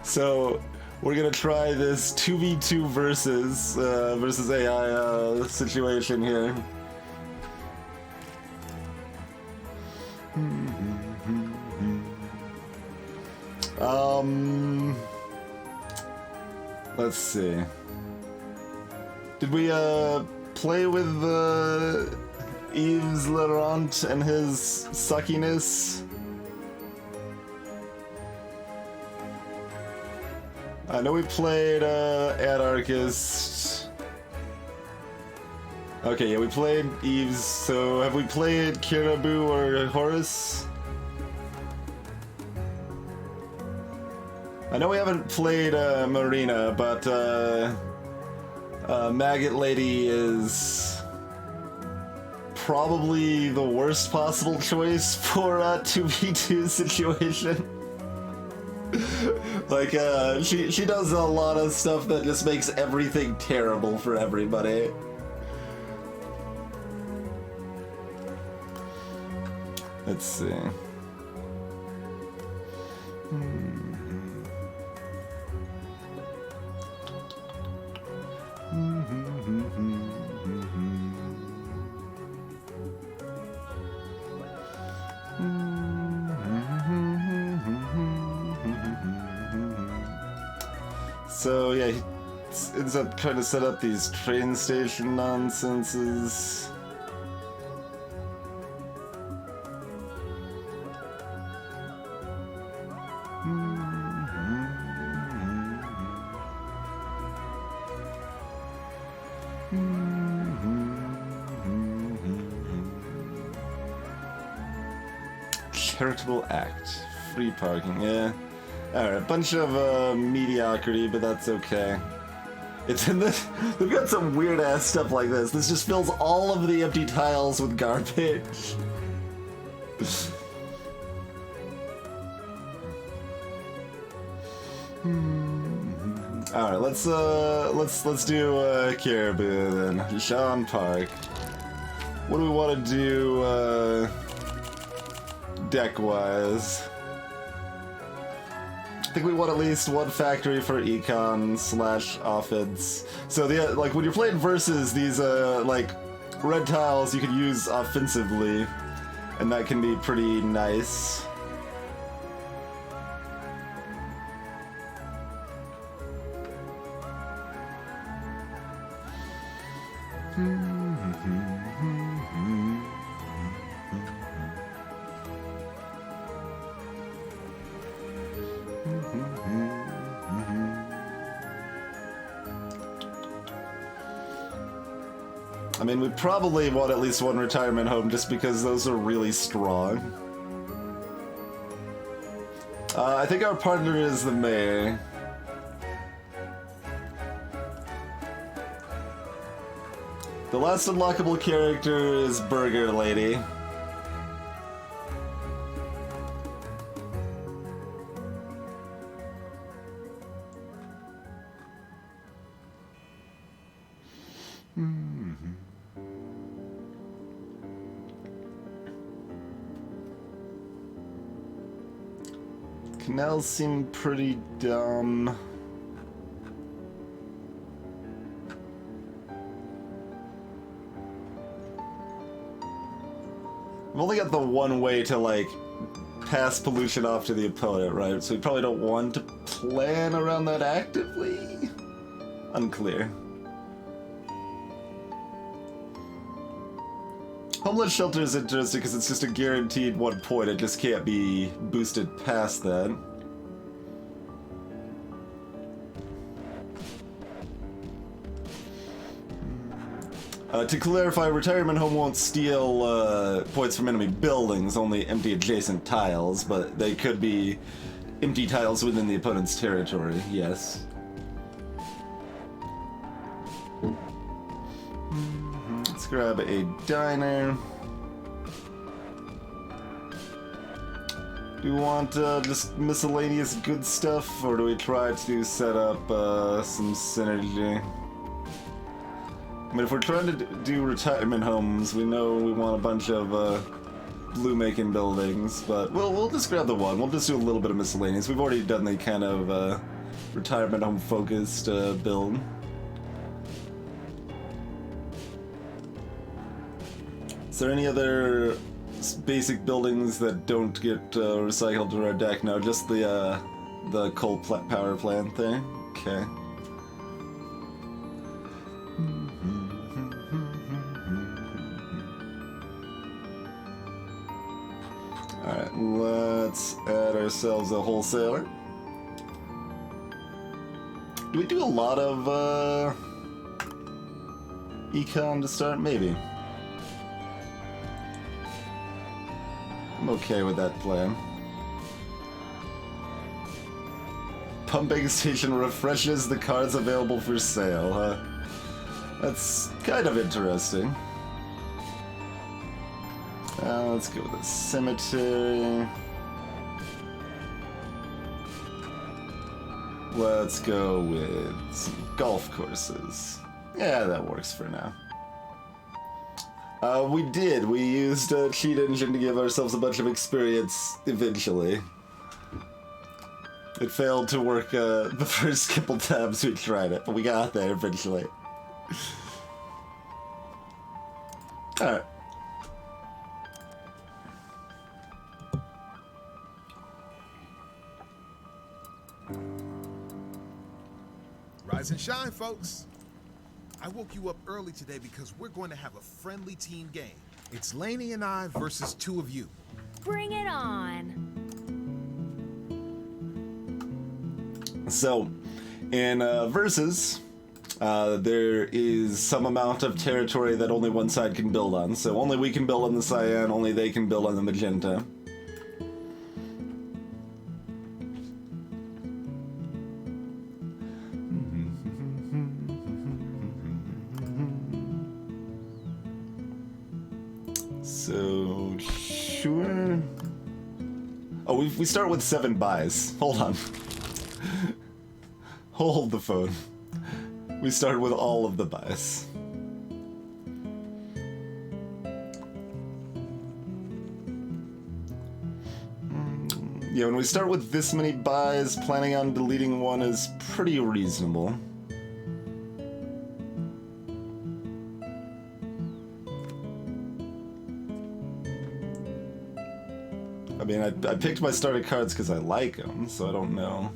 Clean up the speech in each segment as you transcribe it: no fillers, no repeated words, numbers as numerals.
So we're gonna try this 2v2 versus AI situation here. Let's see. Did we play with Yves Laurent and his suckiness? I know we played Anarchist. Okay, yeah, we played Yves. So have we played Kirabu or Horus? I know we haven't played Marina, but Maggot Lady is probably the worst possible choice for a 2v2 situation. Like, she does a lot of stuff that just makes everything terrible for everybody. Let's see. So yeah, he ends up trying to set up these train station nonsenses. Charitable act. Free parking, yeah. Alright, bunch of mediocrity, but that's okay. It's in this. They've got some weird ass stuff like this. This just fills all of the empty tiles with garbage. Alright, let's do Caribou then. Sean Park. What do we want to do deck-wise? I think we want at least one factory for econ / offense. So the like when you're playing versus these like red tiles, you can use offensively, and that can be pretty nice. I mean, we probably want at least one retirement home just because those are really strong. I think our partner is the mayor. The last unlockable character is Burger Lady. Canals seem pretty dumb. We've only got the one way to, like, pass pollution off to the opponent, right? So we probably don't want to plan around that actively? Unclear. Homeless shelter is interesting because it's just a guaranteed 1 point. It just can't be boosted past that. To clarify, retirement home won't steal points from enemy buildings, only empty adjacent tiles, but they could be empty tiles within the opponent's territory, yes. Let's grab a diner. Do we want just miscellaneous good stuff, or do we try to set up some synergy? I mean, if we're trying to do retirement homes, we know we want a bunch of blue-making buildings, but we'll just grab the one. We'll just do a little bit of miscellaneous. We've already done the kind of retirement home focused build. Is there any other basic buildings that don't get recycled to our deck? No, just the coal power plant there. Okay. Alright, let's add ourselves a wholesaler. Do we do a lot of econ to start? Maybe. I'm okay with that plan. Pumping station refreshes the cards available for sale, huh? That's kind of interesting. Let's go with a cemetery. Let's go with some golf courses. Yeah, that works for now. We used a cheat engine to give ourselves a bunch of experience eventually. It failed to work the first couple times we tried it, but we got there eventually. Alright. Rise and shine, folks. I woke you up early today because we're going to have a friendly team game. It's Lainey and I versus two of you. Bring it on. So, in Versus, there is some amount of territory that only one side can build on. So only we can build on the cyan, only they can build on the magenta. So, sure. Oh, we start with 7 buys. Hold on. Hold the phone. We start with all of the buys. Yeah, when we start with this many buys, planning on deleting one is pretty reasonable. I mean, I picked my starter cards because I like them, so I don't know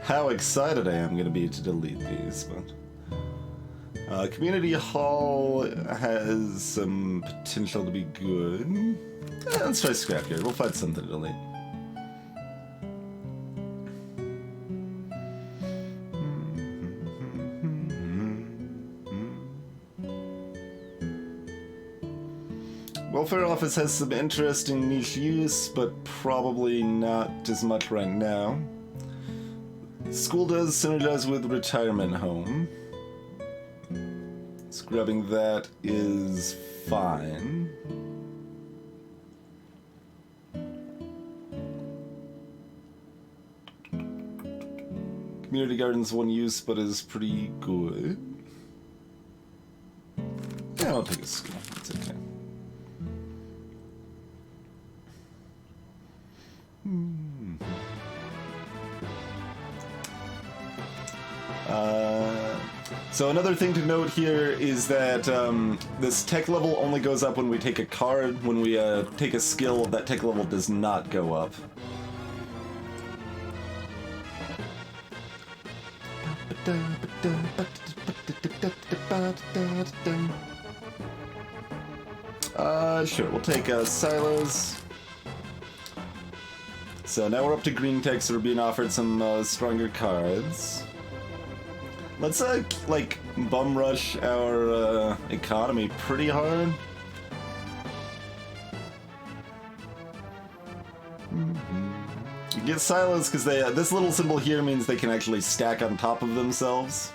how excited I am going to be to delete these, but... Community Hall has some potential to be good. Let's try Scrapyard. We'll find something to delete. Welfare Office has some interesting niche use, but probably not as much right now. School does synergize with Retirement Home. Scrubbing that is fine. Community Garden's one use, but is pretty good. Yeah, I'll take a school. It's okay. So another thing to note here is that this tech level only goes up when we take a card. When we take a skill, that tech level does not go up. Sure, we'll take Silos. So now we're up to green tech, so we're being offered some stronger cards. Let's, like, bum rush our economy pretty hard. You get Silos because they this little symbol here means they can actually stack on top of themselves.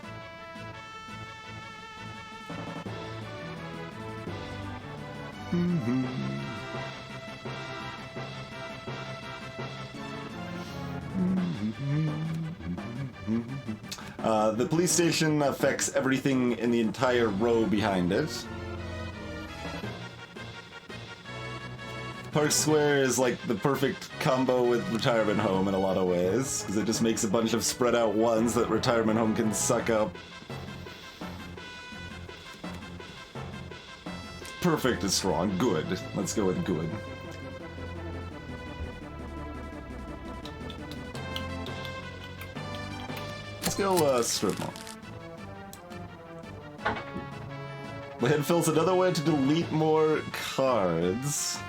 The police station affects everything in the entire row behind it. Park Square is like the perfect combo with Retirement Home in a lot of ways, because it just makes a bunch of spread out ones that Retirement Home can suck up. Perfect is strong. Good. Let's go with good. Let's go strip mall. Landfill's another way to delete more cards.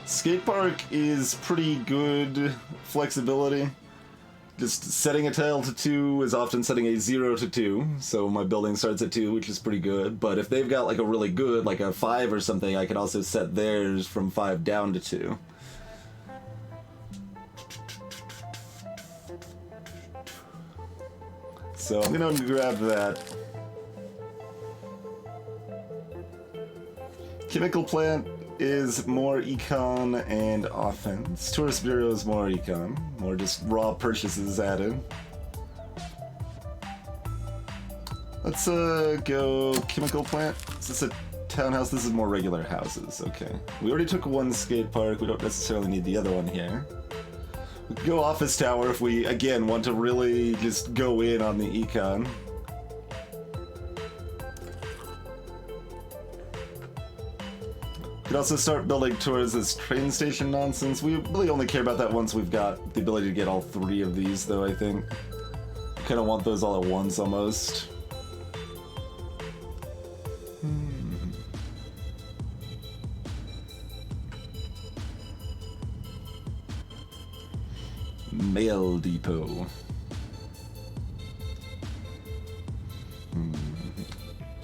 Skate park is pretty good flexibility. Just setting a tile to 2 is often setting a 0 to 2, so my building starts at 2, which is pretty good. But if they've got like a really good, like a 5 or something, I can also set theirs from 5 down to 2. So I'm gonna grab that. Chemical plant is more econ and offense. Tourist bureau is more econ, more just raw purchases added. Let's go chemical plant. Is this a townhouse? This is more regular houses. Okay. We already took one skate park. We don't necessarily need the other one here. We can go office tower if we again want to really just go in on the econ. We could also start building towards this train station nonsense. We really only care about that once we've got the ability to get all 3 of these, though, I think. We kind of want those all at once, almost. Mail depot.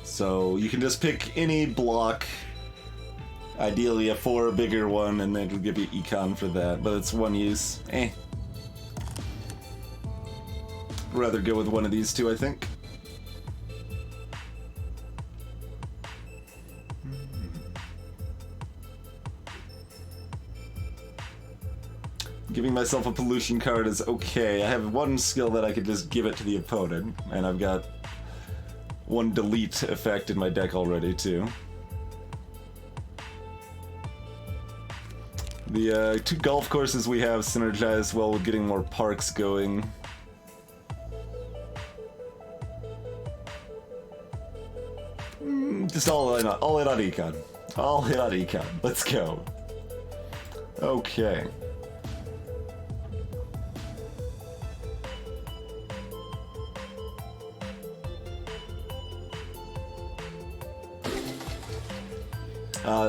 So you can just pick any block. Ideally a 4 bigger one, and then it'll give you econ for that, but it's one use. Rather go with one of these 2, I think. Giving myself a pollution card is okay. I have one skill that I could just give it to the opponent, and I've got one delete effect in my deck already, too. The 2 golf courses we have synergize well with getting more parks going. Just all in on econ. All in on econ. Let's go. Okay.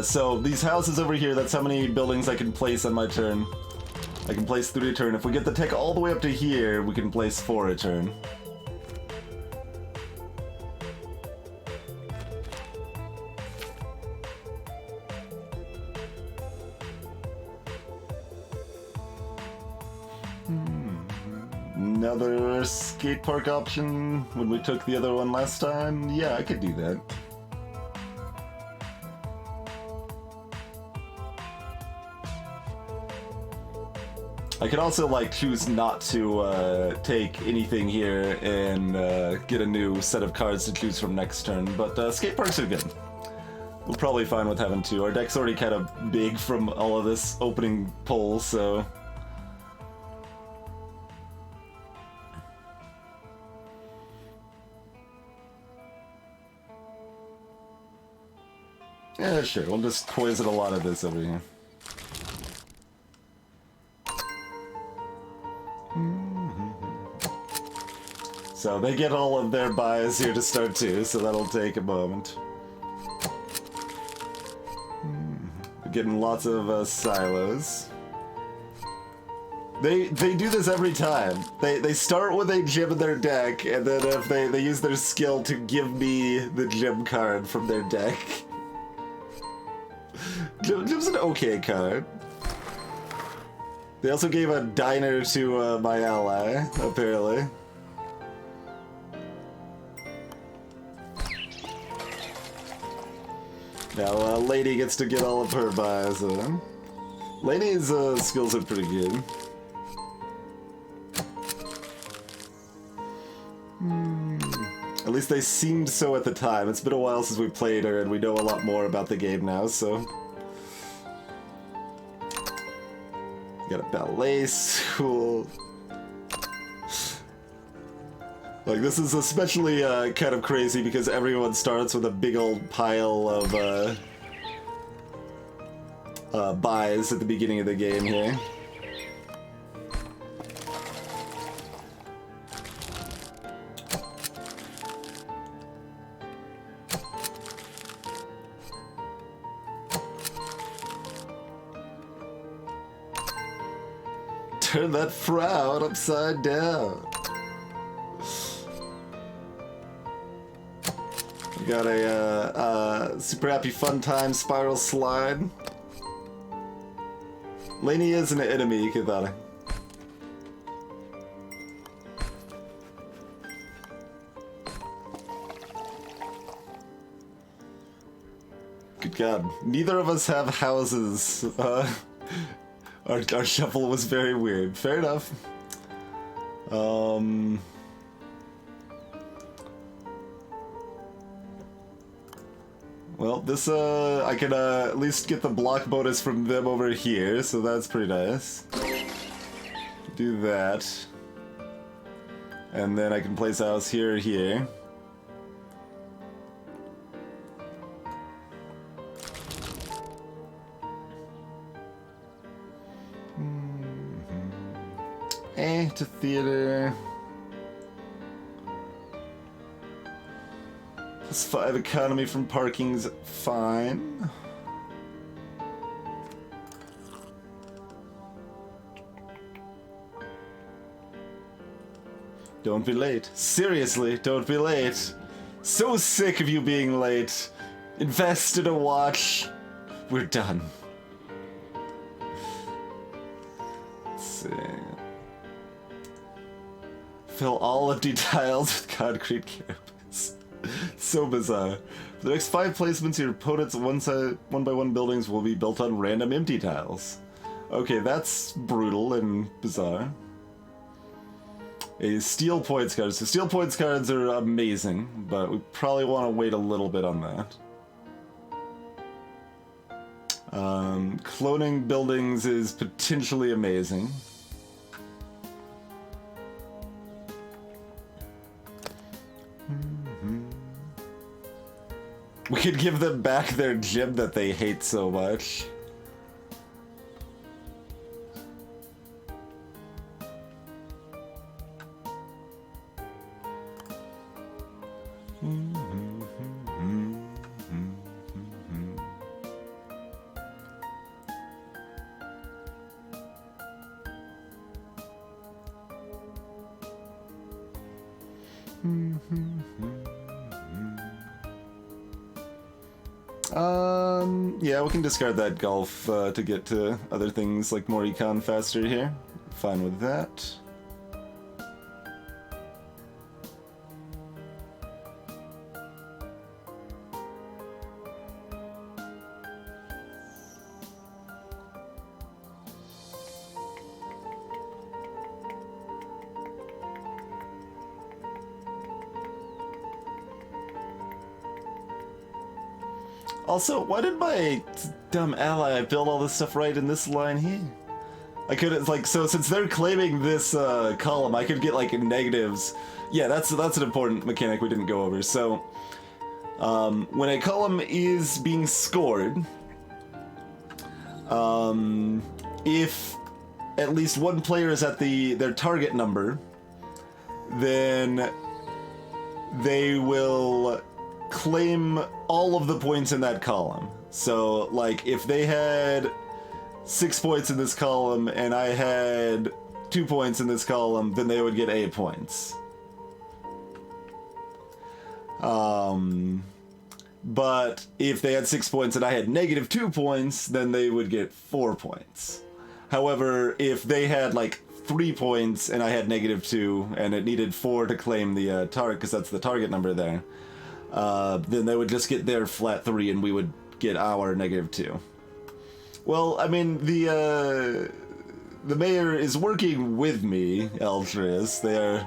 So these houses over here, that's how many buildings I can place on my turn. I can place 3 a turn. If we get the tech all the way up to here, we can place 4 a turn. Another skate park option when we took the other one last time? Yeah, I could do that. I could also like choose not to take anything here and get a new set of cards to choose from next turn, but skate parks are good. We're probably fine with having 2. Our deck's already kind of big from all of this opening pull, so... Yeah, sure, we'll just poison a lot of this over here. So they get all of their buys here to start too, so that'll take a moment. We're getting lots of silos. They do this every time. They start with a gem in their deck, and then if they use their skill to give me the gem card from their deck. Gem's an okay card. They also gave a diner to my ally, apparently. Now, Lady gets to get all of her buys in. Lady's skills are pretty good. At least they seemed so at the time. It's been a while since we played her, and we know a lot more about the game now, so... Got a ballet school. Like, this is especially kind of crazy because everyone starts with a big old pile of buys at the beginning of the game here. Turn that frown upside down. We got a Super Happy Fun Time Spiral Slide. Lainey is an enemy, Kathana. Good God, neither of us have houses. Our shuffle was very weird. Fair enough. Well, this, I can at least get the block bonus from them over here, so that's pretty nice. Do that. And then I can place a house here or here. To theater. +5 economy from parking's fine. Don't be late. Seriously, don't be late. So sick of you being late. Invest in a watch. We're done. Let's see. Fill all empty tiles with concrete carapace. So bizarre. For the next 5 placements, your opponent's one-by-one buildings will be built on random empty tiles. Okay, that's brutal and bizarre. A steel points card. So steel points cards are amazing, but we probably want to wait a little bit on that. Cloning buildings is potentially amazing. We could give them back their gym that they hate so much. Yeah, we can discard that golf to get to other things like more econ faster here. Fine with that. Also, why did my dumb ally build all this stuff right in this line here? I could, like, so since they're claiming this column, I could get, like, negatives. Yeah, that's an important mechanic we didn't go over. So, when a column is being scored, if at least one player is at their target number, then they will claim all of the points in that column. So, like, if they had 6 points in this column and I had 2 points in this column, then they would get 8 points. But if they had 6 points and I had -2 points, then they would get 4 points. However, if they had, like, 3 points and I had -2 and it needed 4 to claim the target, because that's the target number there, then they would just get their flat 3 and we would get our -2. Well, I mean, the mayor is working with me, Eltris. They're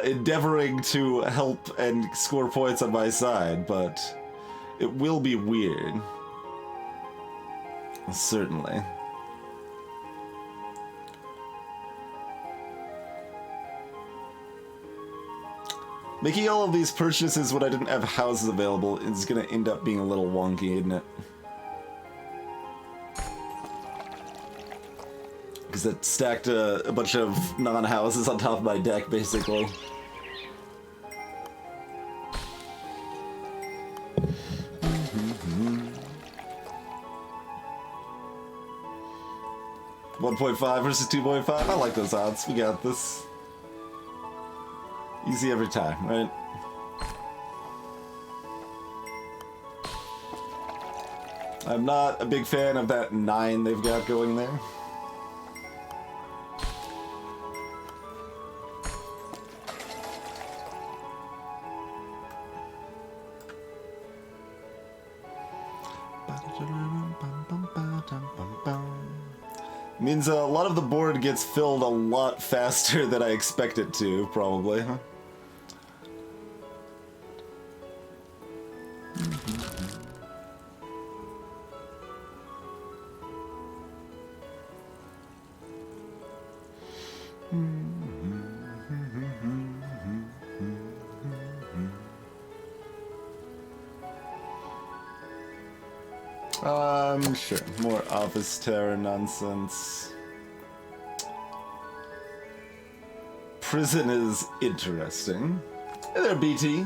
endeavoring to help and score points on my side, but it will be weird. Certainly. Making all of these purchases when I didn't have houses available is gonna end up being a little wonky, isn't it? Because it stacked a bunch of non-houses on top of my deck, basically. Mm-hmm. 1.5 versus 2.5. I like those odds. We got this. Easy every time, right? I'm not a big fan of that 9 they've got going there. Means a lot of the board gets filled a lot faster than I expect it to, probably, huh? Sure. More Office Terror nonsense. Prison is interesting. Hey there, BT.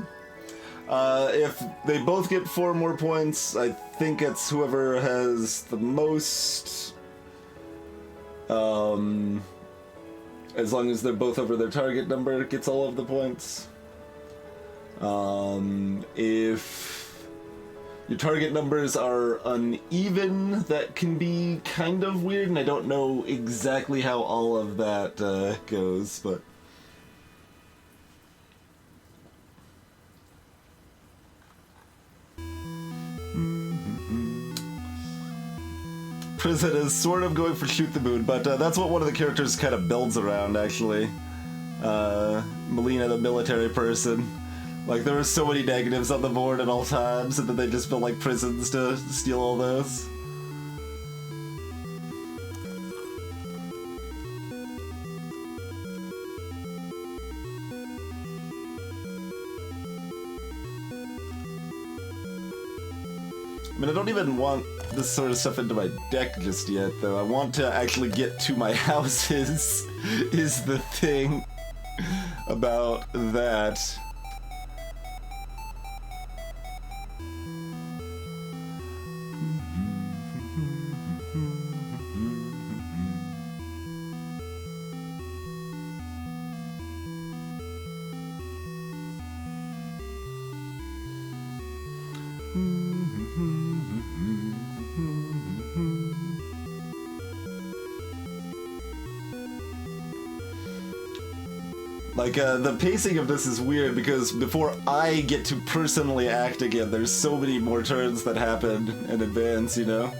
If they both get 4 more points, I think it's whoever has the most. As long as they're both over their target number, gets all of the points. If your target numbers are uneven, that can be kind of weird, and I don't know exactly how all of that goes, but... Prison is sort of going for Shoot the Moon, but that's what one of the characters kind of builds around, actually. Melina, the military person. Like, there were so many negatives on the board at all times, and then they just built, like, prisons to steal all those. I mean, I don't even want this sort of stuff into my deck just yet, though. I want to actually get to my houses, is the thing about that. Like, the pacing of this is weird because before I get to personally act again, there's so many more turns that happen in advance, you know?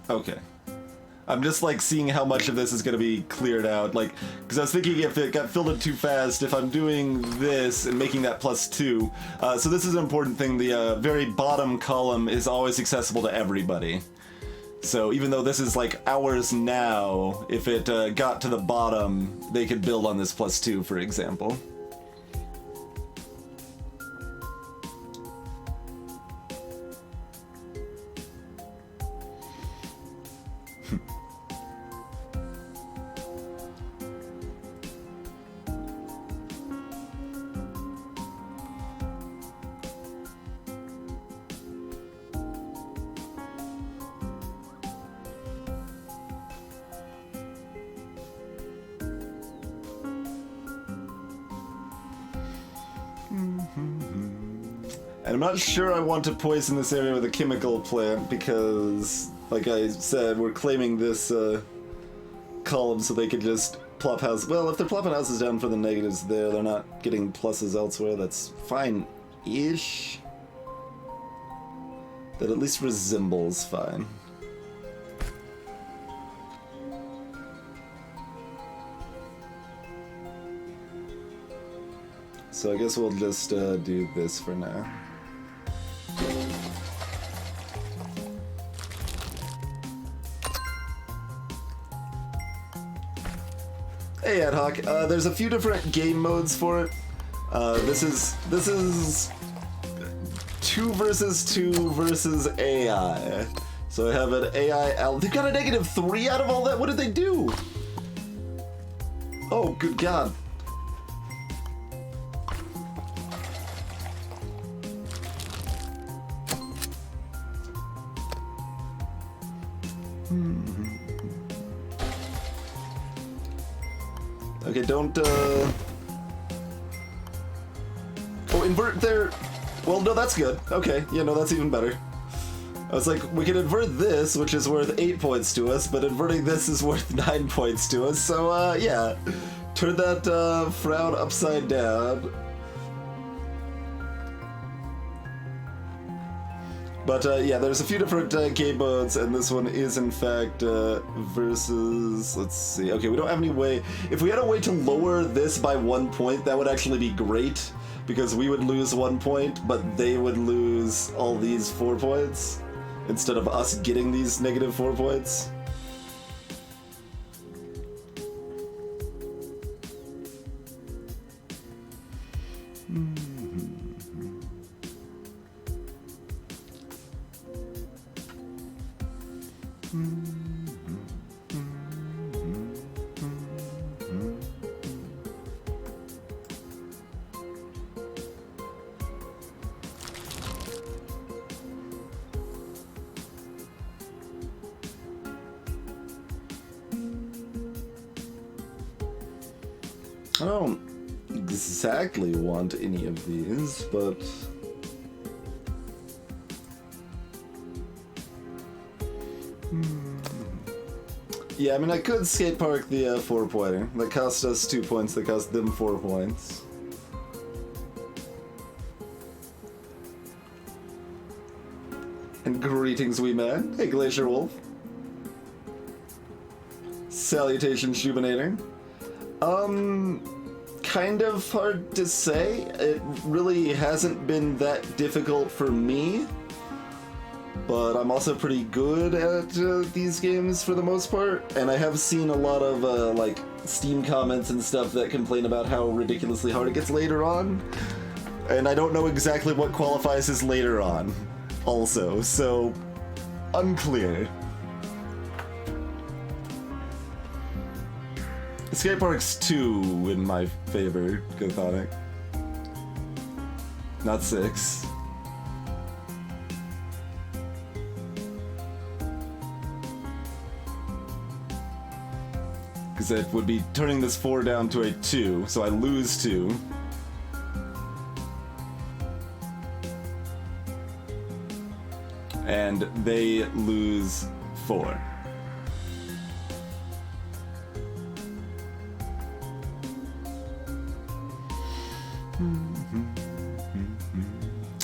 Okay. I'm just like seeing how much of this is going to be cleared out, like, because I was thinking if it got filled in too fast, if I'm doing this and making that +2, so this is an important thing, the very bottom column is always accessible to everybody. So even though this is like ours now, if it got to the bottom, they could build on this +2, for example. And I'm not sure I want to poison this area with a chemical plant because, like I said, we're claiming this column so they could just plop houses. Well, if they're plopping houses down for the negatives there, they're not getting pluses elsewhere. That's fine-ish. That at least resembles fine. So I guess we'll just do this for now. Hey Ad Hoc, there's a few different game modes for it. This is 2 versus 2 versus AI. So I have an AI. They got a -3 out of all that. What did they do? Oh, good God. Okay, don't, Oh, invert their... Well, no, that's good. Okay, yeah, no, that's even better. I was like, we can invert this, which is worth 8 points to us, but inverting this is worth 9 points to us, so, yeah. Turn that, frown upside down. But, yeah, there's a few different game modes, and this one is, in fact, versus... Let's see. Okay, we don't have any way... If we had a way to lower this by 1 point, that would actually be great, because we would lose 1 point, but they would lose all these 4 points, instead of us getting these -4 points. I don't exactly want any of these, but... Yeah, I mean, I could skate park the 4-pointer. That cost us 2 points, that cost them 4 points. And greetings, wee man. Hey, Glacier Wolf. Salutation, Schubinator. Kind of hard to say. It really hasn't been that difficult for me, but I'm also pretty good at these games for the most part, and I have seen a lot of like Steam comments and stuff that complain about how ridiculously hard it gets later on, and I don't know exactly what qualifies as later on also, so unclear. Skate Park's 2 in my favor, Chthonic. Not 6. Because it would be turning this 4 down to a 2, so I lose 2. And they lose 4.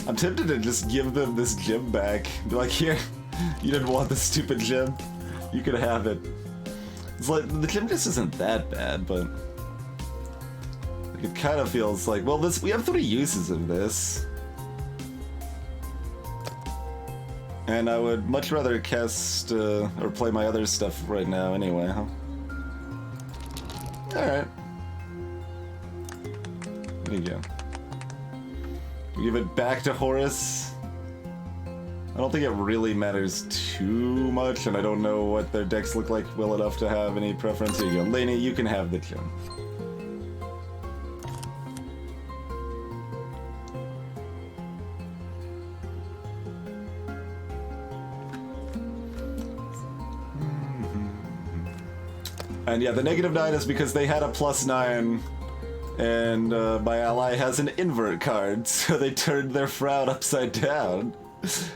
I'm tempted to just give them this gem back. Be like, here, you didn't want the stupid gem. You could have it. It's like, the gem just isn't that bad, but... it kind of feels like, well, we have 3 uses of this. And I would much rather cast, or play my other stuff right now anyway, huh? Alright. There you go. We give it back to Horus. I don't think it really matters too much, and I don't know what their decks look like well enough to have any preference. Here you go. Lainey, you can have the gem. And yeah, the -9 is because they had a +9, And my ally has an invert card, so they turned their frown upside down,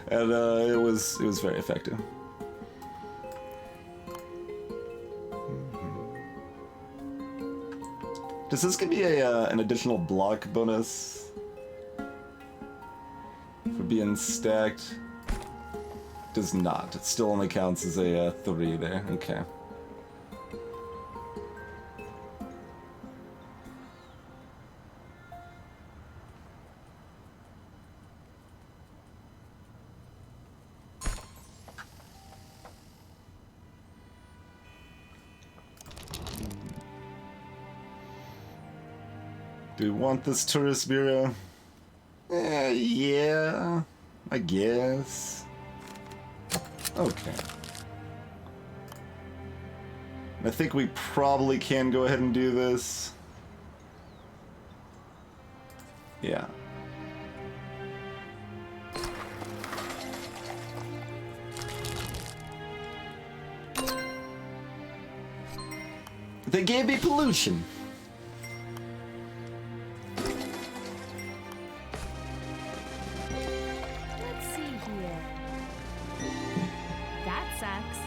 and it was very effective. Does this give me an additional block bonus for being stacked? Does not. It still only counts as a 3 there. Okay. Do we want this tourist bureau? Yeah, I guess. Okay. I think we probably can go ahead and do this. Yeah. They gave me pollution. Let's see here. That sucks.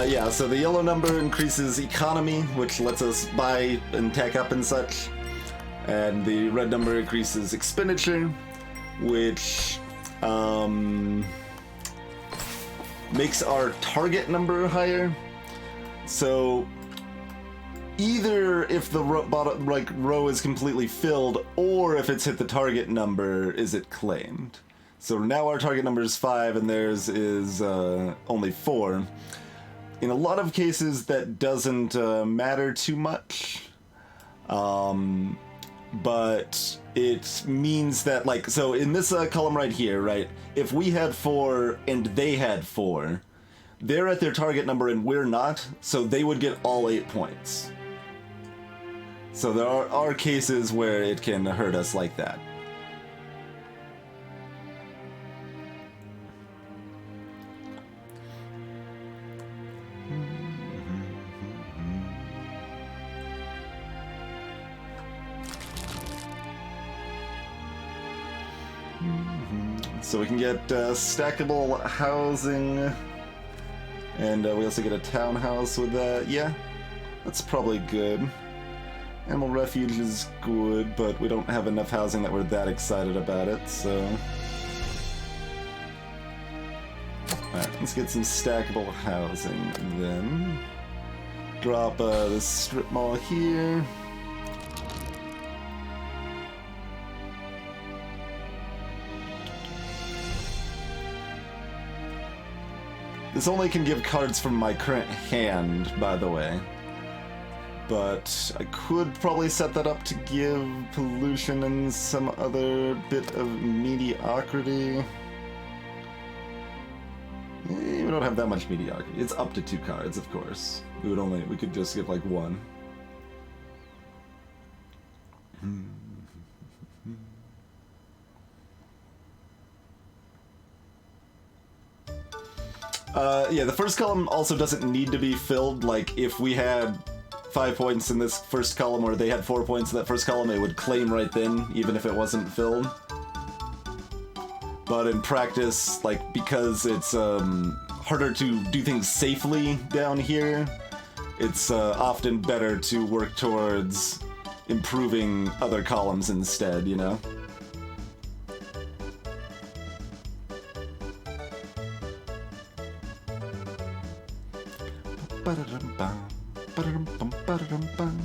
Yeah, so the yellow number increases economy, which lets us buy and tech up and such. And the red number increases expenditure, which makes our target number higher. So either if the bottom row is completely filled, or if it's hit the target number, is it claimed. So now our target number is 5, and theirs is only 4. In a lot of cases, that doesn't matter too much, but it means that, like, so in this column right here, right, if we had 4 and they had 4, they're at their target number and we're not, so they would get all 8 points. So there are cases where it can hurt us like that. So we can get stackable housing, and we also get a townhouse with that. Yeah, that's probably good. Animal refuge is good, but we don't have enough housing that we're that excited about it, so... Alright, let's get some stackable housing then. Drop this strip mall here. This only can give cards from my current hand, by the way. But I could probably set that up to give pollution and some other bit of mediocrity. We don't have that much mediocrity. It's up to 2 cards, of course. We could just give like 1. Yeah, the first column also doesn't need to be filled. Like, if we had 5 points in this first column, or they had 4 points in that first column, it would claim right then, even if it wasn't filled. But in practice, like, because it's harder to do things safely down here, it's often better to work towards improving other columns instead, you know? Ba-da-dum-bum, ba-da-dum-bum, ba-da-dum-bum.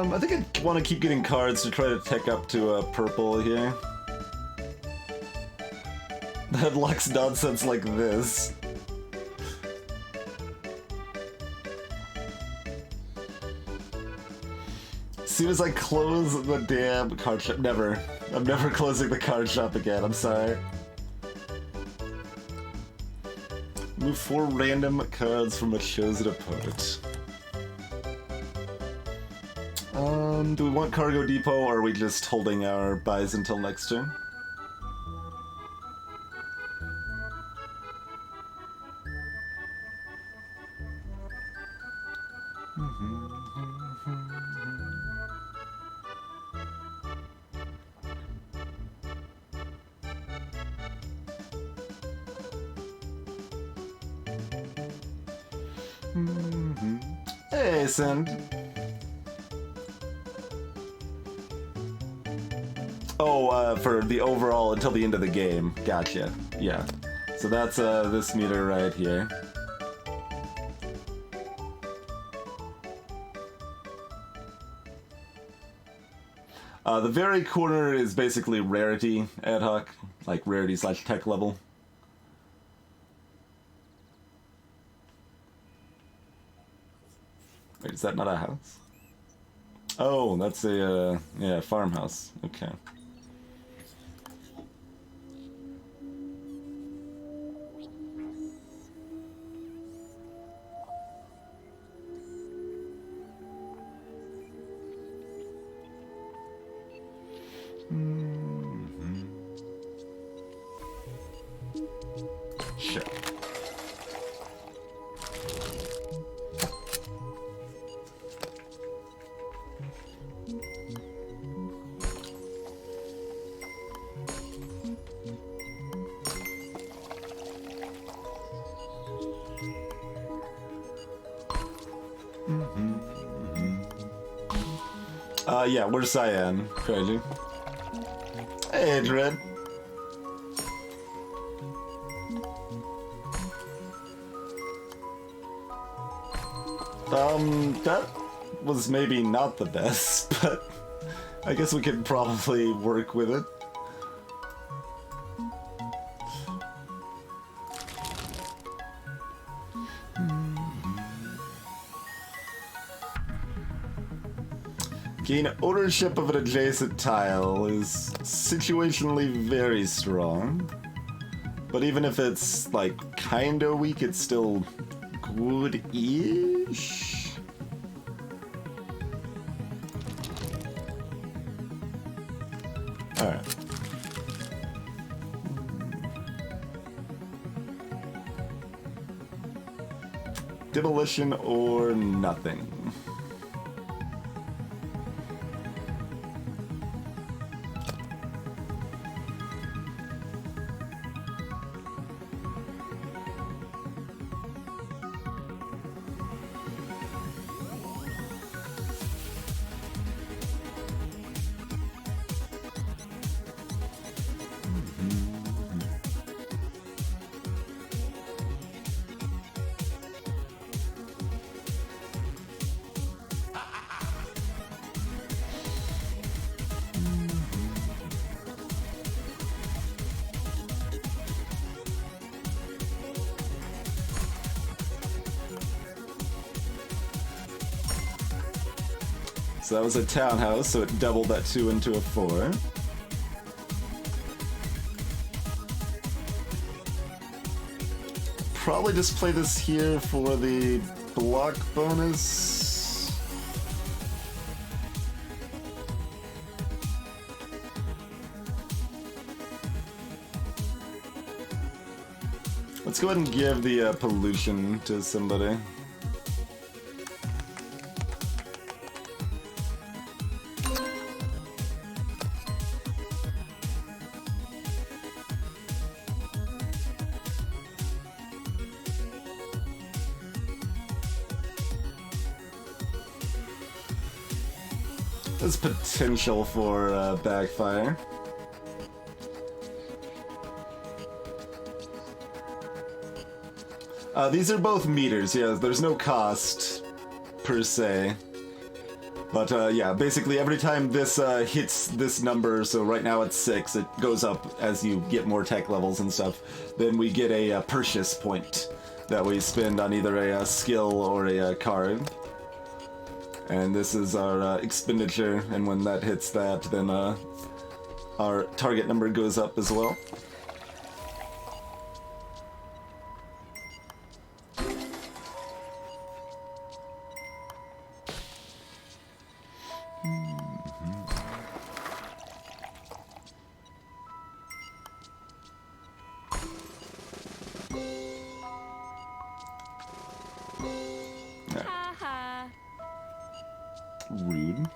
I think I want to keep getting cards to try to tech up to purple here. That looks nonsense like this. As soon as I close the damn card shop, never. I'm never closing the card shop again, I'm sorry. Move 4 random cards from a chosen opponent. Do we want Cargo Depot, or are we just holding our buys until next turn? Hey, Send. Oh, for the overall until the end of the game. Gotcha. Yeah. So that's this meter right here. The very corner is basically rarity ad hoc, like rarity / tech level. Wait, is that not a house? Oh, that's a, yeah, farmhouse. Okay. Sure. Yeah, where's Cyan? Crazy. Hey, Dread. That was maybe not the best, but I guess we could probably work with it. Gain ownership of an adjacent tile is situationally very strong. But even if it's, like, kinda weak, it's still good-ish? Alright. Demolition or nothing. So that was a townhouse, so it doubled that 2 into a 4. Probably just play this here for the block bonus. Let's go ahead and give the pollution to somebody. There's potential for backfire. These are both meters, yeah, there's no cost per se. But yeah, basically every time this hits this number, so right now it's 6, it goes up as you get more tech levels and stuff, then we get a purchase point that we spend on either a skill or a card. And this is our expenditure, and when that hits that, then our target number goes up as well. Haha. Rude.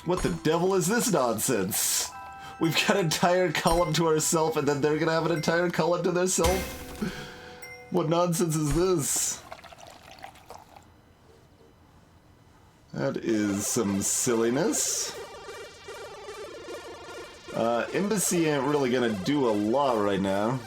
What the devil is this nonsense? We've got an entire column to ourselves, and then they're gonna have an entire column to themselves? What nonsense is this? That is some silliness. Embassy ain't really gonna do a lot right now.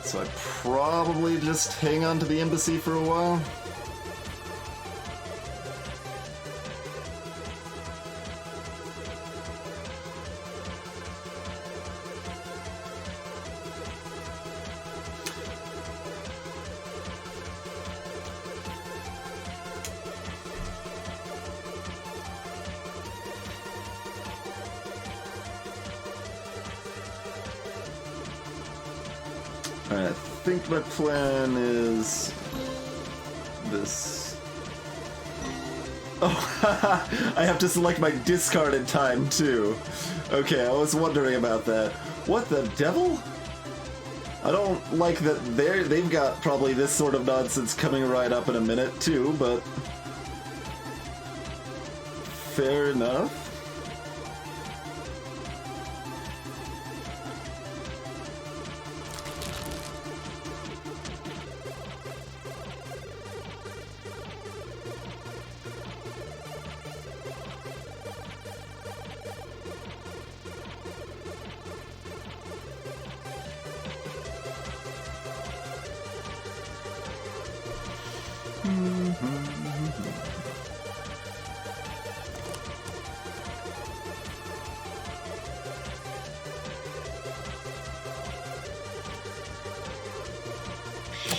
So I probably just hang on to the embassy for a while. Alright, I think my plan is this. Oh, I have to select my discard in time too. Okay, I was wondering about that. What the devil? I don't like that they've got probably this sort of nonsense coming right up in a minute too, but fair enough.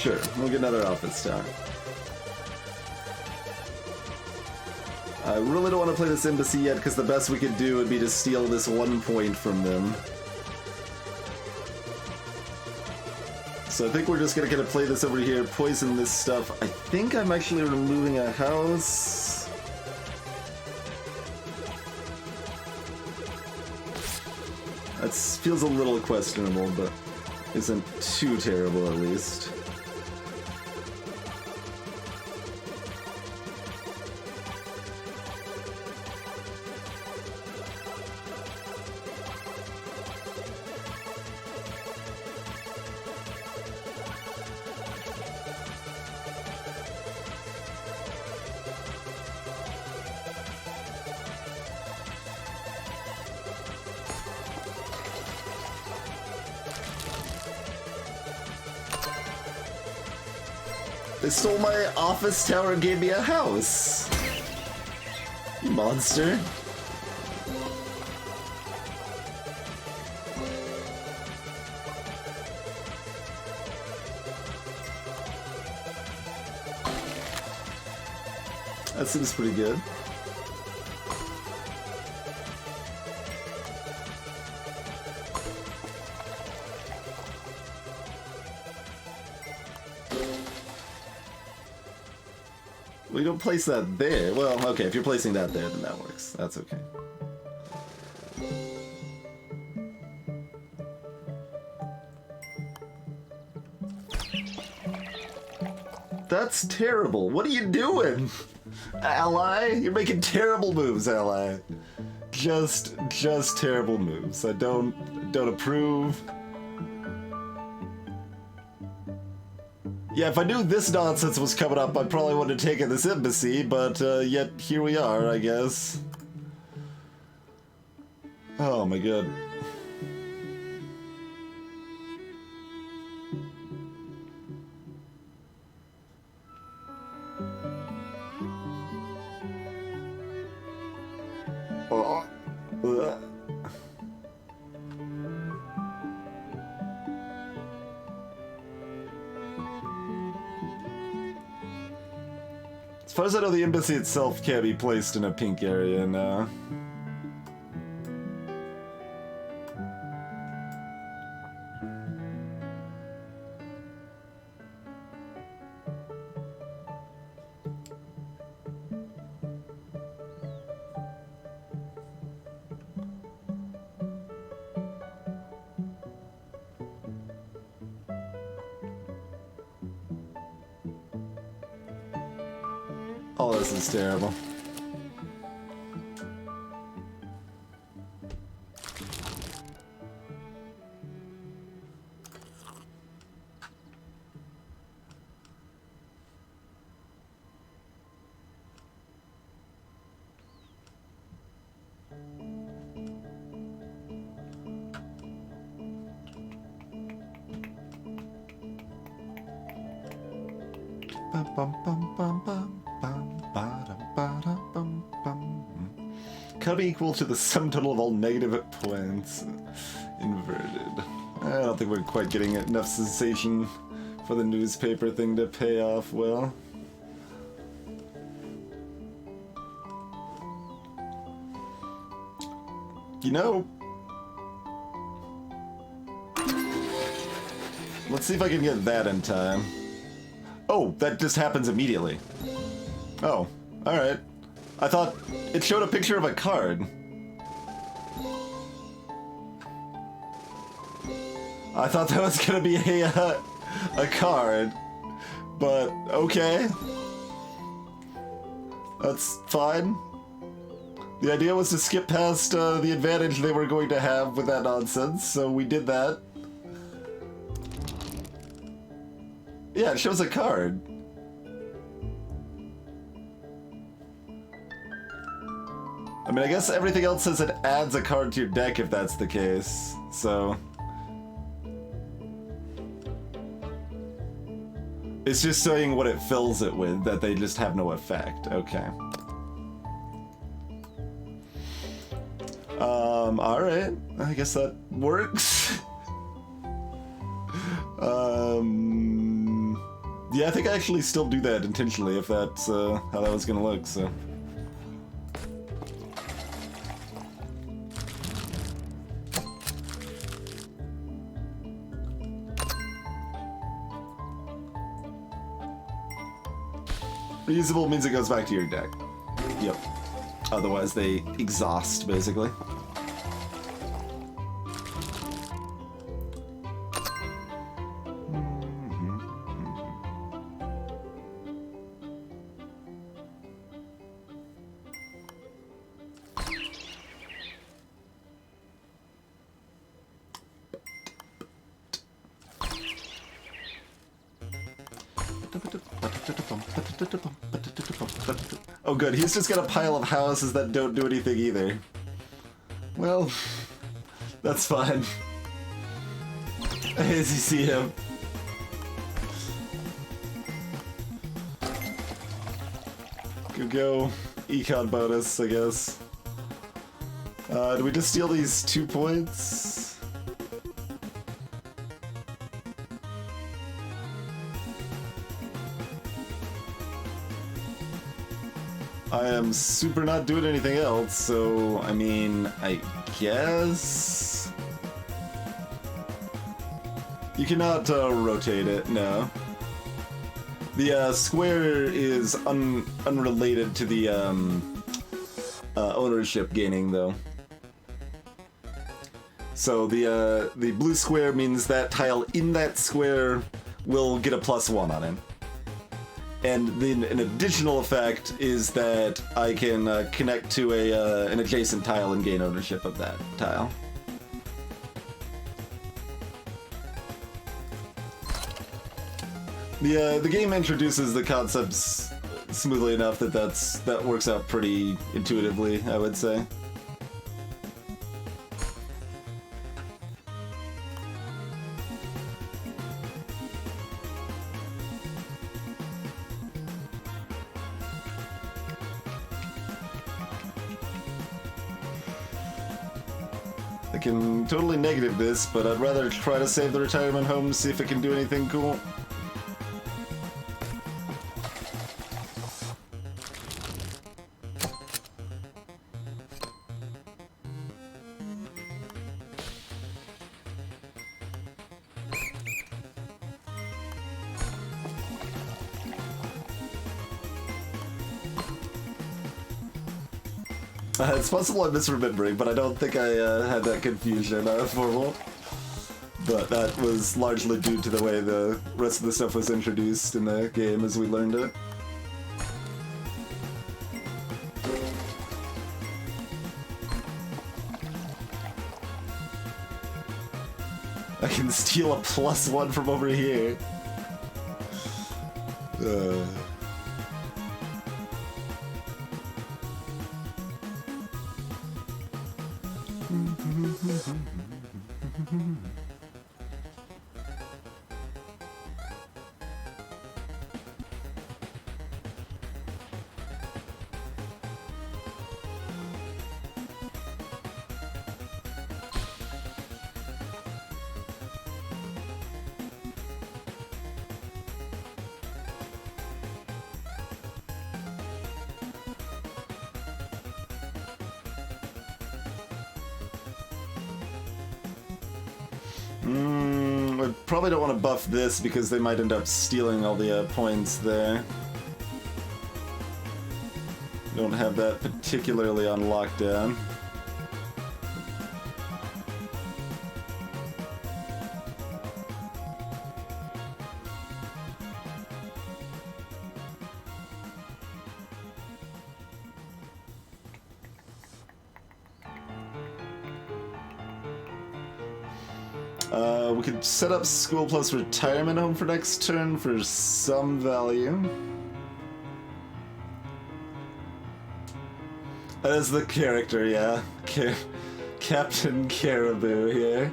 Sure, we'll get another office tower. I really don't want to play this embassy yet, because the best we could do would be to steal this 1 point from them. So I think we're just gonna kind of play this over here, poison this stuff. I think I'm actually removing a house. That feels a little questionable, but isn't too terrible at least. They stole my office tower and gave me a house. You monster. That seems pretty good. We don't place that there. Well, okay, if you're placing that there, then that works. That's okay. That's terrible. What are you doing? Ally? You're making terrible moves, Ally. Just terrible moves. I don't approve. Yeah, if I knew this nonsense was coming up, I probably wouldn't have taken this embassy, but yet here we are, I guess. Oh my god. Oh. Ugh. As far as I know, the embassy itself can't be placed in a pink area now. Oh, this is terrible. Bum, bum, bum, bum, bum. Could be equal to the sum total of all negative points. Inverted. I don't think we're quite getting enough sensation for the newspaper thing to pay off well. You know, let's see if I can get that in time. Oh, that just happens immediately. Oh, alright. I thought it showed a picture of a card. I thought that was gonna be a card. But, okay. That's fine. The idea was to skip past the advantage they were going to have with that nonsense, so we did that. Yeah, it shows a card. I mean, I guess everything else says it adds a card to your deck if that's the case, so... It's just saying what it fills it with, that they just have no effect. Okay. Alright. I guess that works. Yeah, I think I actually still do that intentionally if that's how that was gonna look, so... Reusable means it goes back to your deck. Yep. Otherwise they exhaust, basically. Oh good, he's just got a pile of houses that don't do anything either. Well, that's fine. As you see him. Go, econ bonus, I guess. Do we just steal these 2 points? I am super not doing anything else, so, I mean, I guess... You cannot rotate it, no. The square is unrelated to the ownership gaining, though. So the blue square means that tile in that square will get a +1 on it. And then an additional effect is that I can connect to an adjacent tile and gain ownership of that tile. The game introduces the concepts smoothly enough that that works out pretty intuitively, I would say. I can totally negative this, but I'd rather try to save the retirement home, see if it can do anything cool. It's possible I'm misremembering, but I don't think I had that confusion formal. But that was largely due to the way the rest of the stuff was introduced in the game as we learned it. I can steal a +1 from over here. I probably don't want to buff this because they might end up stealing all the points there. Don't have that particularly on lockdown. We could set up school plus retirement home for next turn for some value. That is the character, yeah. Captain Caribou here.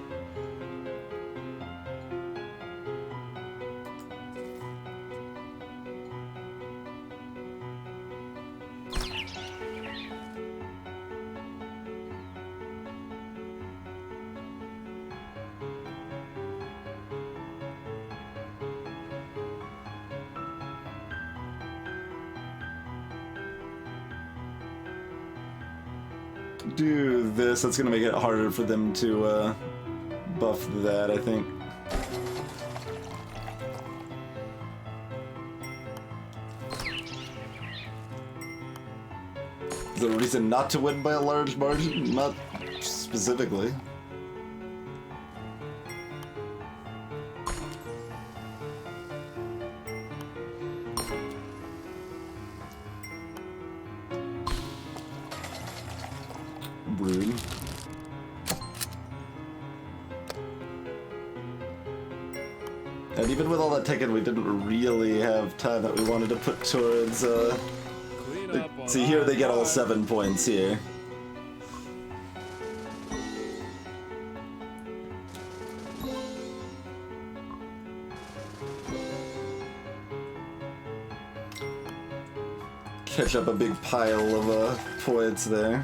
Do this, that's gonna make it harder for them to buff that, I think. Is there a reason not to win by a large margin? Not specifically. Rude. And even with all that taken, we didn't really have time that we wanted to put towards, see here they get all 7 points here. Catch up a big pile of points there.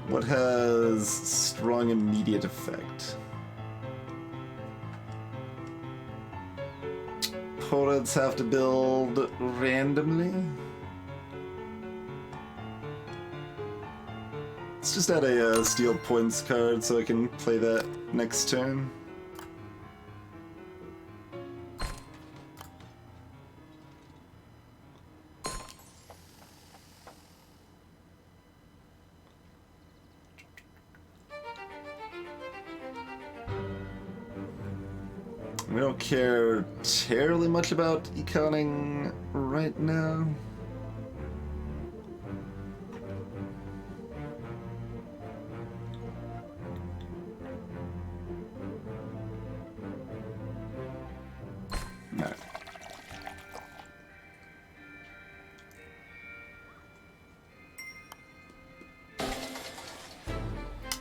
What has strong immediate effect? Opponents have to build randomly? Let's just add a steel points card so I can play that next turn. We don't care terribly much about econing right now. Alright.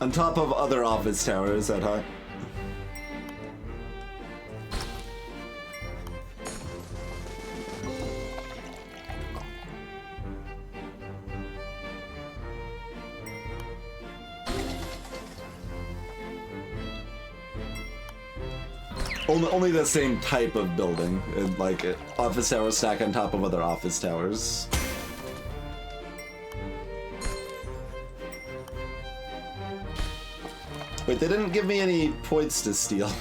On top of other office towers at high. Only the same type of building, like office towers stack on top of other office towers. Wait, they didn't give me any points to steal.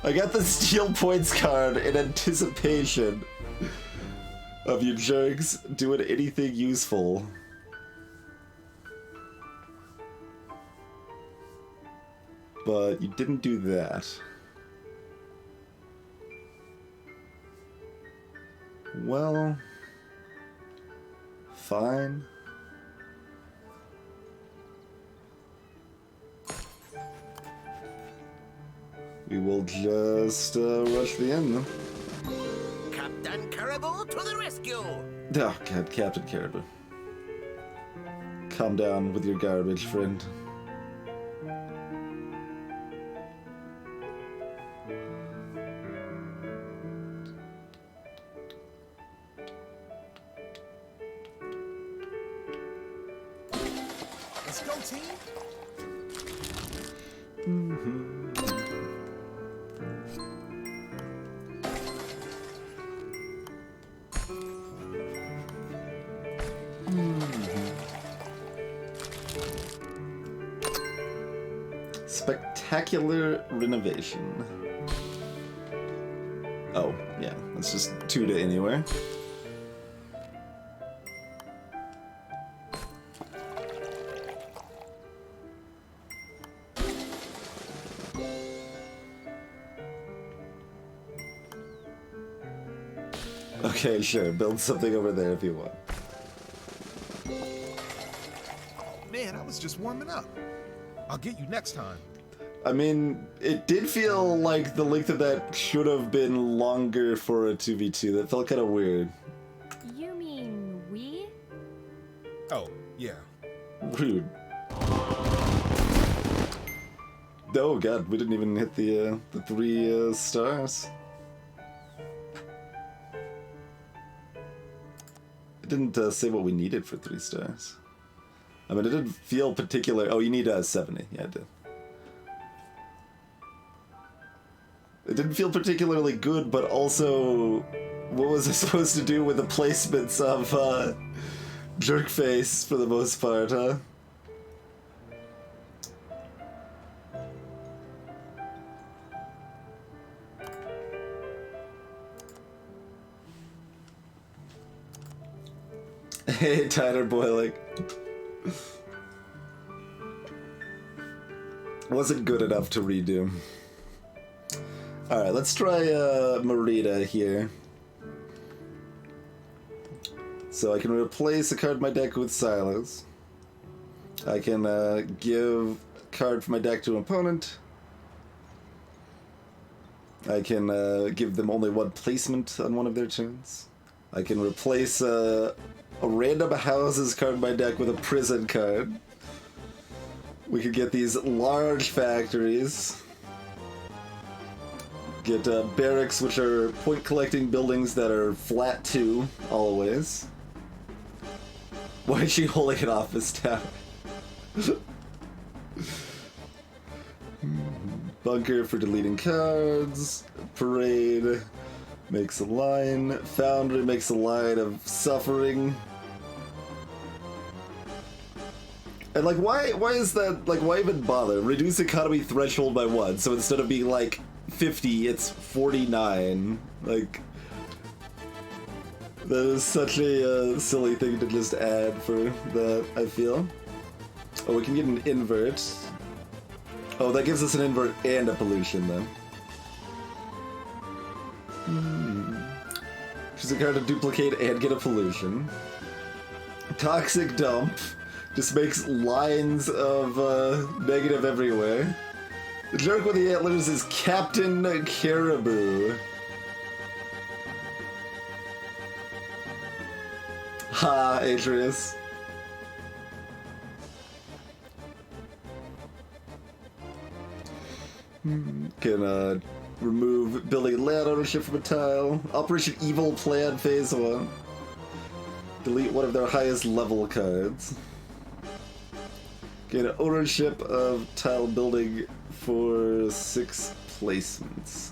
I got the steal points card in anticipation of you jerks doing anything useful. But you didn't do that. Well, fine. We will just rush the end then. Captain Caribou to the rescue! Oh god, Captain Caribou. Calm down with your garbage, friend. Let's go, team. Spectacular renovation. Oh, yeah, that's just 2 to anywhere. Okay, sure, build something over there if you want. Man, I was just warming up. I'll get you next time. I mean, it did feel like the length of that should have been longer for a 2v2. That felt kind of weird. You mean we? Oh, yeah. Rude. Oh god, we didn't even hit the 3 stars. It didn't say what we needed for 3 stars. I mean, it didn't feel particular. Oh, you need 70. Yeah, it did. It didn't feel particularly good, but also, what was I supposed to do with the placements of Jerkface for the most part, huh? Hey, Tyler Boylik. Wasn't good enough to redo. Alright, let's try Marita here. So I can replace a card in my deck with Silos. I can give a card from my deck to an opponent. I can give them only 1 placement on one of their turns. I can replace a random houses card in my deck with a prison card. We could get these large factories. Get barracks, which are point collecting buildings that are flat 2, always. Why is she holding an office tower? Bunker for deleting cards. Parade makes a line. Foundry makes a line of suffering. And like, why is that, like, why even bother? Reduce economy threshold by 1, so instead of being like 50, it's 49. Like, that is such a silly thing to just add for that, I feel. Oh, we can get an invert. Oh, that gives us an invert and a pollution, then. Choose a card to duplicate and get a pollution. Toxic dump. Just makes lines of negative everywhere. The jerk with the antlers is Captain Caribou. Ha, Atreus. Can remove building and land ownership from a tile. Operation Evil Plan Phase 1. Delete one of their highest level cards. Get ownership of tile building for 6 placements.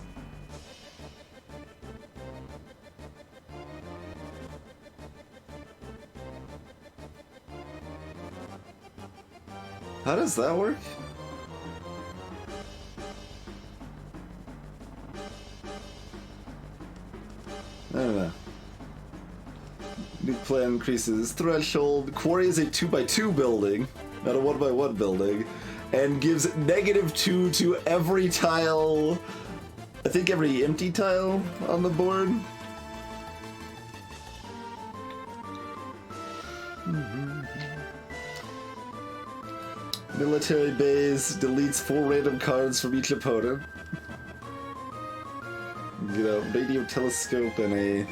How does that work? I don't know. New plan increases threshold. Quarry is a 2x2 building, not a 1x1 building, and gives -2 to every tile. I think every empty tile on the board. Military base deletes 4 random cards from each opponent. You know, radio telescope and a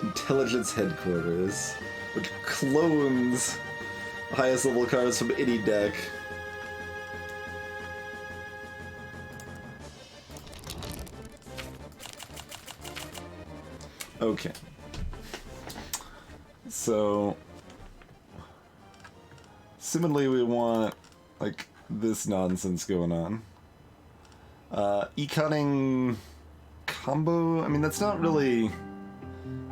intelligence headquarters, which clones the highest level cards from any deck. Okay. So, similarly, we want like this nonsense going on. Econing combo? I mean, that's not really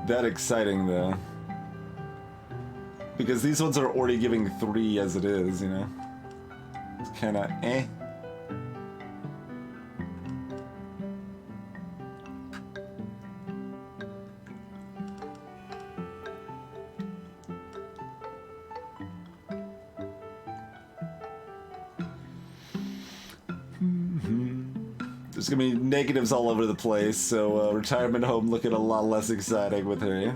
that exciting, though. Because these ones are already giving 3 as it is, you know? It's kinda eh. There's gonna be negatives all over the place, so retirement home looking a lot less exciting with her.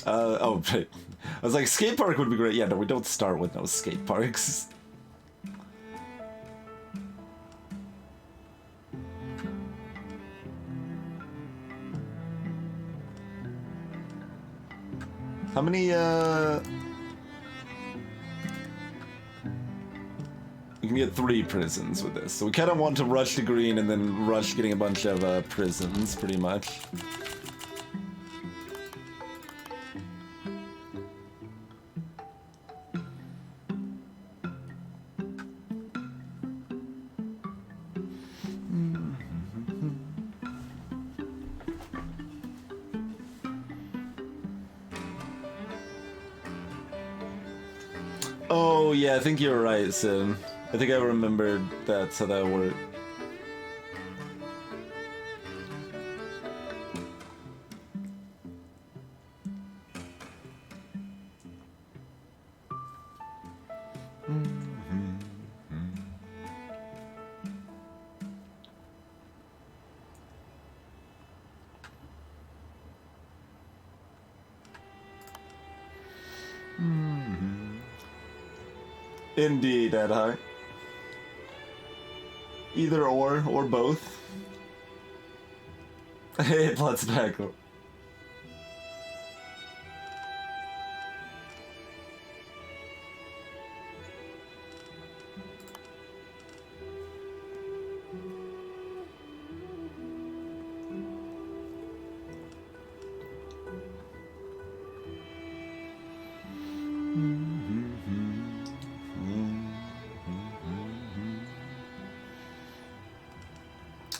Oh, right. I was like, skate park would be great. Yeah, no, we don't start with no skate parks. How many, You can get 3 prisons with this. So we kind of want to rush to green and then rush getting a bunch of prisons, pretty much. Oh, yeah, I think you're right, Sim. I think I remembered that's how that worked. Indeed, Ed High. Either or both. Hey, let's back up.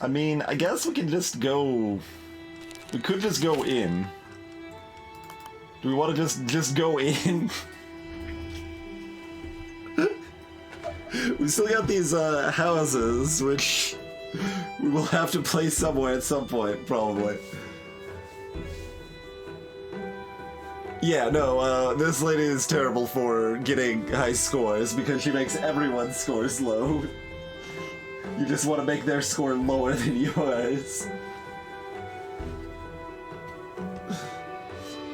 I mean, I guess we can just go... We could just go in. Do we want to just go in? We still got these houses, which we will have to play somewhere at some point, probably. Yeah, no, this lady is terrible for getting high scores because she makes everyone's scores low. You just want to make their score lower than yours.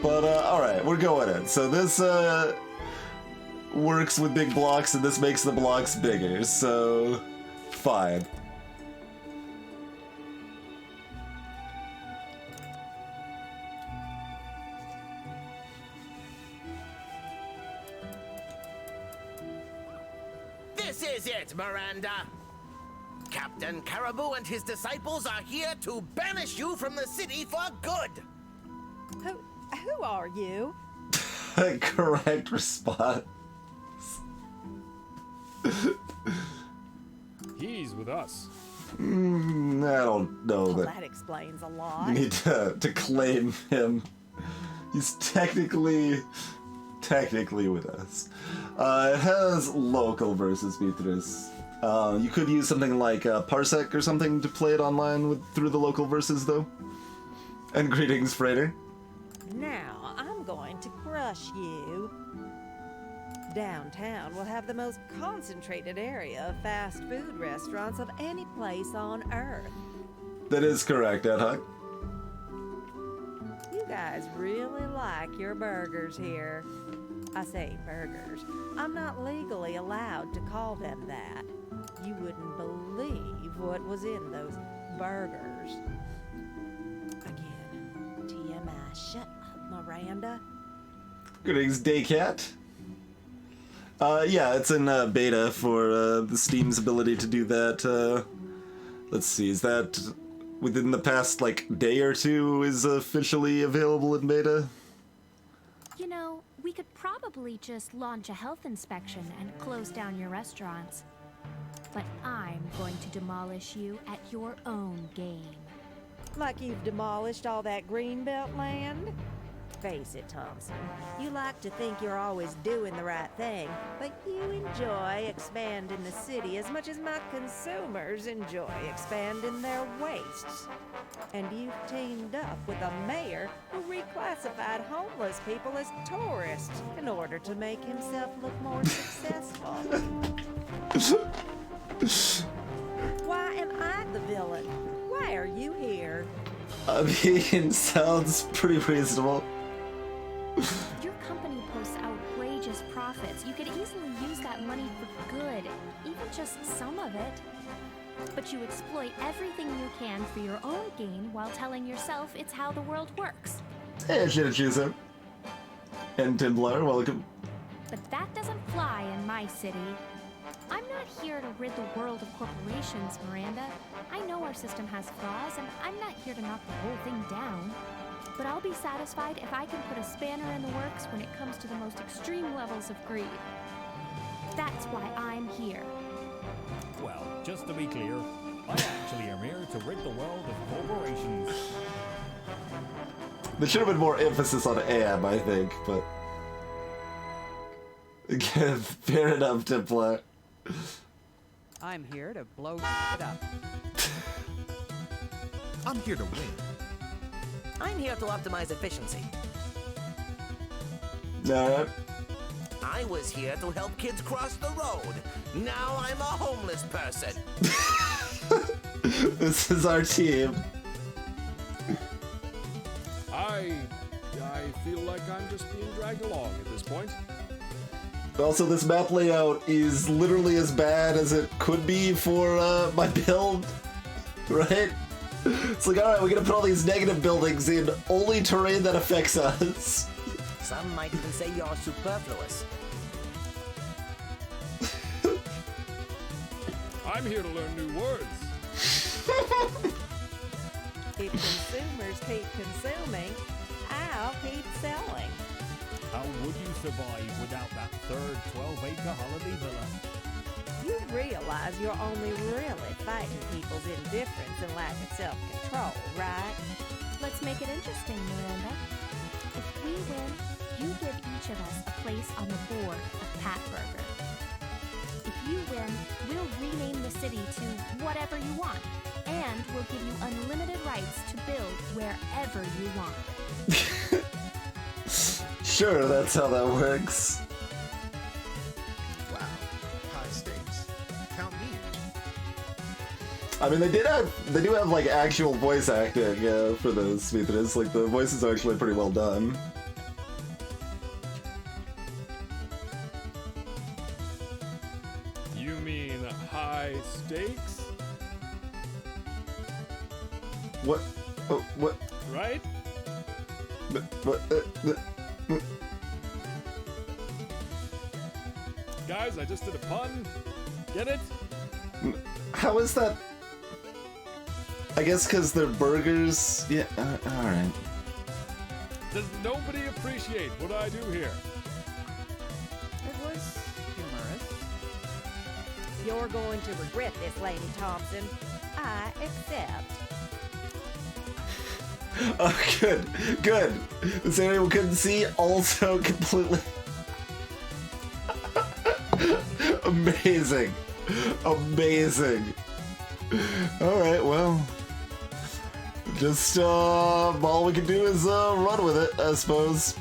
But, alright, we're going in. So this, works with big blocks, and this makes the blocks bigger, so... fine. This is it, Miranda. Captain Caribou and his disciples are here to banish you from the city for good. Who are you? Correct response. He's with us. I don't know Well, that that explains a lot. you need to claim him. He's technically with us. It has local versus Beatrice. You could use something like Parsec or something to play it online through the local versus, though. And greetings, Freighter. Now, I'm going to crush you. Downtown will have the most concentrated area of fast food restaurants of any place on Earth. That is correct, Ed Huck. You guys really like your burgers here. I say burgers. I'm not legally allowed to call them that. You wouldn't believe what was in those burgers. Again, TMI, shut up, Miranda. Greetings, Daycat. Yeah, it's in beta for the Steam's ability to do that. Let's see, is that within the past, like, day or two is officially available in beta? You know, we could probably just launch a health inspection and close down your restaurants. But I'm going to demolish you at your own game. Like you've demolished all that greenbelt land? Face it, Thompson. You like to think you're always doing the right thing, but you enjoy expanding the city as much as my consumers enjoy expanding their wastes. And you've teamed up with a mayor who reclassified homeless people as tourists in order to make himself look more successful. Why am I the villain? Why are you here? I mean, sounds pretty reasonable. Your company posts outrageous profits. You could easily use that money for good, even just some of it. But you exploit everything you can for your own gain while telling yourself it's how the world works. Hey, Shinichisa. And Timblar, welcome. But that doesn't fly in my city. I'm not here to rid the world of corporations, Miranda. I know our system has flaws, and I'm not here to knock the whole thing down. But I'll be satisfied if I can put a spanner in the works when it comes to the most extreme levels of greed. That's why I'm here. Well, just to be clear, I actually am here to rid the world of corporations. There should have been more emphasis on am, I think, but... Again, fair enough, Templar. I'm here to blow it up. I'm here to win. I'm here to optimize efficiency. Alright. I was here to help kids cross the road. Now I'm a homeless person. This is our team. I feel like I'm just being dragged along at this point. Also, this map layout is literally as bad as it could be for my build, right? It's like, alright, we're gonna put all these negative buildings in only terrain that affects us. Some might even say you're superfluous. I'm here to learn new words. If consumers keep consuming, I'll keep selling. How would you survive without that third 12-acre holiday villa? you realize you're only really fighting people's indifference and lack of self-control, right? Let's make it interesting, Miranda. If we win, you give each of us a place on the board of Pat Burger. If you win, we'll rename the city to whatever you want, and we'll give you unlimited rights to build wherever you want. Sure, that's how that works. Wow, high stakes. Count me in. I mean, they do have like actual voice acting for those Mithras. Like the voices are actually pretty well done. You mean high stakes? What? Oh, what? Right? What? Guys, I just did a pun. Get it? How is that? I guess because they're burgers. Yeah. All right. Does nobody appreciate what I do here? It was humorous. You're going to regret this, Lady Thompson. I accept. Oh, good, good. This area we couldn't see also completely amazing, amazing. All right, well, just all we can do is run with it, I suppose.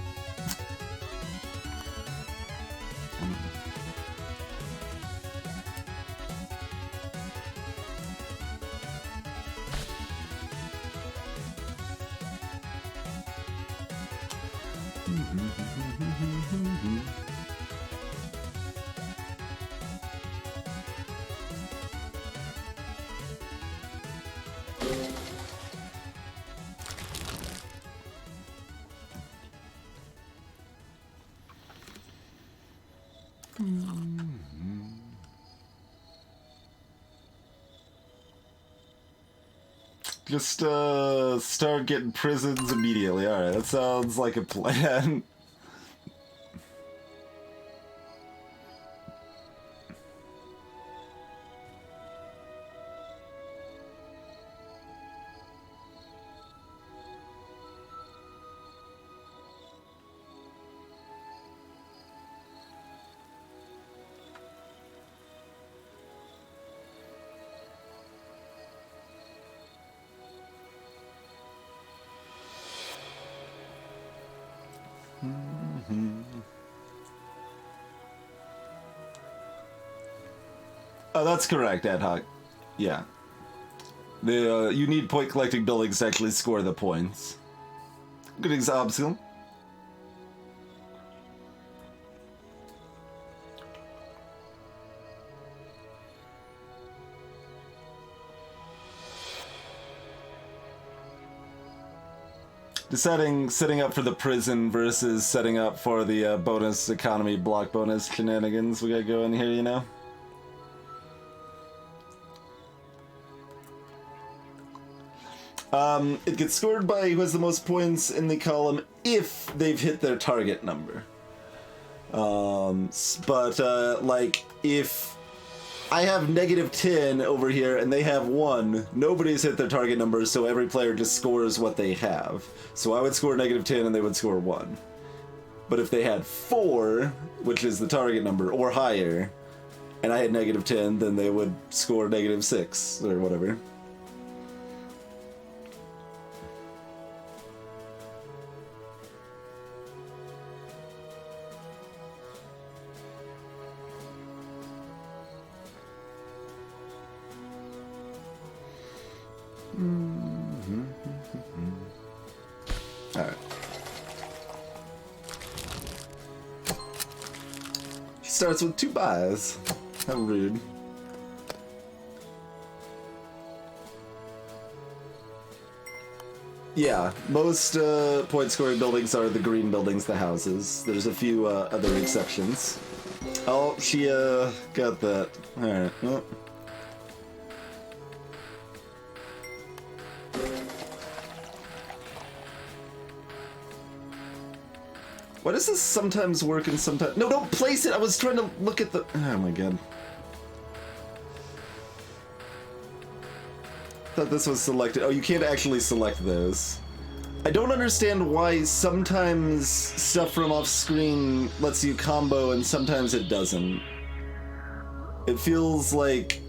Just start getting prisons immediately. Alright, that sounds like a plan. Oh, that's correct, Ad Hoc. Yeah. The you need point collecting buildings to actually score the points. Good example. Deciding setting up for the prison versus setting up for the bonus economy block bonus shenanigans we got going here, you know? It gets scored by who has the most points in the column if they've hit their target number. Like, if I have -10 over here and they have 1, nobody's hit their target number, so every player just scores what they have. So I would score -10 and they would score 1. But if they had 4, which is the target number, or higher, and I had -10, then they would score -6, or whatever. Alright. She starts with 2 buys. How rude. Yeah, most point scoring buildings are the green buildings, the houses. There's a few other exceptions. Oh, she got that. Alright, well. Why does this sometimes work and sometimes... No, don't place it! I was trying to look at the... Oh my god. thought this was selected. Oh, you can't actually select those. I don't understand why sometimes stuff from off screen lets you combo and sometimes it doesn't. It feels like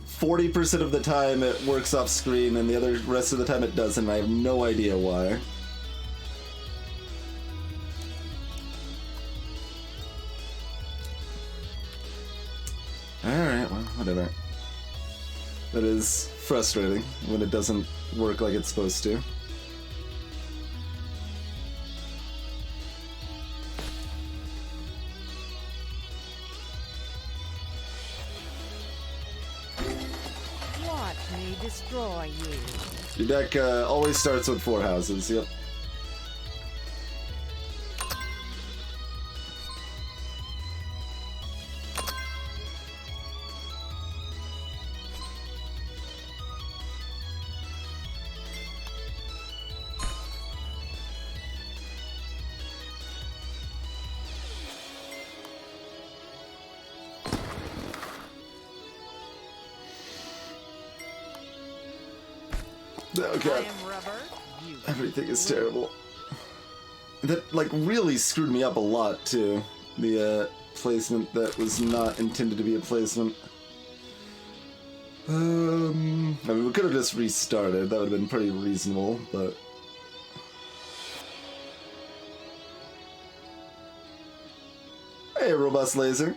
40% of the time it works off screen and the other rest of the time it doesn't. I have no idea why. Alright, well, whatever. That is frustrating when it doesn't work like it's supposed to. Watch me destroy you. Your deck always starts with 4 houses, yep. Oh I god, am rubber. You. everything is terrible. That, like, really screwed me up a lot, too. The, placement that was not intended to be a placement. I mean, we could have just restarted. That would have been pretty reasonable, but... Hey, Robust Laser.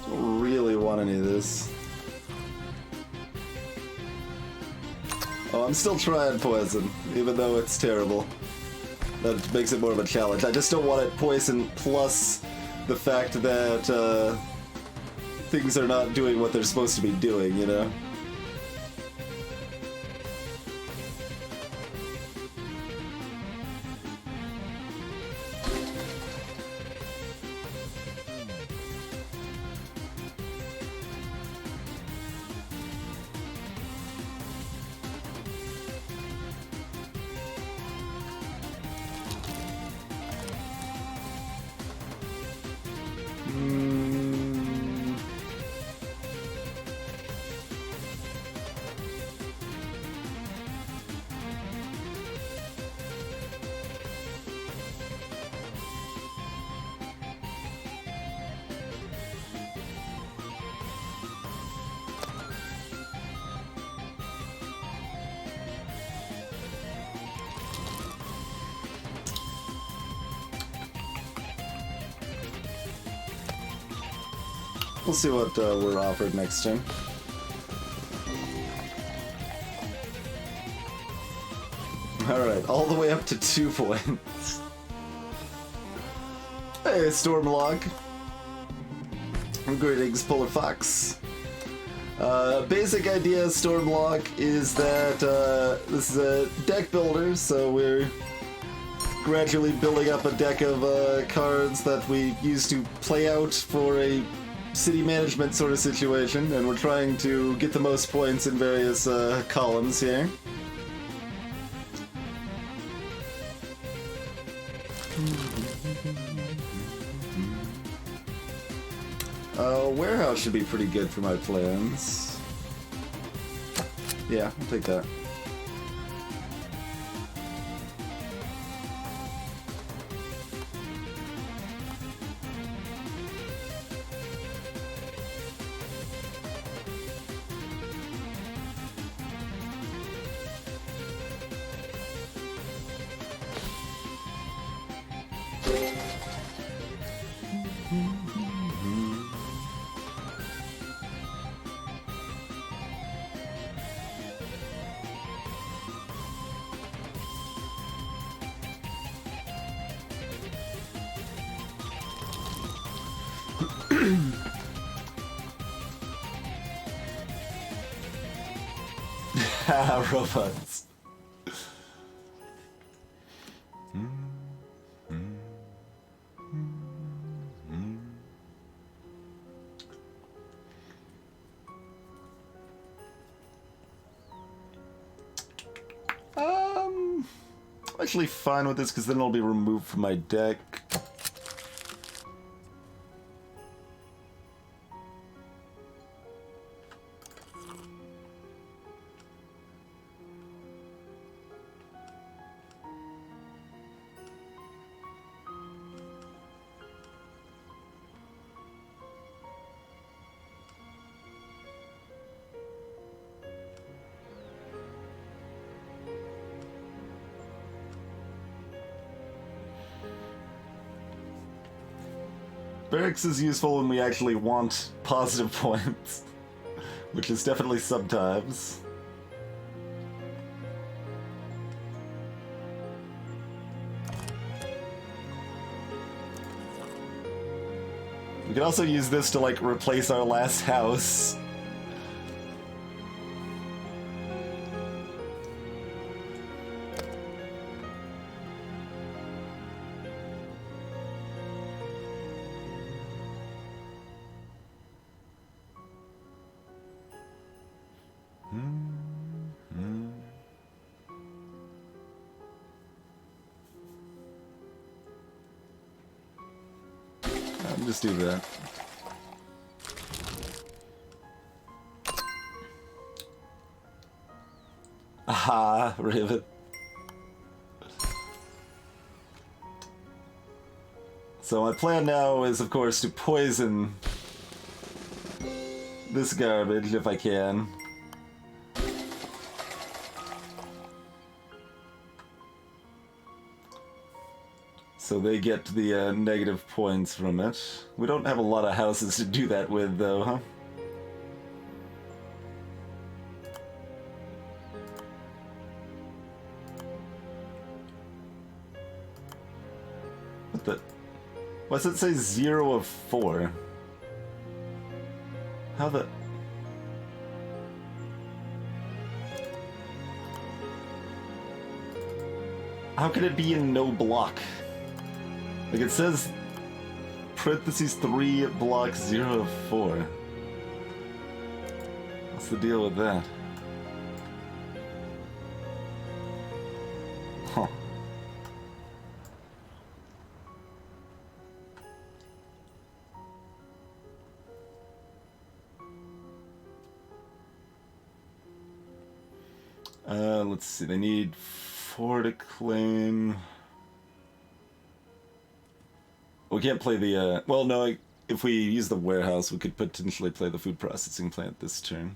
Don't really want any of this. Oh, I'm still trying poison, even though it's terrible. That makes it more of a challenge. I just don't want it poison plus the fact that things are not doing what they're supposed to be doing, you know? We'll see what we're offered next turn. Alright, all the way up to 2 points. Hey, Stormlog. Greetings, Polar Fox. Basic idea of Stormlog is that this is a deck builder, so we're gradually building up a deck of cards that we use to play out for a city management sort of situation, and we're trying to get the most points in various columns here. Warehouse should be pretty good for my plans. Yeah, I'll take that. Robots. I'm actually fine with this because then it'll be removed from my deck. Barracks is useful when we actually want positive points, which is definitely sometimes. We could also use this to, like, replace our last house. Just do that. Aha, Rivet. So my plan now is, of course, to poison this garbage if I can. So they get the negative points from it. We don't have a lot of houses to do that with, though, huh? What the? Why does it say 0 of 4? How the? How can it be in no block? Like, it says parentheses 3 block 0 of 4. What's the deal with that? Huh. Let's see, they need 4 to claim. We can't play the, well, no, if we use the warehouse, we could potentially play the food processing plant this turn.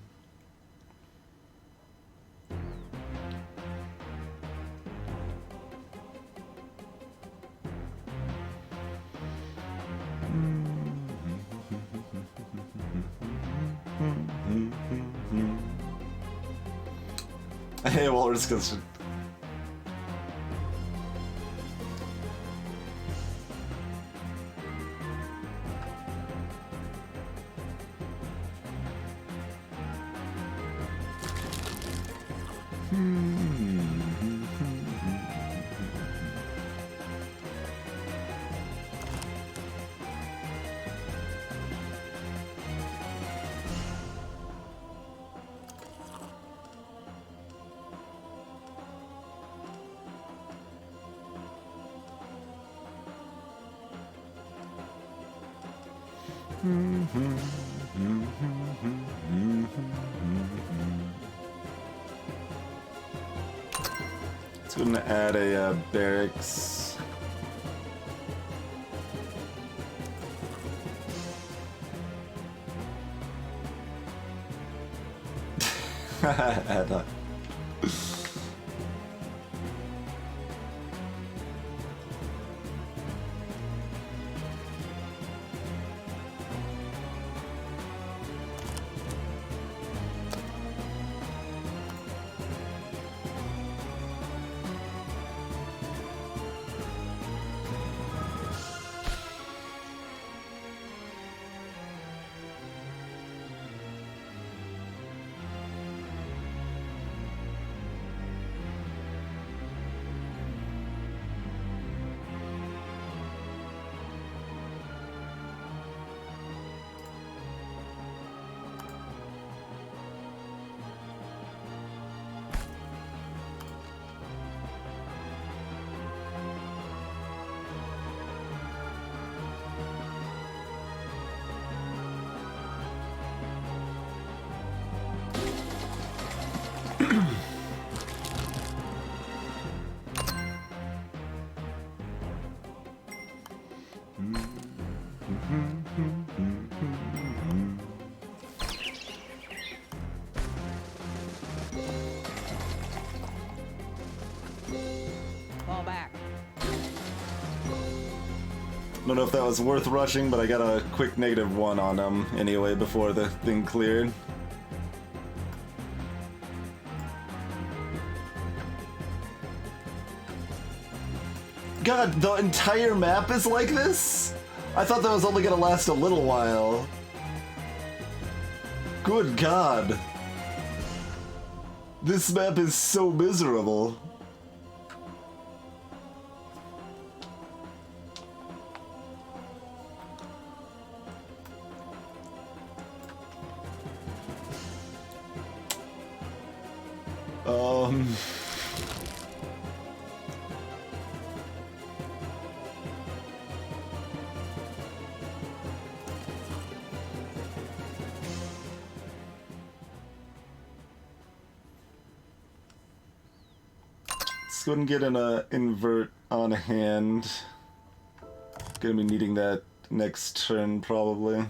Hey, Walrus question. It's going to add a barracks. Add a Fall back. Don't know if that was worth rushing, but I got a quick -1 on him anyway before the thing cleared. God, the entire map is like this? I thought that was only gonna last a little while. Good God. This map is so miserable. Let's go ahead and get an invert on hand. Gonna be needing that next turn, probably.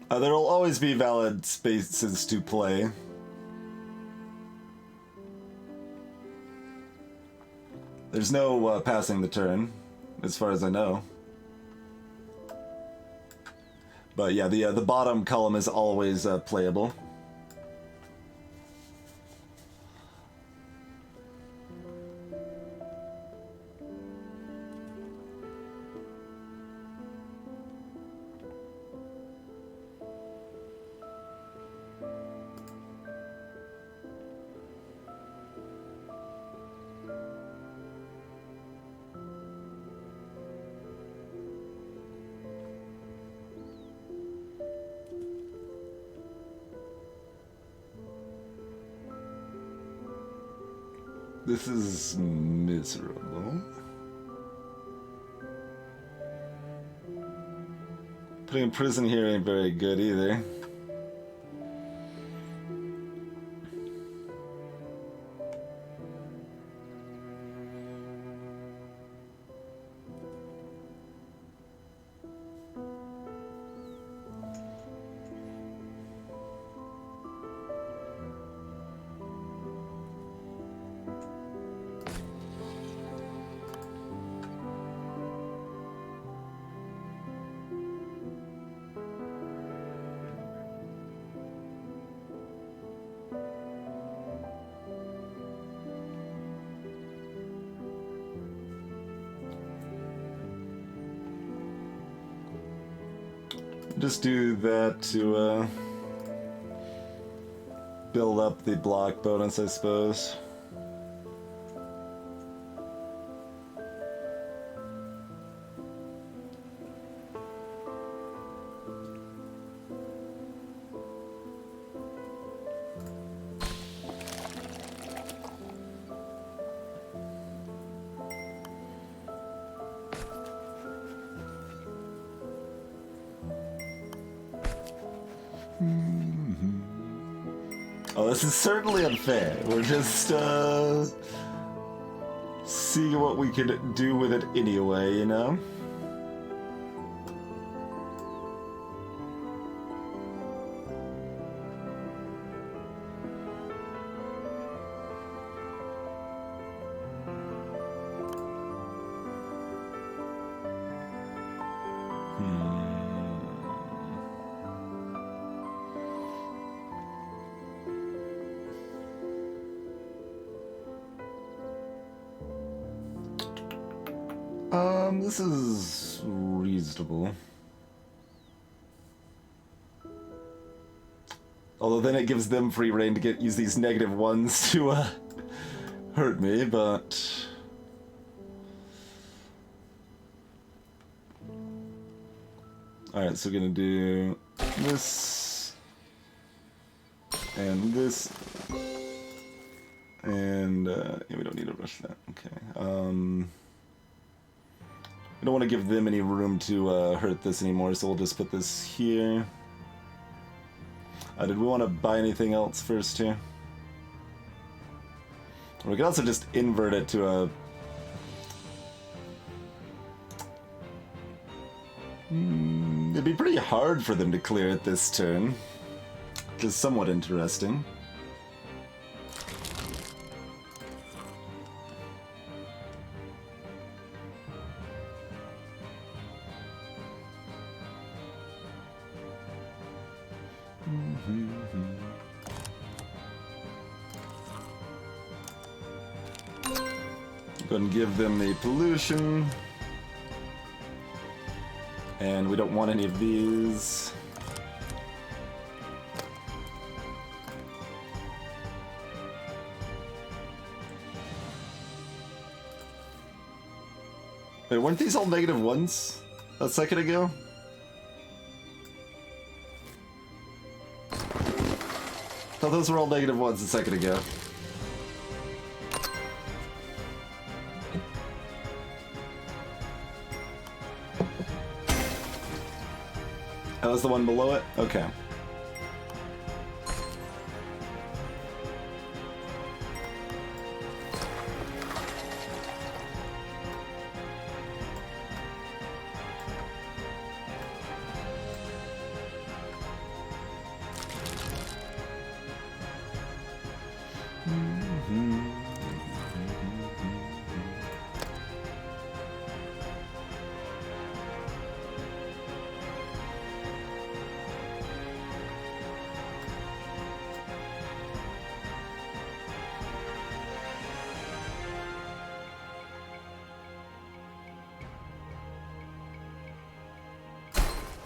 There'll always be valid spaces to play. There's no passing the turn, as far as I know. But yeah, the bottom column is always playable. This is miserable. Putting in prison here ain't very good either. Just do that to build up the block bonus, I suppose. Oh, this is certainly unfair. We're just, seeing what we could do with it anyway, you know? This is reasonable. Although then it gives them free reign to use these -1s to hurt me, but alright, so we're gonna do this. And this. And, yeah, we don't need to rush that. Okay. We don't want to give them any room to hurt this anymore, so we'll just put this here. Did we want to buy anything else first here? Or we could also just invert it to a... it'd be pretty hard for them to clear it this turn. Which is somewhat interesting. Go ahead and give them the pollution. And we don't want any of these. Wait, weren't these all negative ones a second ago? I thought those were all negative ones a second ago. That was the one below it? Okay.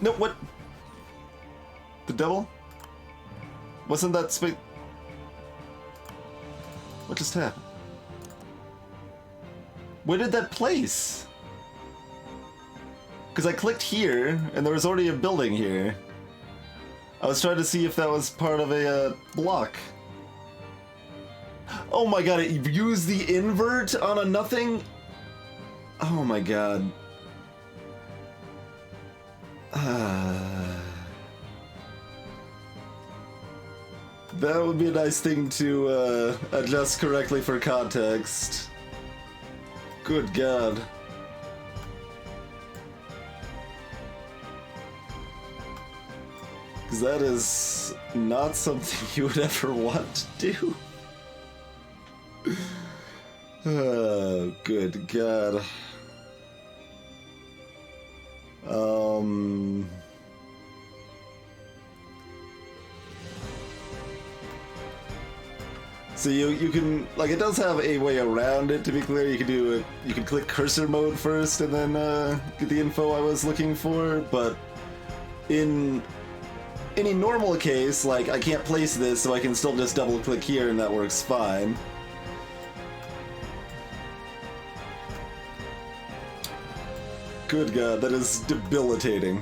No, what? The devil? Wasn't that space? What just happened? Where did that place? Because I clicked here, and there was already a building here. I was trying to see if that was part of a block. Oh my god, it used the invert on a nothing? Oh my god. That would be a nice thing to adjust correctly for context. Good god. Because that is not something you would ever want to do. Oh, good god. So you can, like, it does have a way around it, to be clear. You can do it, you can click cursor mode first and then get the info I was looking for, but in any normal case, like, I can't place this, so I can still just double click here and that works fine. Good god, that is debilitating.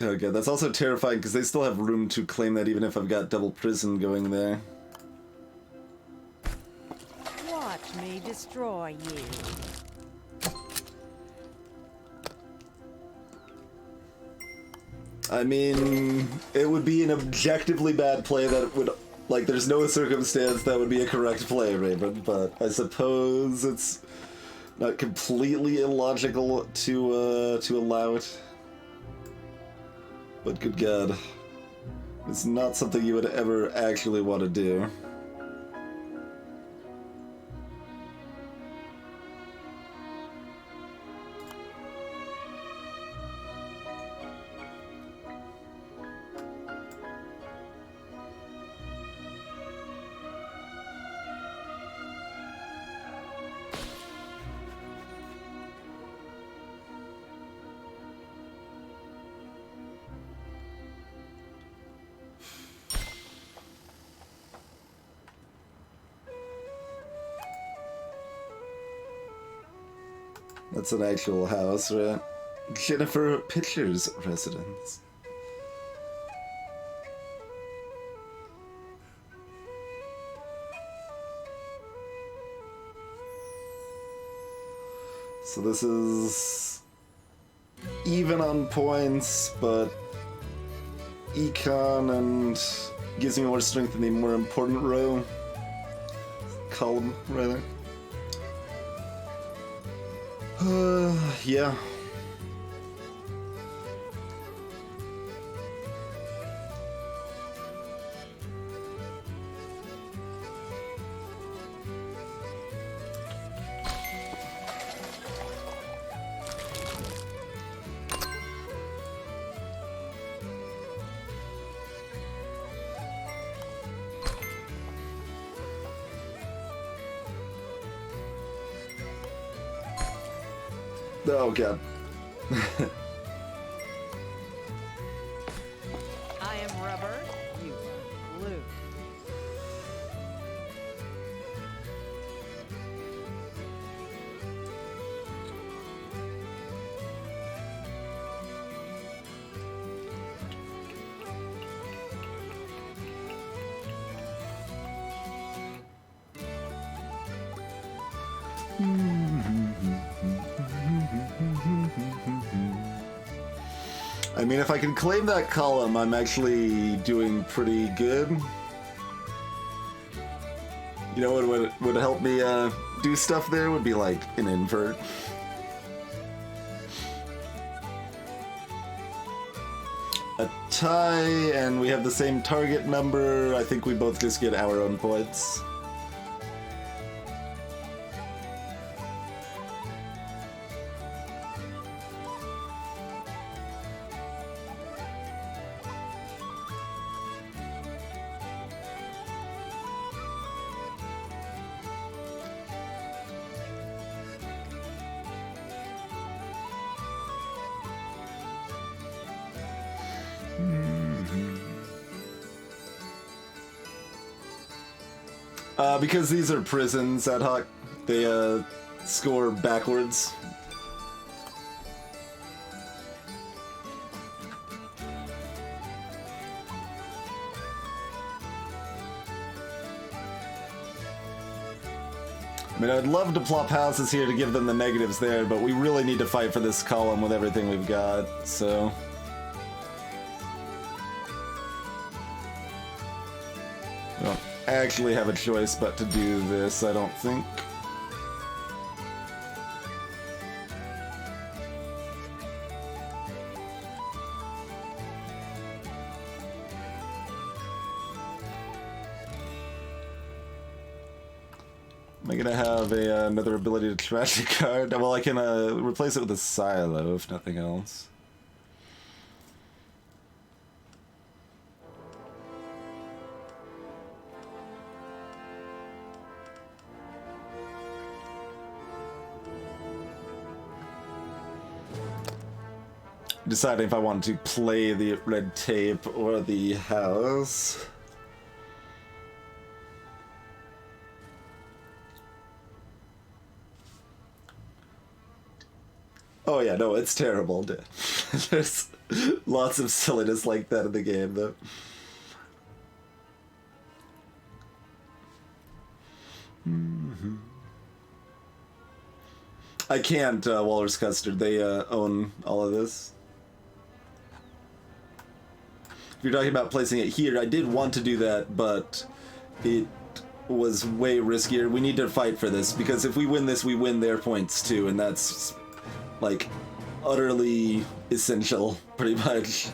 Okay, that's also terrifying because they still have room to claim that even if I've got double prison going there. Watch me destroy you. I mean, it would be an objectively bad play that would, like, there's no circumstance that would be a correct play, Raven, but I suppose it's not completely illogical to allow it. But good god. It's not something you would ever actually want to do. That's an actual house, right? Jennifer Pitcher's residence. So this is even on points, but econ and gives me more strength in the more important row. Column, rather. Yeah. Oh god. I am rubber, you are glue. I mean, if I can claim that column, I'm actually doing pretty good. You know what would help me do stuff there would be like an invert. A tie, and we have the same target number. I think we both just get our own points. Because these are prisons, ad hoc, they score backwards. I mean, I'd love to plop houses here to give them the negatives there, but we really need to fight for this column with everything we've got, so... I don't actually have a choice but to do this, I don't think. Am I gonna have another ability to trash a card? Well, I can replace it with a silo, if nothing else. Deciding if I want to play the red tape or the house. Oh yeah, no, it's terrible. There's lots of silliness like that in the game, though. I can't, Walrus Custard. They own all of this. If you're talking about placing it here, I did want to do that, but it was way riskier. We need to fight for this, because if we win this, we win their points too, and that's, like, utterly essential, pretty much.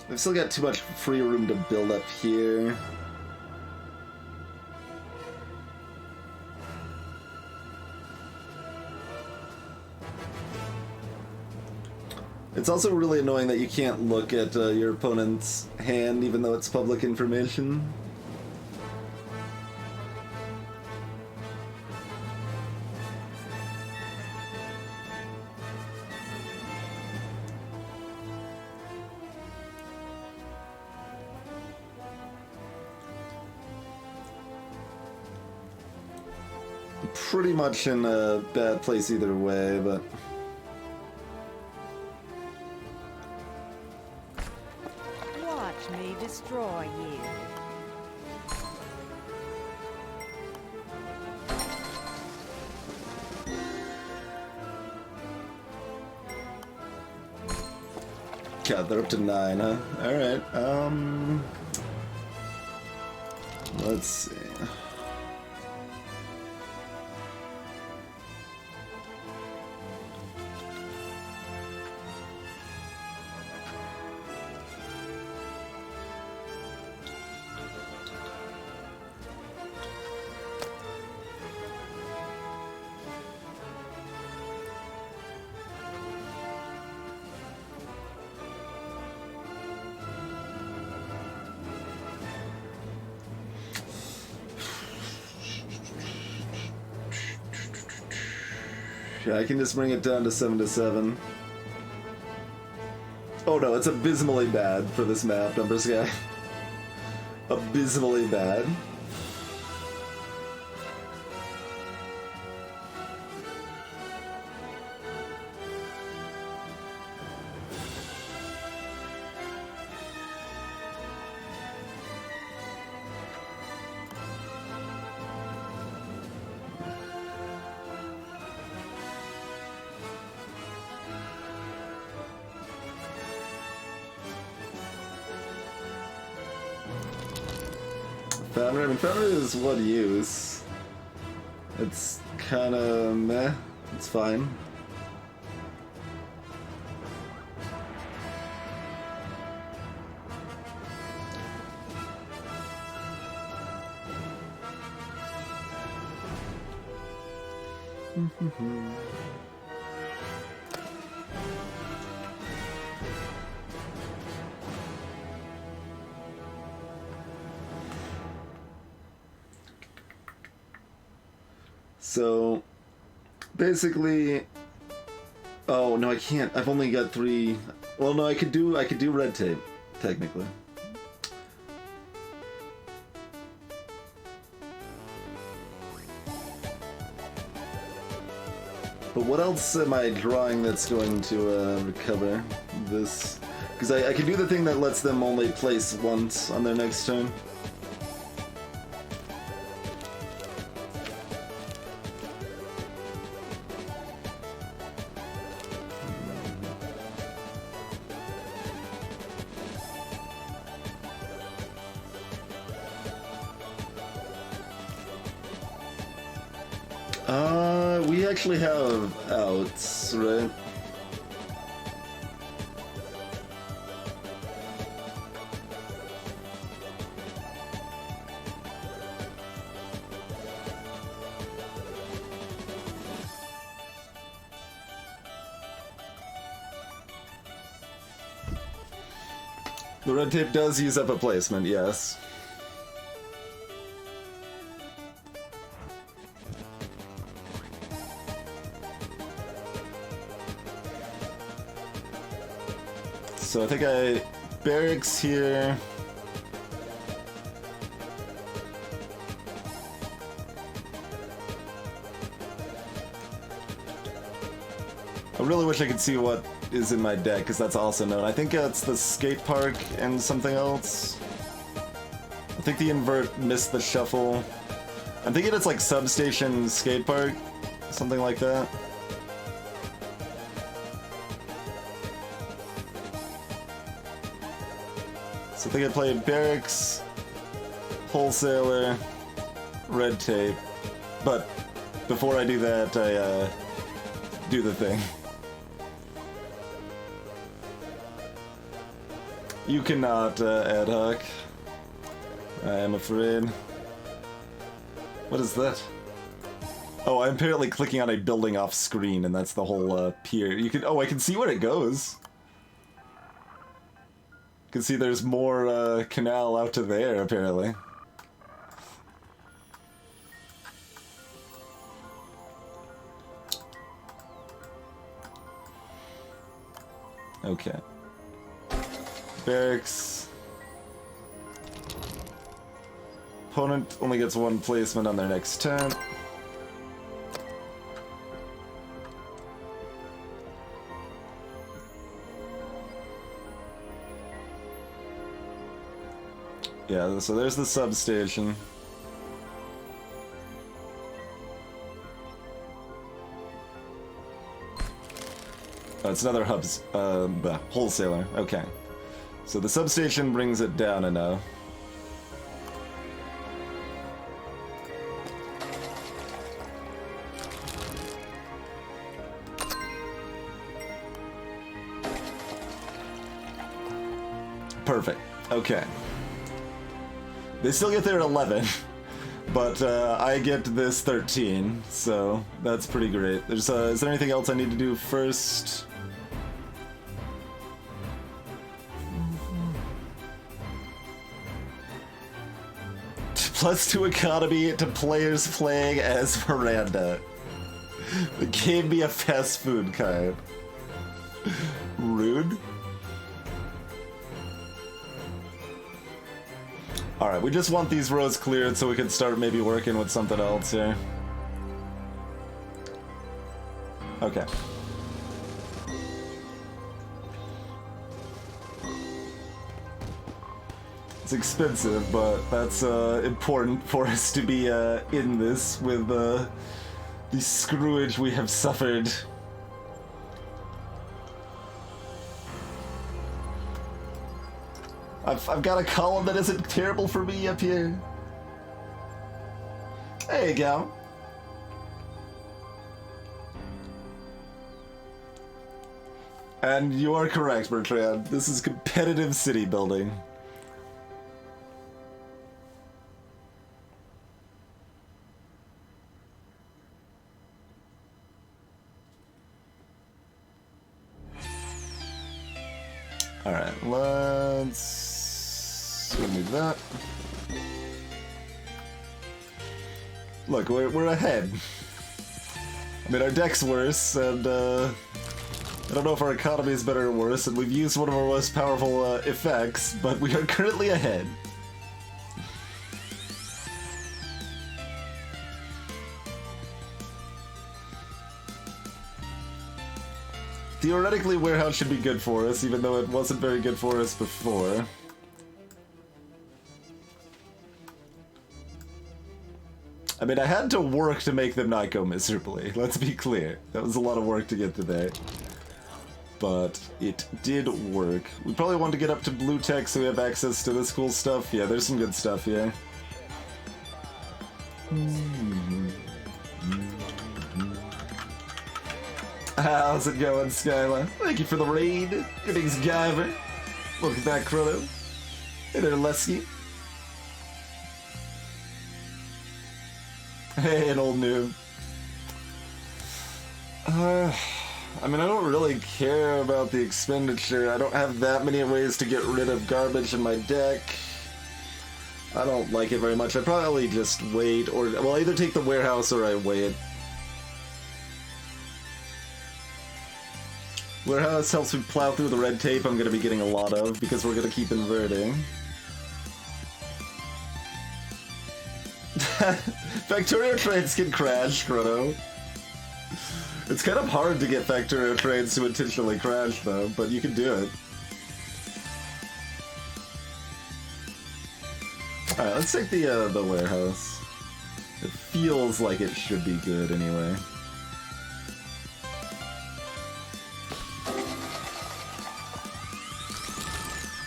I've still got too much free room to build up here. It's also really annoying that you can't look at your opponent's hand even though it's public information. Pretty much in a bad place either way, but... Watch me destroy you. God, they're up to 9, huh? Alright, let's see. Yeah, I can just bring it down to 7 to 7. Oh no, it's abysmally bad for this map, Numbers Guy. Abysmally bad. Foundry, I mean, Foundry is one use. It's kinda meh. It's fine. So, basically, oh no, I can't. I've only got 3. Well, no, I could do red tape, technically. But what else am I drawing that's going to recover this? Because I can do the thing that lets them only place once on their next turn. We actually have outs, right? The red tape does use up a placement, yes. So I think I barracks here. I really wish I could see what is in my deck, because that's also known. I think it's the skate park and something else. I think the invert missed the shuffle. I'm thinking it's like substation skate park, something like that. So I think I played barracks, wholesaler, red tape, But before I do that, I do the thing. You cannot, ad hoc. I am afraid. What is that? Oh, I'm apparently clicking on a building off screen, and that's the whole pier. You can. Oh, I can see where it goes. You can see there's more canal out to there, apparently. Okay. Barracks. Opponent only gets one placement on their next turn. Yeah, so there's the substation. Oh, it's another wholesaler. Okay. So the substation brings it down enough. Perfect. Okay. They still get their 11, but I get this 13, so that's pretty great. There's is there anything else I need to do first? +2 economy to players playing as Miranda. The game be a fast food kind. Rude. Alright, we just want these roads cleared so we can start maybe working with something else here. Okay. It's expensive, but that's important for us to be in this with the screwage we have suffered. I've got a column that isn't terrible for me up here. There you go. And you are correct, Bertrand. This is competitive city building. Alright, let's remove that. Look, we're ahead. I mean, our deck's worse, and I don't know if our economy is better or worse, and we've used one of our most powerful effects, but we are currently ahead. Theoretically, warehouse should be good for us, even though it wasn't very good for us before. I mean, I had to work to make them not go miserably. Let's be clear. That was a lot of work to get to there. But it did work. We probably want to get up to blue tech so we have access to this cool stuff. Yeah, there's some good stuff here. How's it going, Skyla? Thank you for the raid. Greetings, Guyver. Welcome back, Chrono. Hey there, Lesky. Hey, an old noob. I mean, I don't really care about the expenditure. I don't have that many ways to get rid of garbage in my deck. I don't like it very much. I probably just wait, or well, I either take the warehouse or I wait. Warehouse helps me plow through the red tape I'm going to be getting a lot of, because we're going to keep inverting. Factorio trains can crash, Chrono. It's kind of hard to get Factorio trains to intentionally crash, though, but you can do it. Alright, let's take the warehouse. It feels like it should be good anyway.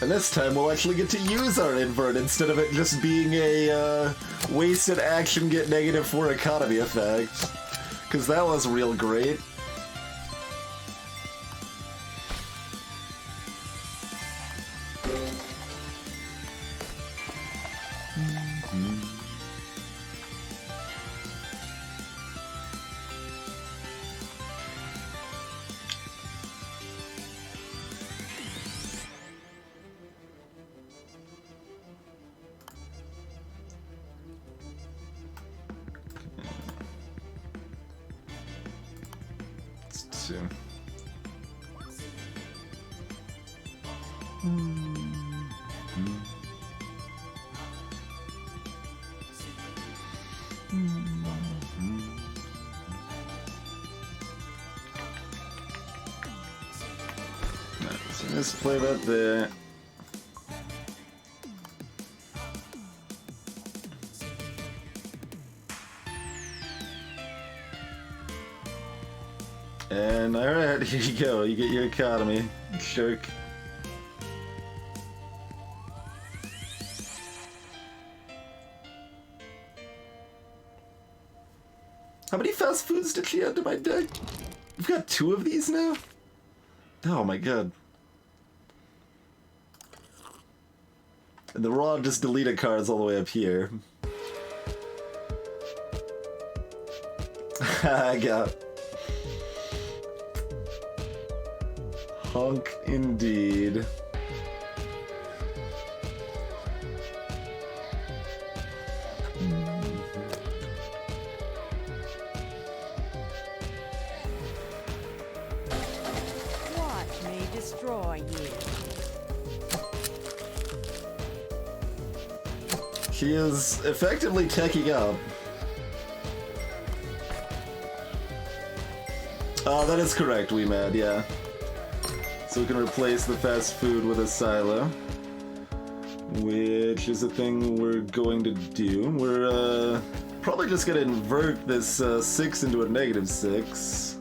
And this time we'll actually get to use our invert instead of it just being a Wasted action, get -4 economy effect. Because that was real great. Let's play that there. And alright, here you go. You get your economy. Shirk. How many fast foods did she add to my deck? We've got 2 of these now? Oh my god. And the raw just deleted cards all the way up here. I got hunk indeed. Watch me destroy you. She is effectively teching up. Oh, that is correct, Wee Mad, yeah. So we can replace the fast food with a silo. Which is a thing we're going to do. We're probably just gonna invert this 6 into a -6.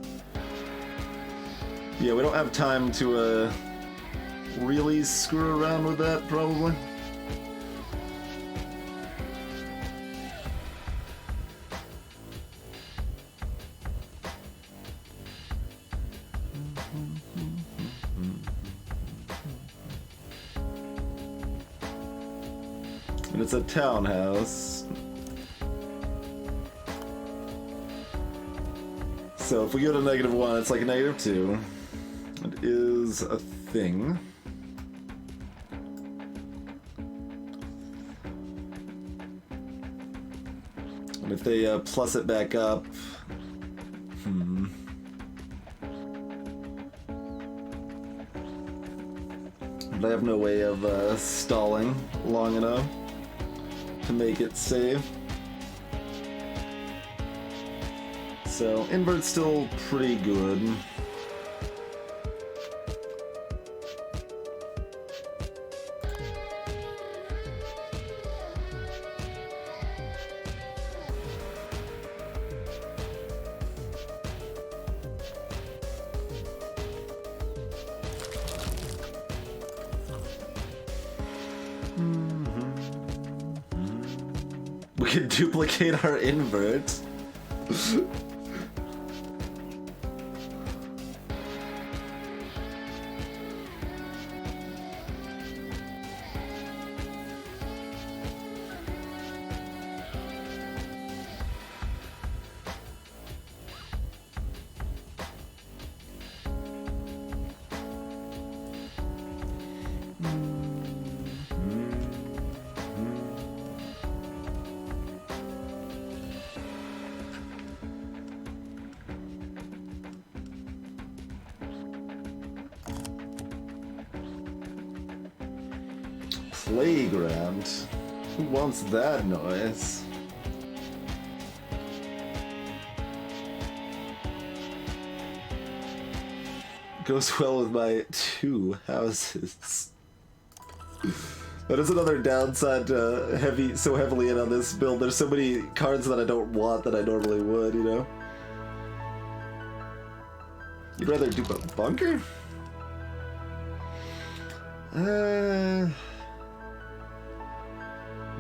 Yeah, we don't have time to really screw around with that, probably. And it's a townhouse. So if we go to -1, it's like a -2. It is a thing. And if they plus it back up, But I have no way of stalling long enough to make it save. So invert's still pretty good. We can duplicate our invert. Playground? Who wants that noise? Goes well with my 2 houses. That is another downside to so heavily in on this build. There's so many cards that I don't want that I normally would, you know? You'd rather dupe a bunker?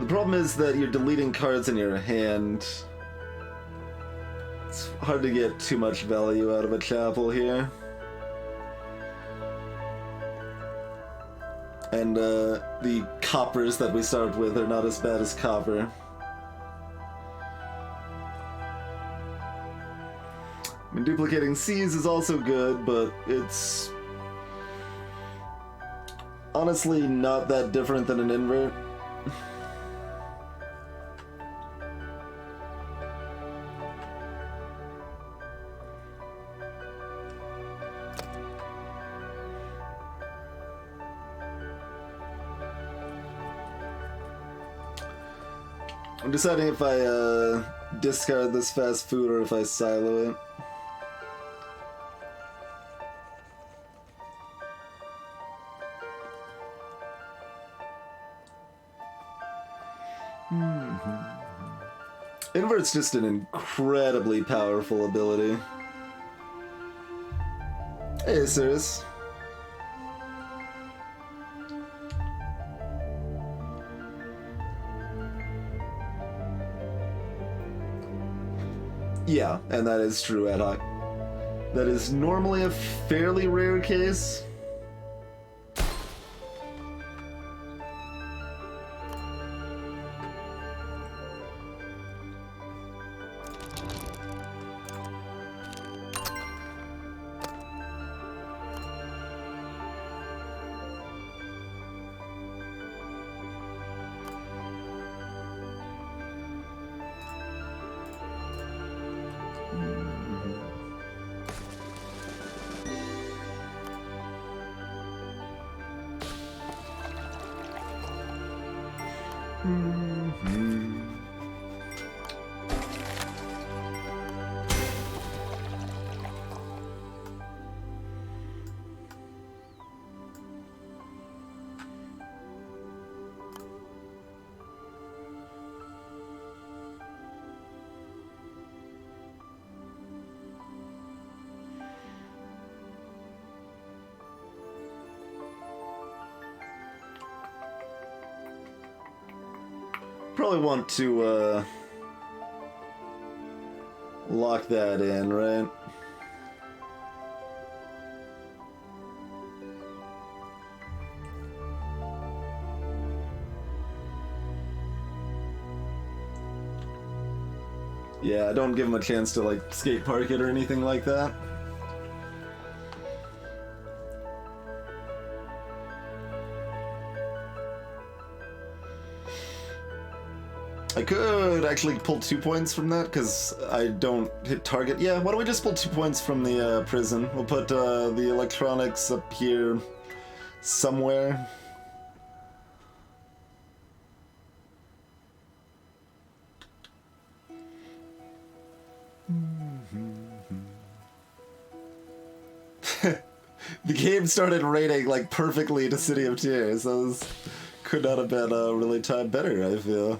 The problem is that you're deleting cards in your hand. It's hard to get too much value out of a chapel here. And the coppers that we start with are not as bad as copper. I mean, duplicating C's is also good, but it's honestly not that different than an invert. I'm deciding if I discard this fast food or if I silo it. Invert's just an incredibly powerful ability. Hey, sirs. Yeah, and that is true, Ad Hoc. That is normally a fairly rare case. Probably want to lock that in, right? Yeah, don't give him a chance to like skate park it or anything like that. I could actually pull 2 points from that because I don't hit target. Yeah, why don't we just pull 2 points from the prison? We'll put the electronics up here somewhere. The game started rating like perfectly to City of Tears. Those could not have been really timed better, I feel.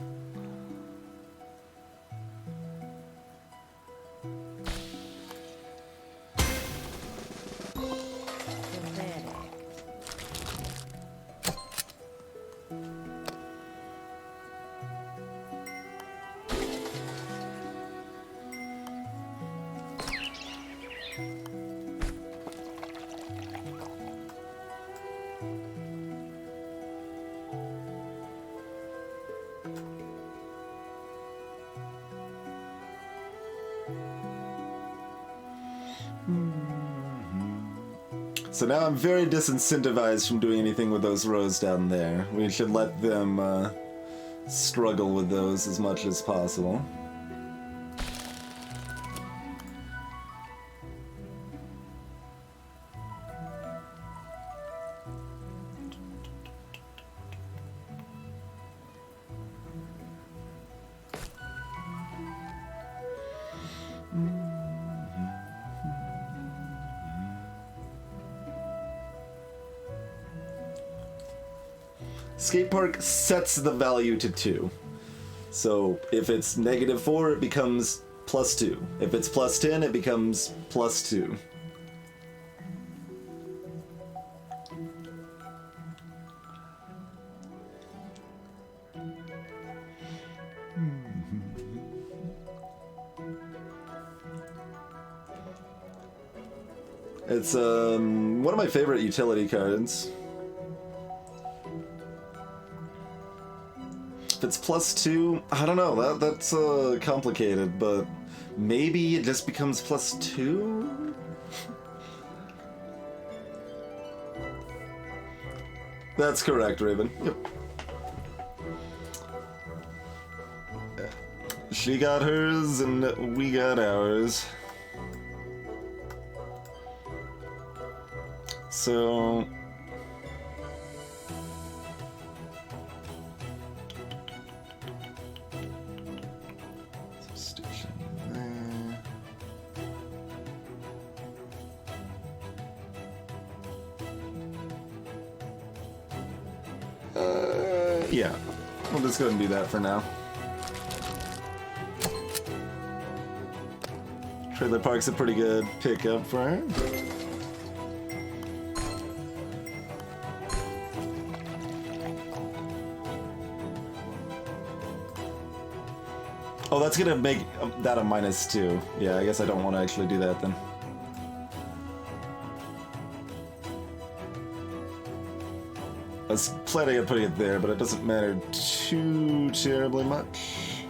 So now I'm very disincentivized from doing anything with those rows down there. We should let them struggle with those as much as possible. Skate park sets the value to 2. So if it's -4, it becomes +2. If it's +10, it becomes +2. It's one of my favorite utility cards. If it's +2, I don't know. That's complicated, but maybe it just becomes +2. That's correct, Raven. Yep. She got hers, and we got ours. So... Station there. Yeah. We'll just go ahead and do that for now. Trailer Park's a pretty good pickup for her. Oh, that's gonna make that a -2. Yeah, I guess I don't want to actually do that then. I was planning on putting it there, but it doesn't matter too terribly much.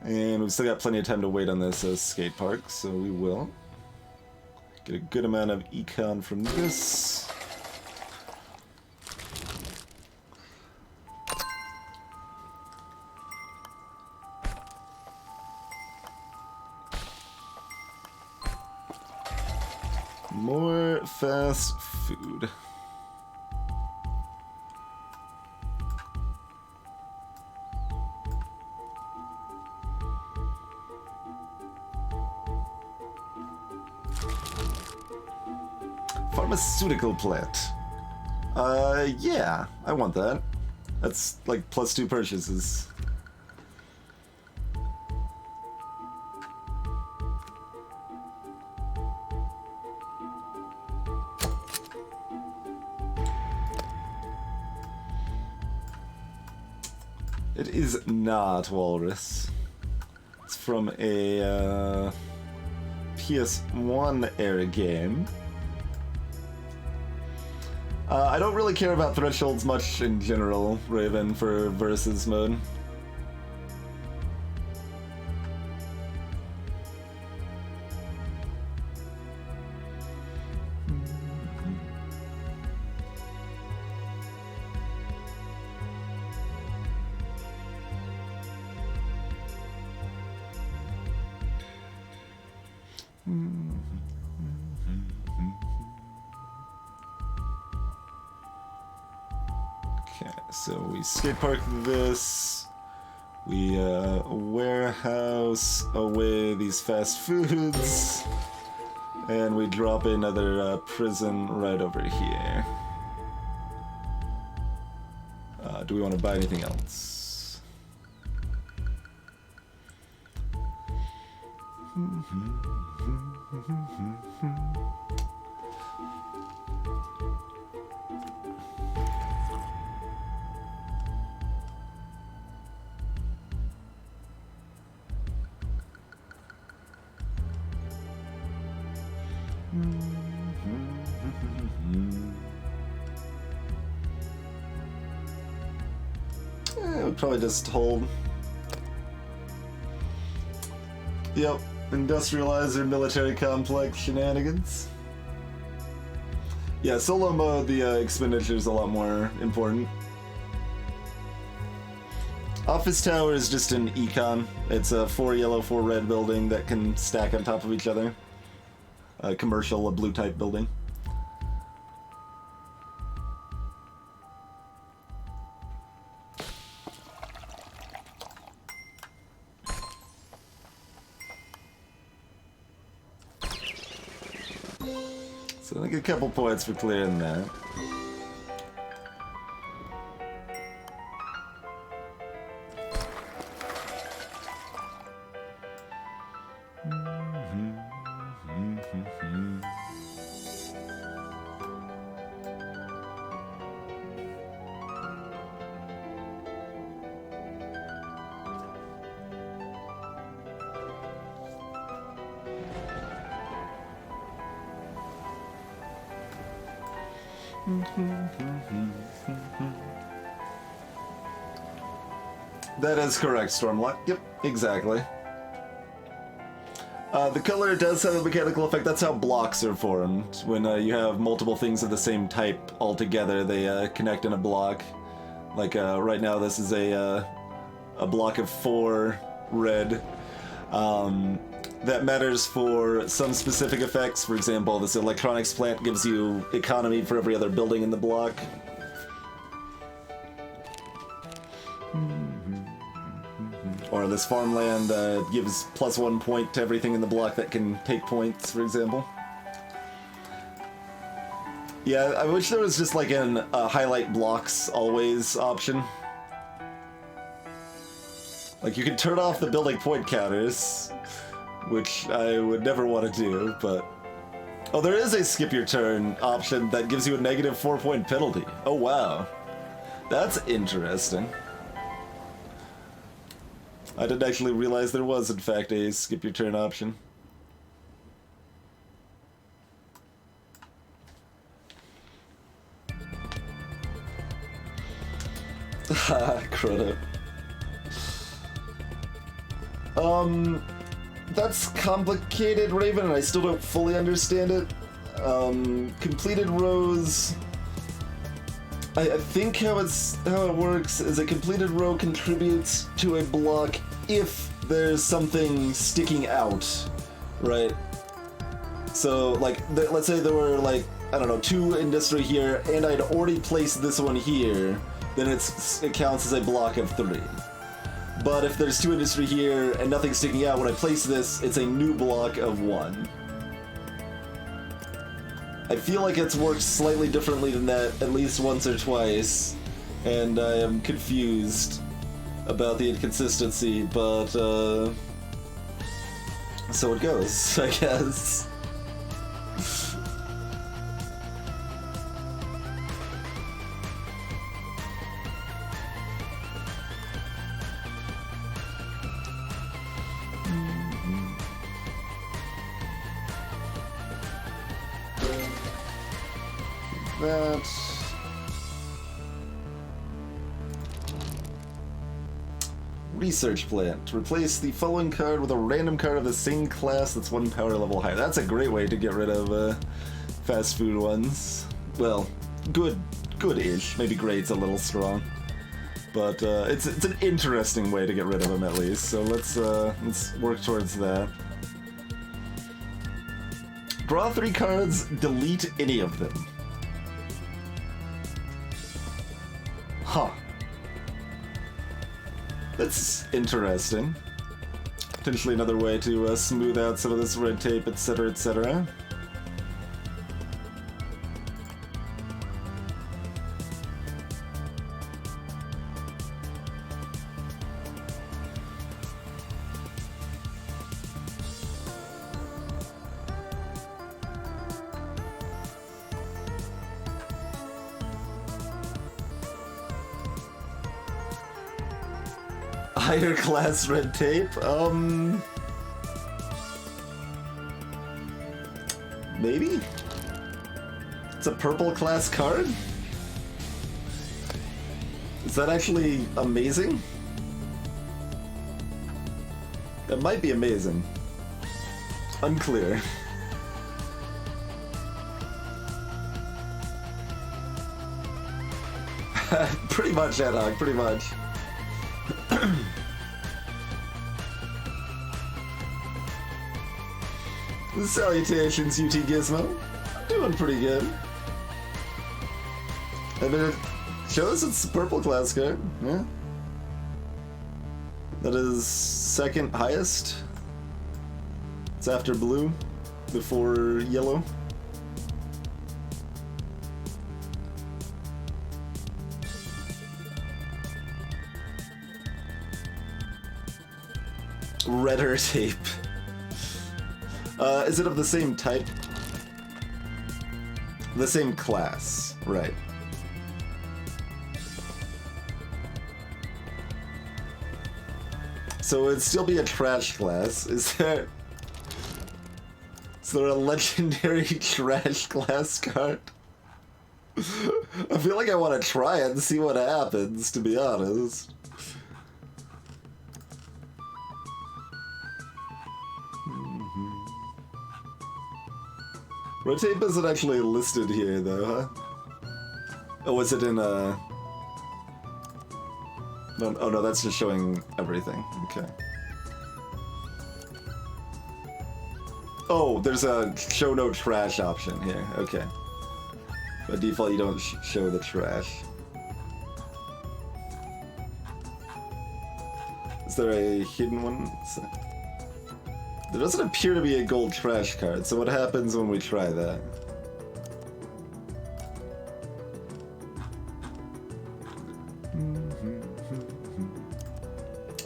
And we've still got plenty of time to wait on this skate park, so we will. Get a good amount of econ from this. More fast food. Pharmaceutical plant. Yeah, I want that. That's like +2 purchases. It is not Walrus. It's from a PS1 era game. I don't really care about thresholds much in general, Raven, for versus mode. Okay, so we skate park this. We warehouse away these fast foods. And we drop another prison right over here. Do we want to buy anything else? We'll probably just hold. Yep, industrializer military complex shenanigans. Yeah, solo mode, the expenditure is a lot more important. Office Tower is just an econ. It's a 4 yellow, 4 red building that can stack on top of each other. A commercial, a blue type building. So I think a couple points for clearing that. That is correct, Stormlock. Yep, exactly. The color does have a mechanical effect. That's how blocks are formed. When you have multiple things of the same type all together, they connect in a block. Like right now, this is a block of 4 red. That matters for some specific effects. For example, this electronics plant gives you economy for every other building in the block. Or this farmland gives +1 point to everything in the block that can take points, for example. Yeah, I wish there was just like an highlight blocks always option. Like you could turn off the building point counters, which I would never want to do, but... Oh, there is a skip your turn option that gives you a -4 point penalty. Oh wow. That's interesting. I didn't actually realize there was, in fact, a skip your turn option. Haha, Chrono. That's complicated, Raven, and I still don't fully understand it. Completed rows... I think how it works is a completed row contributes to a block if there's something sticking out, right? So, like, let's say there were, like, I don't know, 2 industry here, and I'd already placed this one here, then it counts as a block of 3. But if there's 2 industry here and nothing's sticking out, when I place this, it's a new block of 1. I feel like it's worked slightly differently than that at least once or twice, and I am confused about the inconsistency, but so it goes, I guess. That... Research plant. Replace the following card with a random card of the same class that's 1 power level higher. That's a great way to get rid of fast food ones. Well, good-ish. Maybe great's a little strong. But it's an interesting way to get rid of them at least. So let's work towards that. Draw 3 cards, delete any of them. Huh. That's interesting. Potentially another way to smooth out some of this red tape, etc., etc. Higher class red tape? Maybe? It's a purple class card? Is that actually amazing? That might be amazing. Unclear. Pretty much, ad hoc, pretty much. Salutations, UT Gizmo. Doing pretty good. I mean, it shows it's the purple class card. Yeah. That is 2nd highest. It's after blue, before yellow. Redder tape. Is it of the same type? The same class, right. So it'd still be a trash class. Is there a legendary trash class card? I feel like I want to try it and see what happens, to be honest. Red tape isn't actually listed here, though, huh? Oh, was it in No, oh no, that's just showing everything. Okay. Oh, there's a show no trash option here. Okay. By default, you don't show the trash. Is there a hidden one? There doesn't appear to be a gold trash card, so what happens when we try that?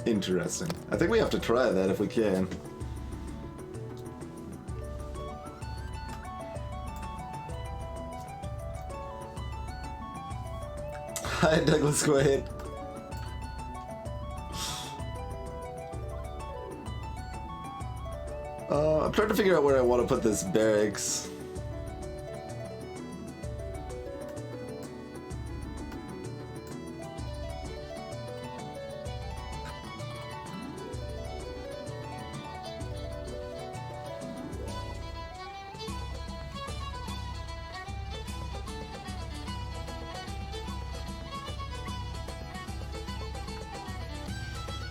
Interesting. I think we have to try that if we can. Hi, Douglas Quaid. I'm trying to figure out where I want to put this barracks.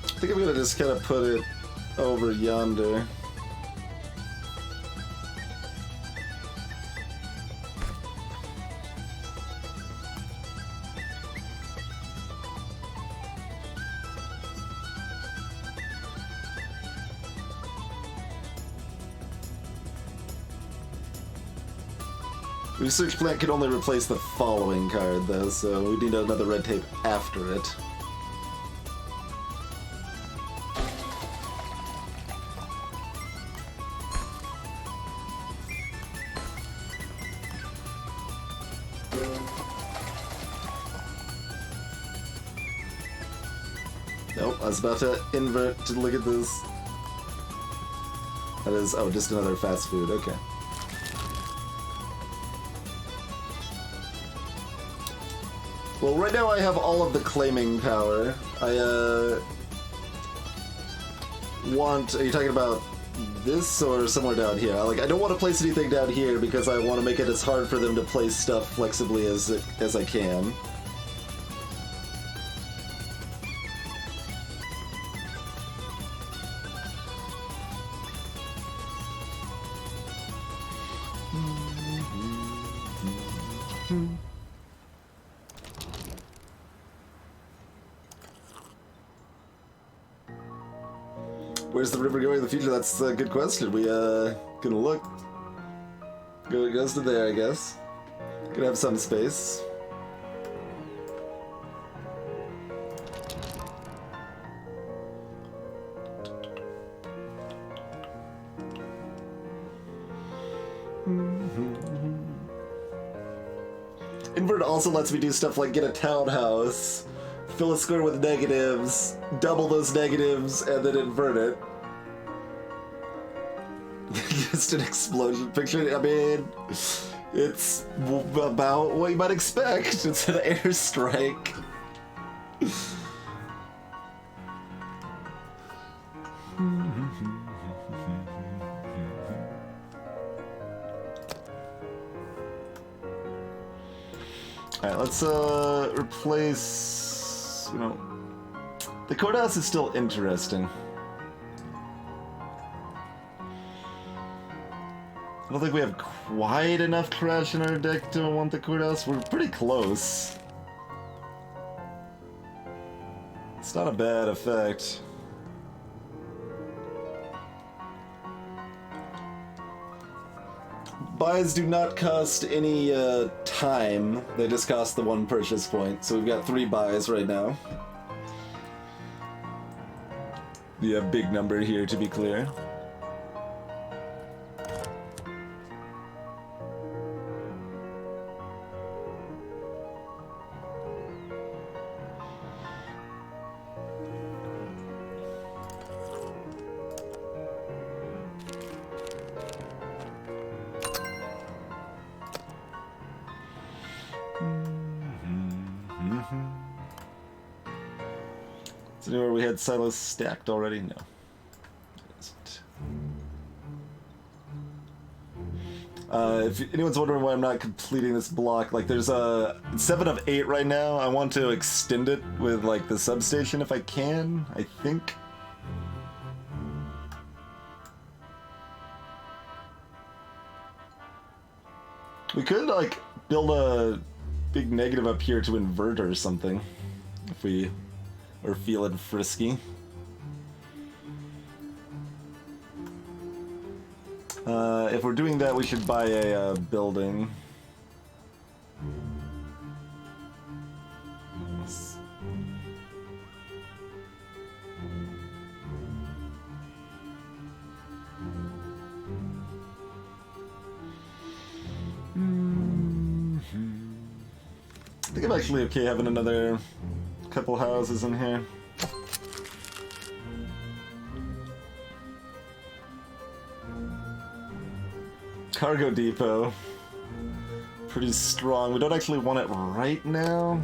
I think I'm gonna just kind of put it over yonder. Research plant can only replace the following card, though, so we need another red tape after it. Nope, I was about to invert to look at this. That is, oh, just another fast food, okay. Well, right now I have all of the claiming power. Are you talking about this or somewhere down here? I don't want to place anything down here because I want to make it as hard for them to place stuff flexibly as I can. Where's the river going in the future? That's a good question. We, gonna look. It goes to there, I guess. Gonna have some space. Invert also lets me do stuff like get a townhouse, fill a square with negatives, double those negatives, and then invert it. Just an explosion picture. I mean, it's about what you might expect. It's an airstrike. Alright, let's replace, the courthouse is still interesting. I don't think we have quite enough trash in our deck to want the courthouse. We're pretty close. It's not a bad effect. Buys do not cost any time. They just cost the 1 purchase point. So we've got 3 buys right now. Yeah, big number here to be clear. anywhere we had silos stacked already? No. Isn't. If anyone's wondering why I'm not completing this block, like there's a 7 of 8 right now. I want to extend it with like the substation if I can, I think. We could like build a big negative up here to invert or something if we are feeling frisky. If we're doing that, we should buy a building. I think I'm actually okay having another couple houses in here. Cargo depot. Pretty strong. We don't actually want it right now.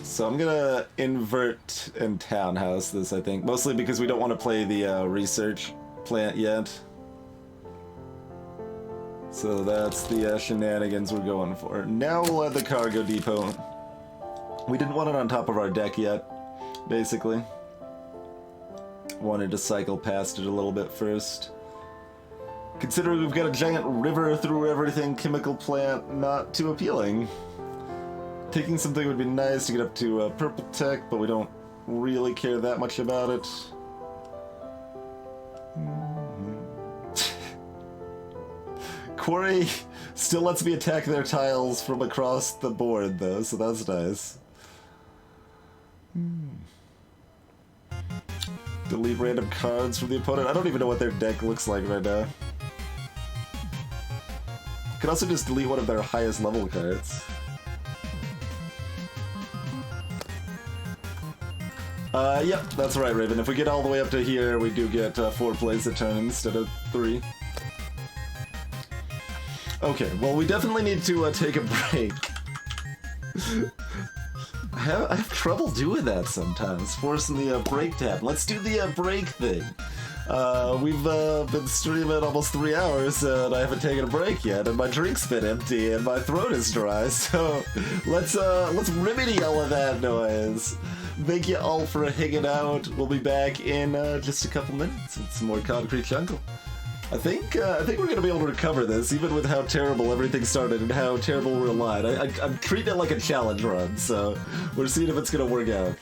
So I'm gonna invert and townhouse this, I think. Mostly because we don't want to play the research plant yet. So that's the shenanigans we're going for. Now we'll add the cargo depot. We didn't want it on top of our deck yet, basically. Wanted to cycle past it a little bit first. Considering we've got a giant river through everything, chemical plant, not too appealing. Taking something would be nice to get up to purple tech, but we don't really care that much about it. Quarry still lets me attack their tiles from across the board, though, so that's nice. Delete random cards from the opponent. I don't even know what their deck looks like right now. Could also just delete one of their highest level cards. Yep, that's right, Raven. If we get all the way up to here, we do get 4 plays a turn instead of 3. Okay, well, we definitely need to take a break. I have trouble doing that sometimes, forcing the break tab. Let's do the break thing. We've been streaming almost 3 hours, and I haven't taken a break yet, and my drink's been empty, and my throat is dry, so let's remedy all of that noise. Thank you all for hanging out. We'll be back in just a couple minutes with some more Concrete Jungle. I think we're gonna be able to recover this, even with how terrible everything started and how terrible we're aligned. I'm treating it like a challenge run, so we're seeing if it's gonna work out.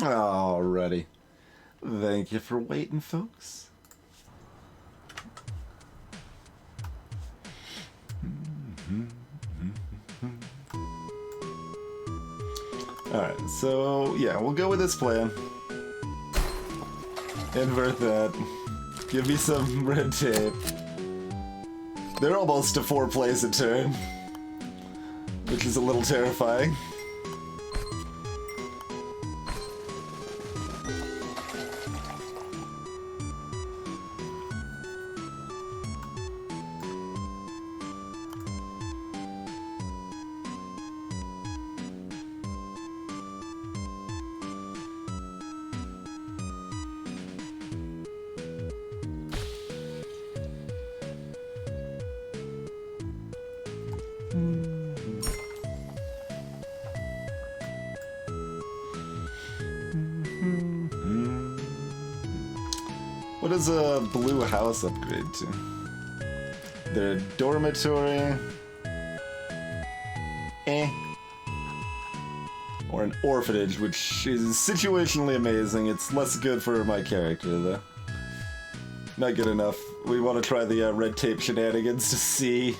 Alrighty. Thank you for waiting, folks. Alright, so yeah, we'll go with this plan. Invert that. Give me some red tape. They're almost to 4 plays a turn, which is a little terrifying. What does a blue house upgrade to? Their dormitory? Or an orphanage, which is situationally amazing. It's less good for my character, though. Not good enough. We want to try the red tape shenanigans to see.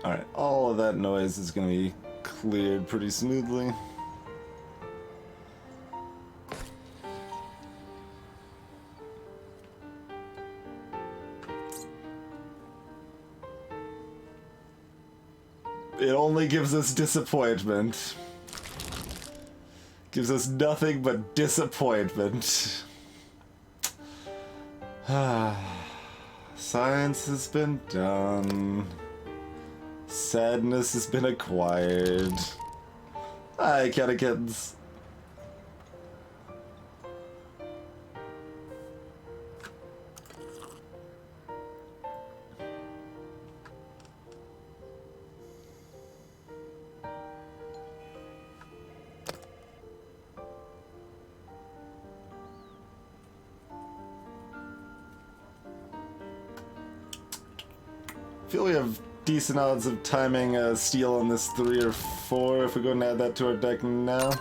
Alright, all of that noise is going to be cleared pretty smoothly. It only gives us disappointment. Gives us nothing but disappointment. Science has been done. Sadness has been acquired. Hi, catechins. Feel we have decent odds of timing a steal on this 3 or 4 if we go and add that to our deck now.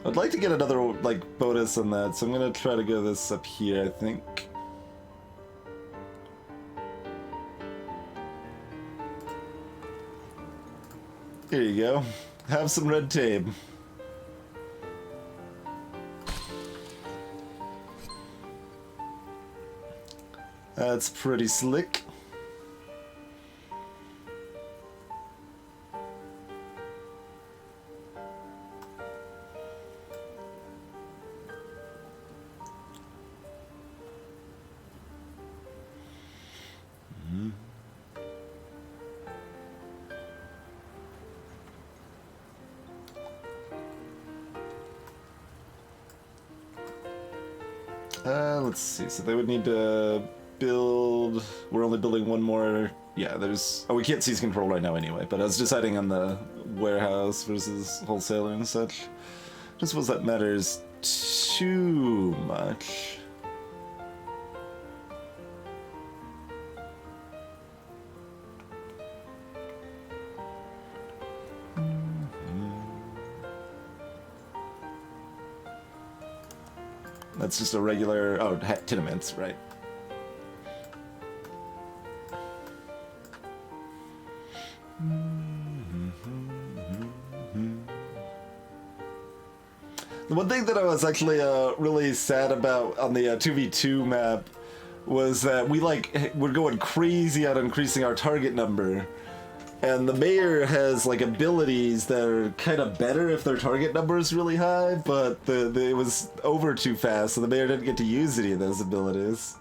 I'd like to get another, like, bonus on that, so I'm gonna try to go this up here, I think. Here you go. Have some red tape. That's pretty slick. Let's see, so they would need to build... We're only building one more... Yeah, there's... Oh, we can't seize control right now anyway, but I was deciding on the warehouse versus wholesaler and such. I don't suppose that matters too much. That's just a regular... Oh, tenements, right. The one thing that I was actually really sad about on the 2v2 map was that we're going crazy on increasing our target number. And the mayor has like abilities that are kind of better if their target number is really high, but it was over too fast, so the mayor didn't get to use any of those abilities.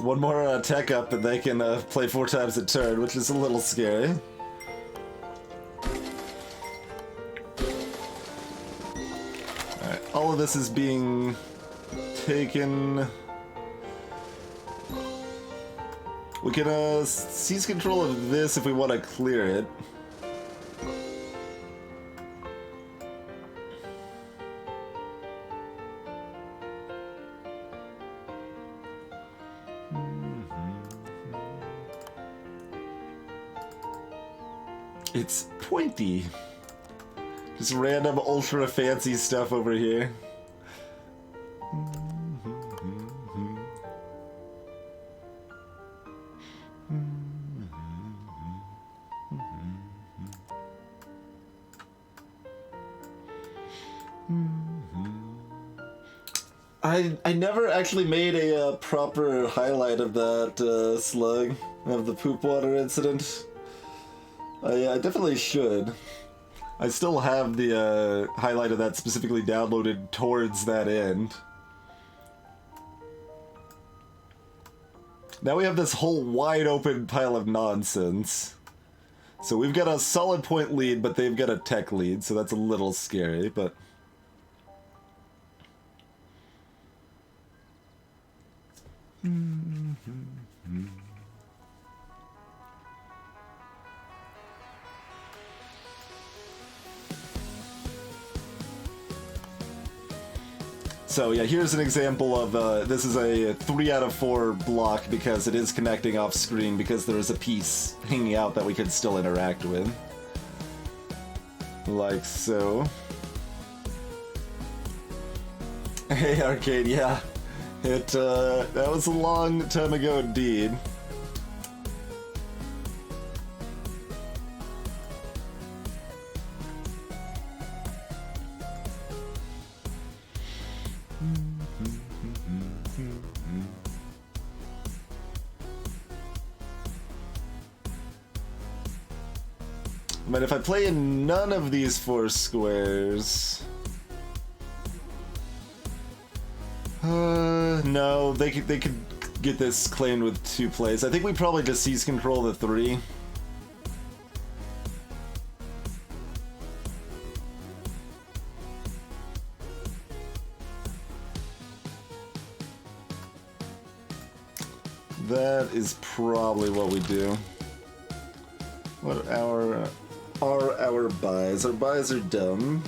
One more tech up and they can play 4 times a turn, which is a little scary. Alright, all of this is being taken. We can seize control of this if we want to clear it. It's pointy. Just random ultra fancy stuff over here. I never actually made a proper highlight of that slug, of the poop water incident. I definitely should. I still have the highlight of that specifically downloaded towards that end. Now we have this whole wide open pile of nonsense. So we've got a solid point lead, but they've got a tech lead, so that's a little scary, but... So yeah, here's an example of, this is a 3 out of 4 block because it is connecting off screen because there is a piece hanging out that we could still interact with. Like so. Hey Arcade, yeah. That was a long time ago indeed. But if I play in none of these 4 squares... no, they could get this claimed with 2 plays. I think we probably just seize control of the 3. That is probably what we do. What are our buys? Our buys are dumb.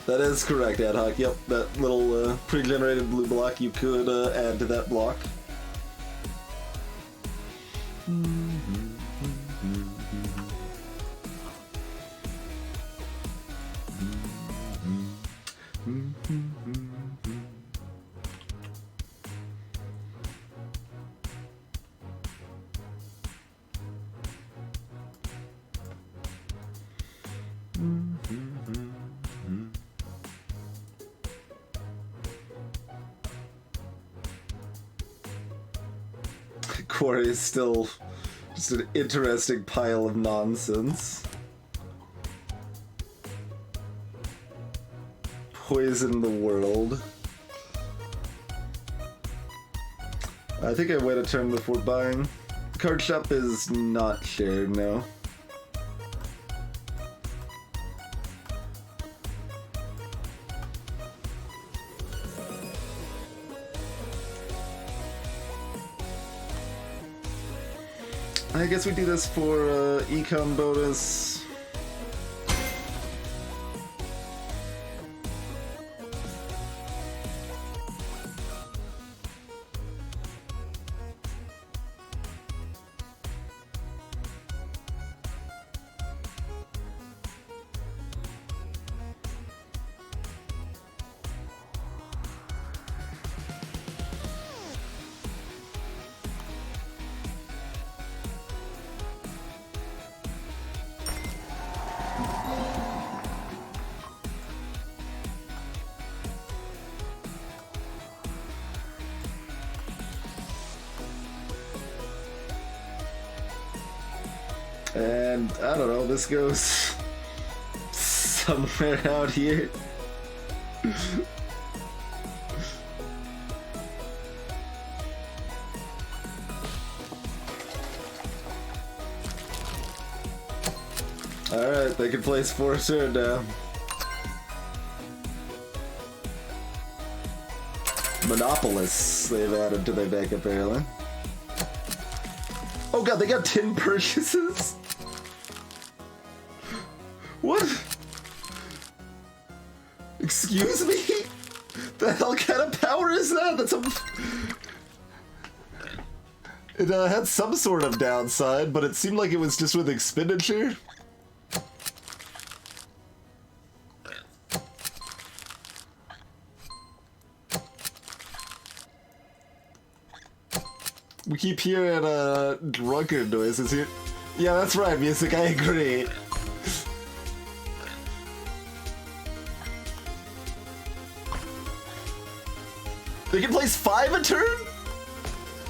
That is correct, Ad Hoc. Yep, that little pre-generated blue block you could add to that block. Quarry is still just an interesting pile of nonsense. Poison the world. I think I wait a turn before buying. The card shop is not shared, no. I guess we do this for econ bonus. And I don't know, this goes somewhere out here. Alright, they can place 4 turn now. Monopolists they've added to their deck apparently. Oh god, they got 10 purchases? What? Excuse me? The hell kind of power is that? That's a... It had some sort of downside, but it seemed like it was just with expenditure. We keep hearing drunkard noises here. Yeah, that's right, Music, I agree. They can place 5 a turn?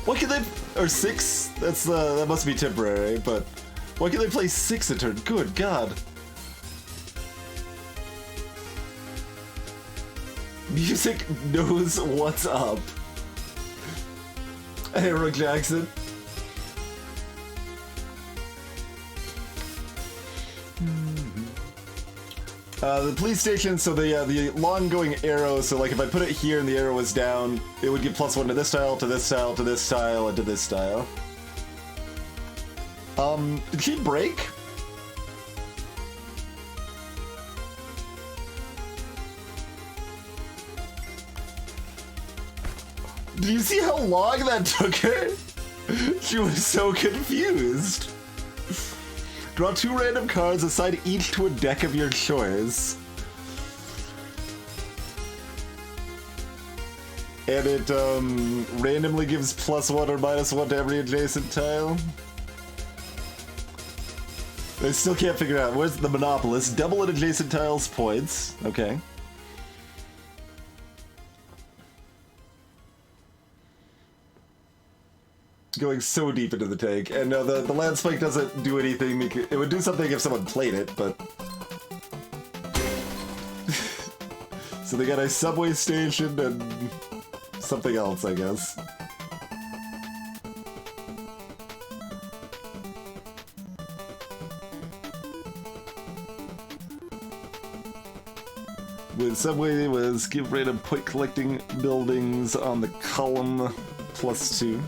What can they... or 6? That's that must be temporary, but... Why can they play 6 a turn? Good god. Music knows what's up. Hey, Rook Jackson. The police station, so the long-going arrow, so like if I put it here and the arrow was down, it would give +1 to this tile, to this tile, to this tile, and to this tile. Did she break? Do you see how long that took her? She was so confused. Draw 2 random cards, assign each to a deck of your choice. And it randomly gives +1 or -1 to every adjacent tile. I still can't figure out. Where's the Monopolist? Double an adjacent tile's points. Okay. Going so deep into the tank. And no, the land spike doesn't do anything. It would do something if someone played it, but... So they got a subway station and something else, I guess. With subway was give random point collecting buildings on the column +2.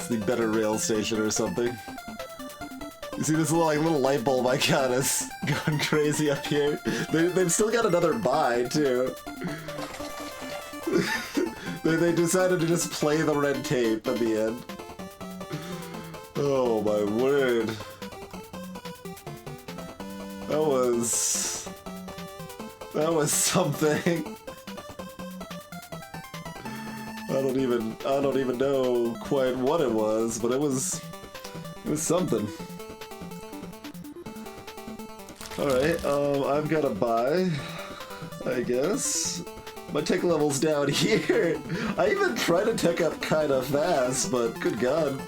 The better rail station or something. You see this little light bulb I got is going crazy up here. They've still got another buy too. they decided to just play the red tape at the end. Oh my word. That was something. I don't even know quite what it was, but it was something. Alright, I've got to buy, I guess. My tech level's down here. I even try to tech up kind of fast, but good god.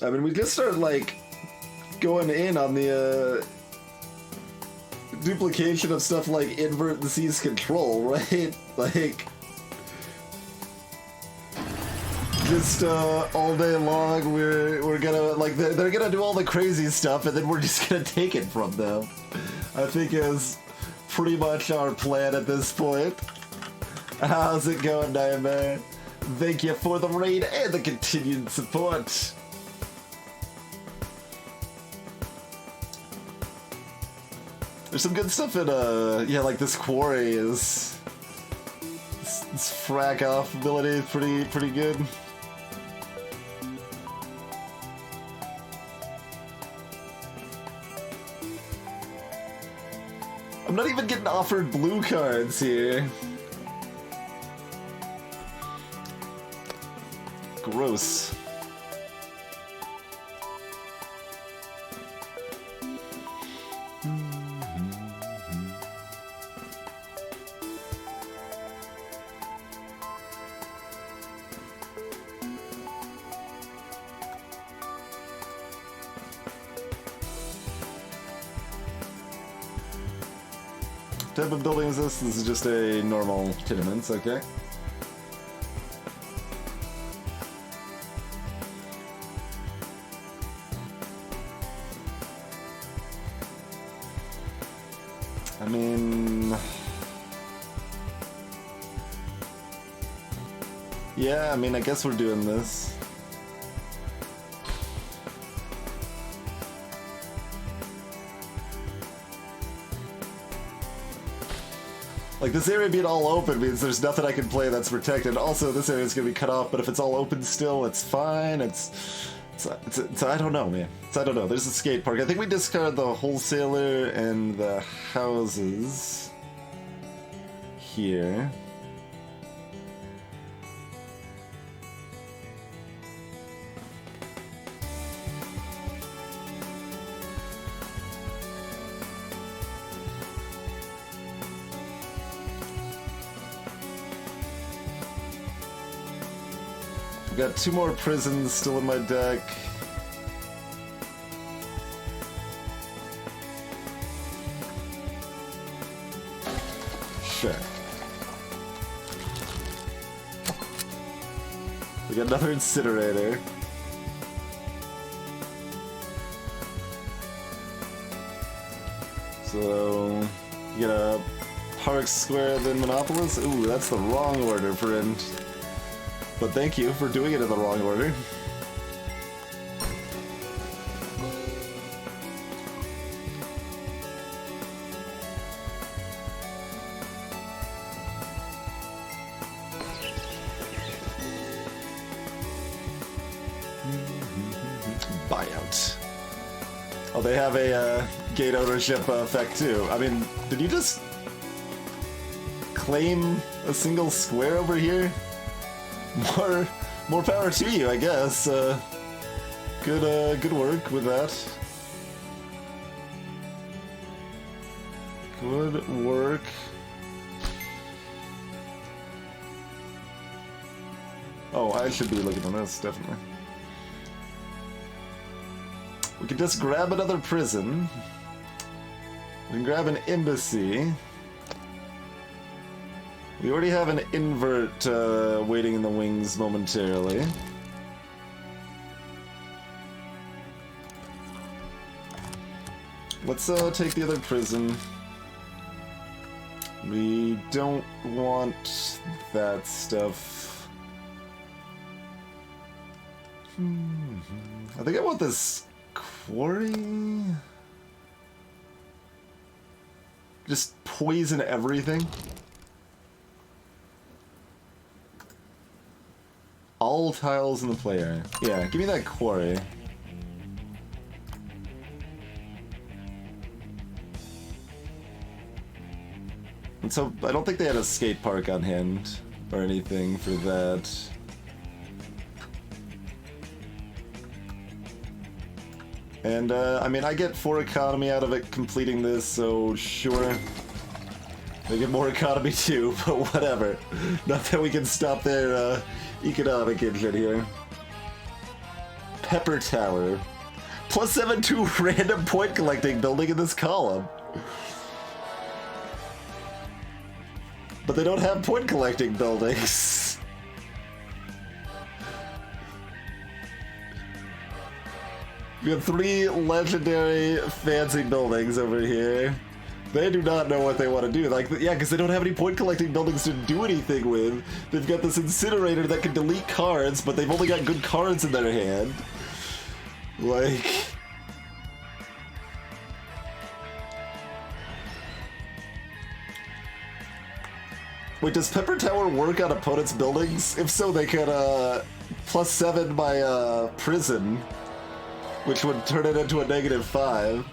I mean, we just started, like, going in on the, duplication of stuff like invert the sea's control, right? Like, just all day long we're gonna, like, they're gonna do all the crazy stuff and then we're just gonna take it from them. I think is pretty much our plan at this point. How's it going, Nightmare? Thank you for the raid and the continued support. There's some good stuff in, yeah, like this quarry is... This frag off ability is pretty good. I'm not even getting offered blue cards here. Gross. What type of building is this? This is just a normal tenements, okay. I mean... Yeah, I mean, I guess we're doing this. Like, this area being all open means there's nothing I can play that's protected. Also, this area's gonna be cut off, but if it's all open still, it's fine. It's I don't know, man. I don't know. There's a skate park. I think we discard the wholesaler and the houses here. Got 2 more prisons still in my deck. Sure. We got another incinerator. So, you get a Park Square, then Monopolis. Ooh, that's the wrong order, friend. But thank you for doing it in the wrong order. Buyout. Oh, they have a gate ownership effect too. I mean, did you just claim a single square over here? More power to you, I guess. Good work with that. Good work. Oh, I should be looking at this, definitely. We could just grab another prison. We can grab an embassy. We already have an invert waiting in the wings momentarily. Let's take the other prison. We don't want that stuff. I think I want this quarry. Just poison everything. All tiles in the play area. Yeah, give me that quarry. And so, I don't think they had a skate park on hand or anything for that. And, I mean, I get 4 economy out of it completing this, so sure. They get more economy too, but whatever. Not that we can stop their, economic engine here. Pepper Tower. +7 to random point collecting building in this column. but they don't have point collecting buildings. We have 3 legendary fancy buildings over here. They do not know what they want to do. Like, yeah, because they don't have any point collecting buildings to do anything with. They've got this incinerator that can delete cards, but they've only got good cards in their hand. Like... Wait, does Pepper Tower work on opponents' buildings? If so, they could, +7 my, prison, which would turn it into a -5.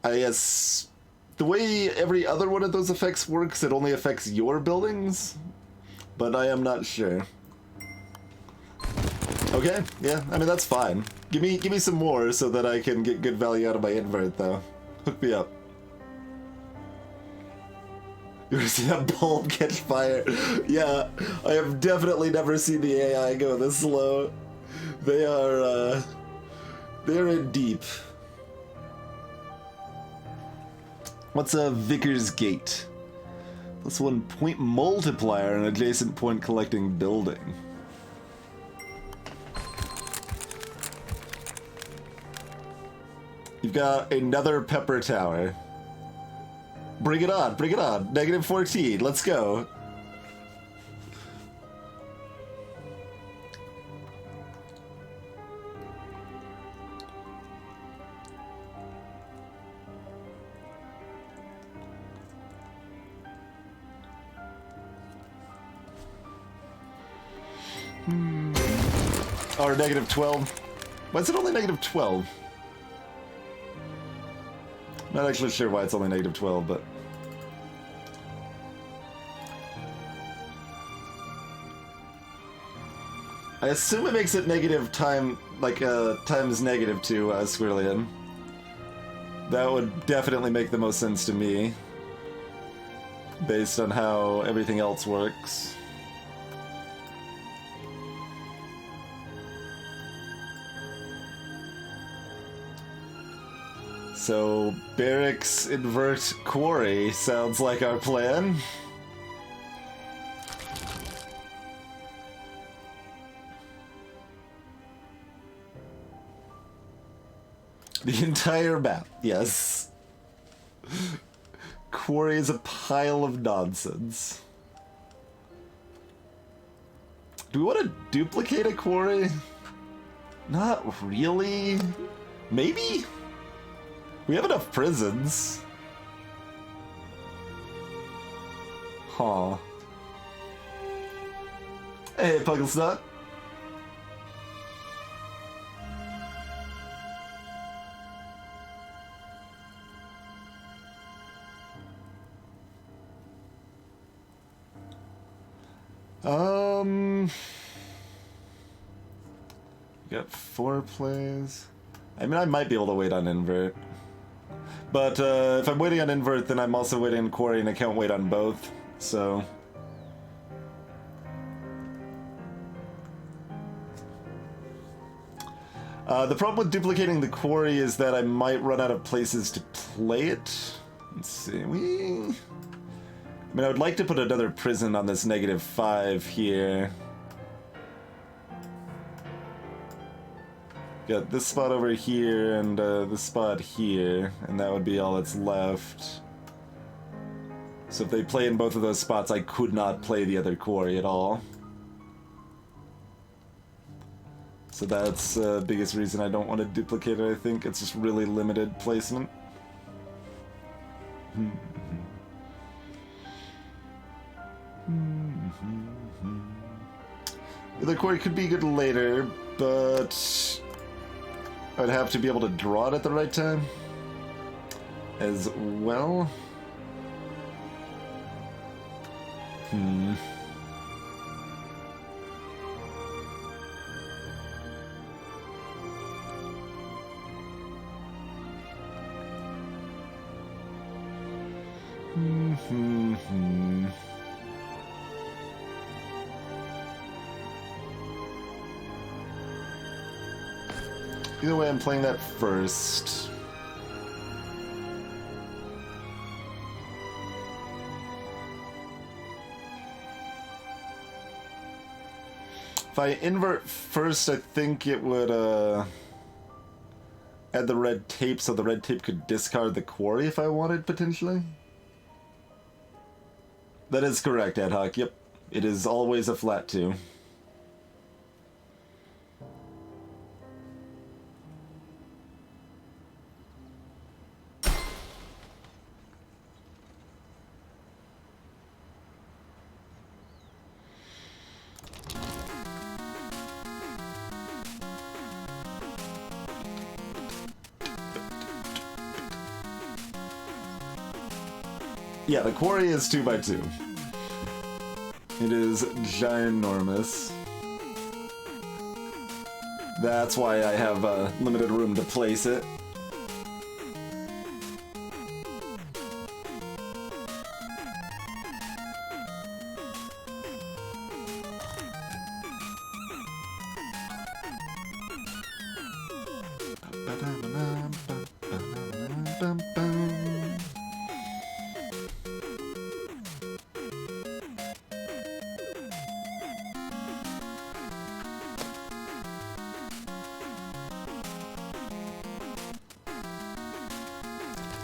I guess the way every other one of those effects works, it only affects your buildings, but I am not sure. Okay, yeah, I mean that's fine. Give me some more so that I can get good value out of my invert, though. Hook me up. You ever see that bulb catch fire? Yeah, I have definitely never seen the AI go this slow. They're in deep. What's a Vicar's Gate? +1 point multiplier on adjacent point collecting building. You've got another Pepper Tower. Bring it on, bring it on. -14, let's go. Or -12. Why is it only -12? Not actually sure why it's only -12, but... I assume it makes it negative time, like, times -2, Squirrelian. That would definitely make the most sense to me, based on how everything else works. So, Barracks invert Quarry sounds like our plan. The entire map, yes. Quarry is a pile of nonsense. Do we want to duplicate a quarry? Not really. Maybe? We have enough prisons. Huh. Hey, Pugglesnut. Got 4 plays. I mean, I might be able to wait on invert. But if I'm waiting on invert, then I'm also waiting on Quarry, and I can't wait on both, so... the problem with duplicating the Quarry is that I might run out of places to play it. Let's see, I mean, I would like to put another prison on this -5 here. Got this spot over here and this spot here, and that would be all that's left. So if they play in both of those spots, I could not play the other Quarry at all. So that's the biggest reason I don't want to duplicate it, I think. It's just really limited placement. The other Quarry could be good later, but I'd have to be able to draw it at the right time as well. Either way, I'm playing that first. If I invert first, I think it would add the red tape so the red tape could discard the quarry if I wanted, potentially. That is correct, Ad Hoc. Yep. It is always a flat 2. Yeah, the quarry is 2x2. It is ginormous. That's why I have limited room to place it.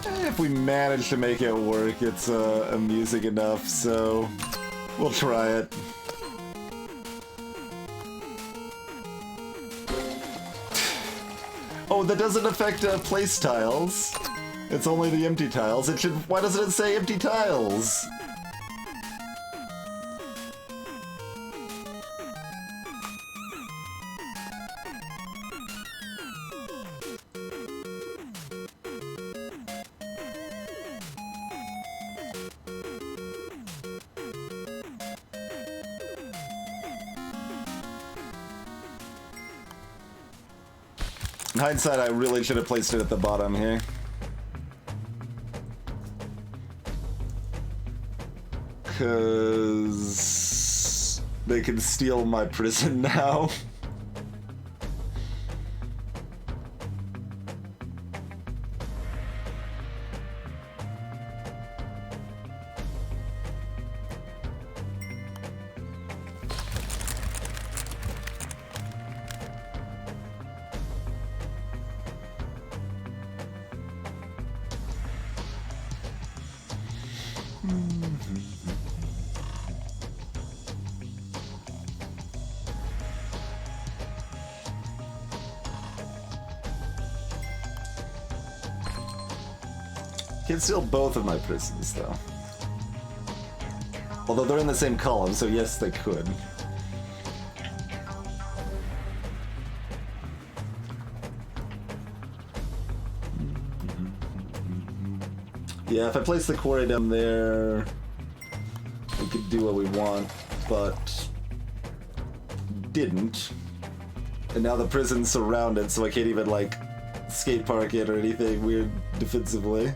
If we manage to make it work, it's amusing enough, so we'll try it. Oh, that doesn't affect place tiles. It's only the empty tiles. It should. Why doesn't it say empty tiles? In hindsight, I really should have placed it at the bottom here. Cause they can steal my prison now. Can steal both of my prisons, though. Although they're in the same column, so yes, they could. Yeah, if I place the quarry down there, we could do what we want, but didn't. And now the prison's surrounded, so I can't even, like, skate park it or anything weird defensively.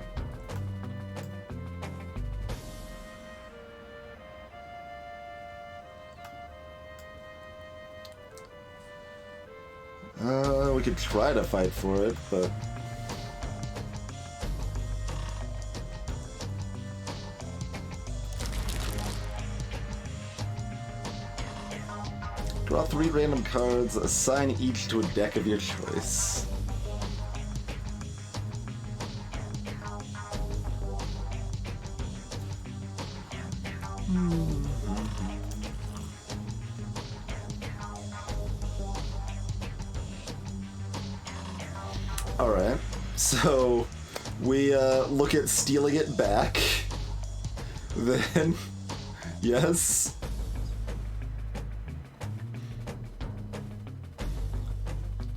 We could try to fight for it, but... Draw 3 random cards, assign each to a deck of your choice. Alright, so we look at stealing it back. Then, yes.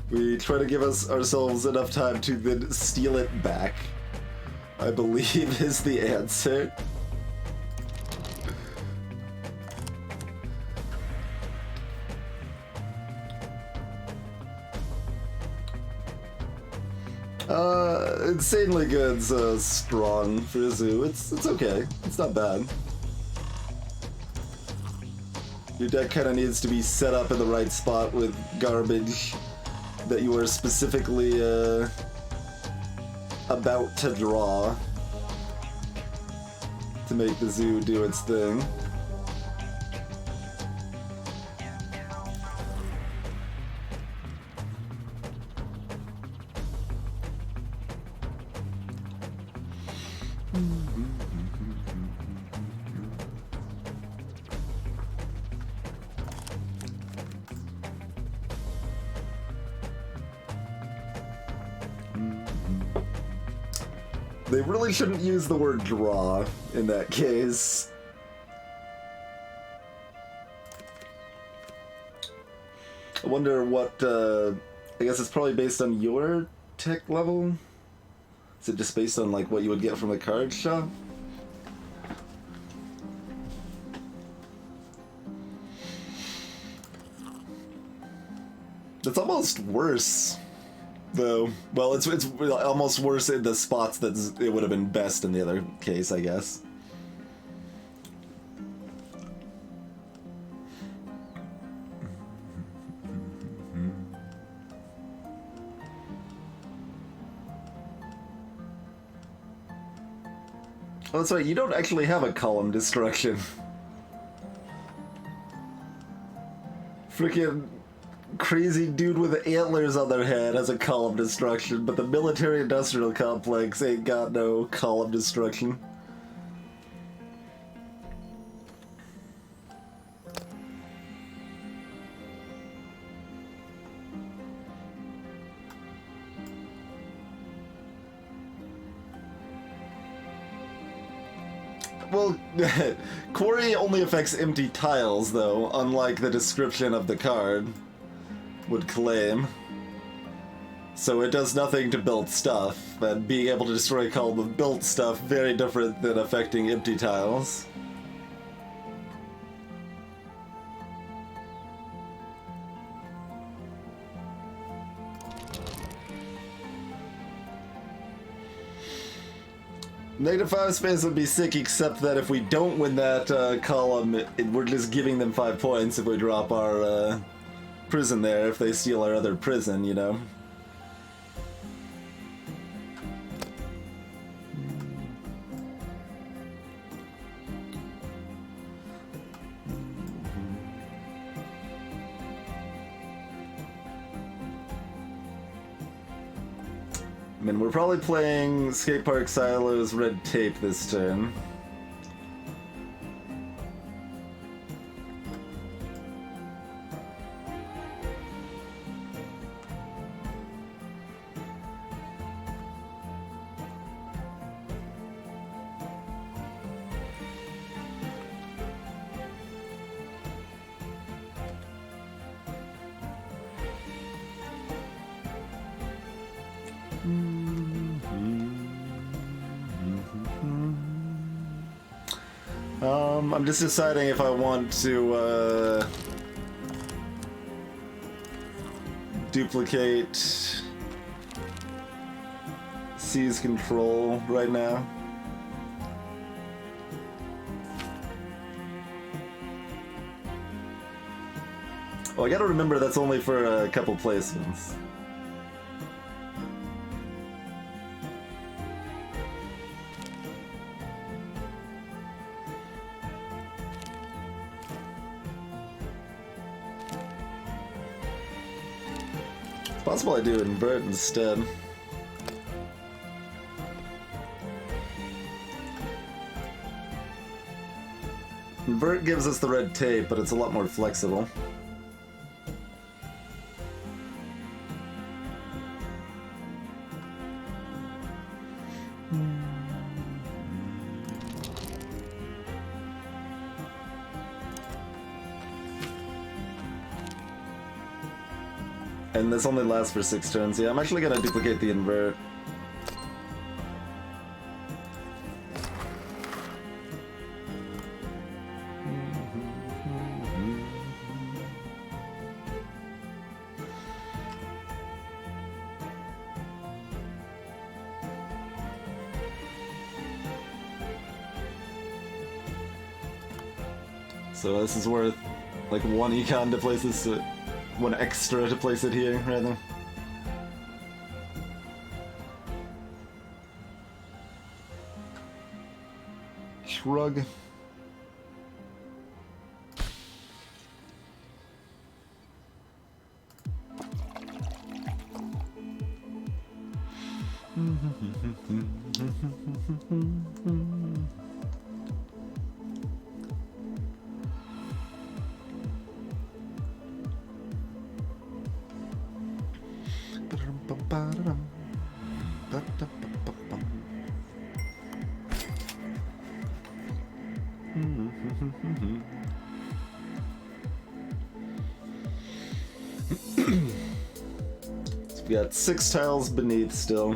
We try to give ourselves enough time to then steal it back, I believe is the answer. Insanely Good's strong for a zoo. It's okay. It's not bad. Your deck kind of needs to be set up in the right spot with garbage that you are specifically about to draw to make the zoo do its thing. They really shouldn't use the word draw in that case. I wonder what, I guess it's probably based on your tech level? Is it just based on like what you would get from the card shop? That's almost worse, though. Well, it's almost worse in the spots that it would have been best in the other case, I guess. Oh, that's right, you don't actually have a column destruction. Freaking crazy dude with antlers on their head has a column destruction, but the military-industrial complex ain't got no column destruction. Well, quarry only affects empty tiles, though, unlike the description of the card would claim. So it does nothing to build stuff, and being able to destroy a column of built stuff, very different than affecting empty tiles. -5 space would be sick, except that if we don't win that column, we're just giving them 5 points if we drop our prison there, if they steal our other prison, you know? I mean, we're probably playing Skate Park Silos Red Tape this turn. I'm just deciding if I want to duplicate seize control right now. Oh, I gotta remember that's only for a couple placements. Possible I do invert instead. Invert gives us the red tape, but it's a lot more flexible. And this only lasts for 6 turns. Yeah, I'm actually gonna duplicate the invert. So this is worth like 1 econ to place this. 1 extra to place it here, rather. Shrug. So we got 6 tiles beneath still.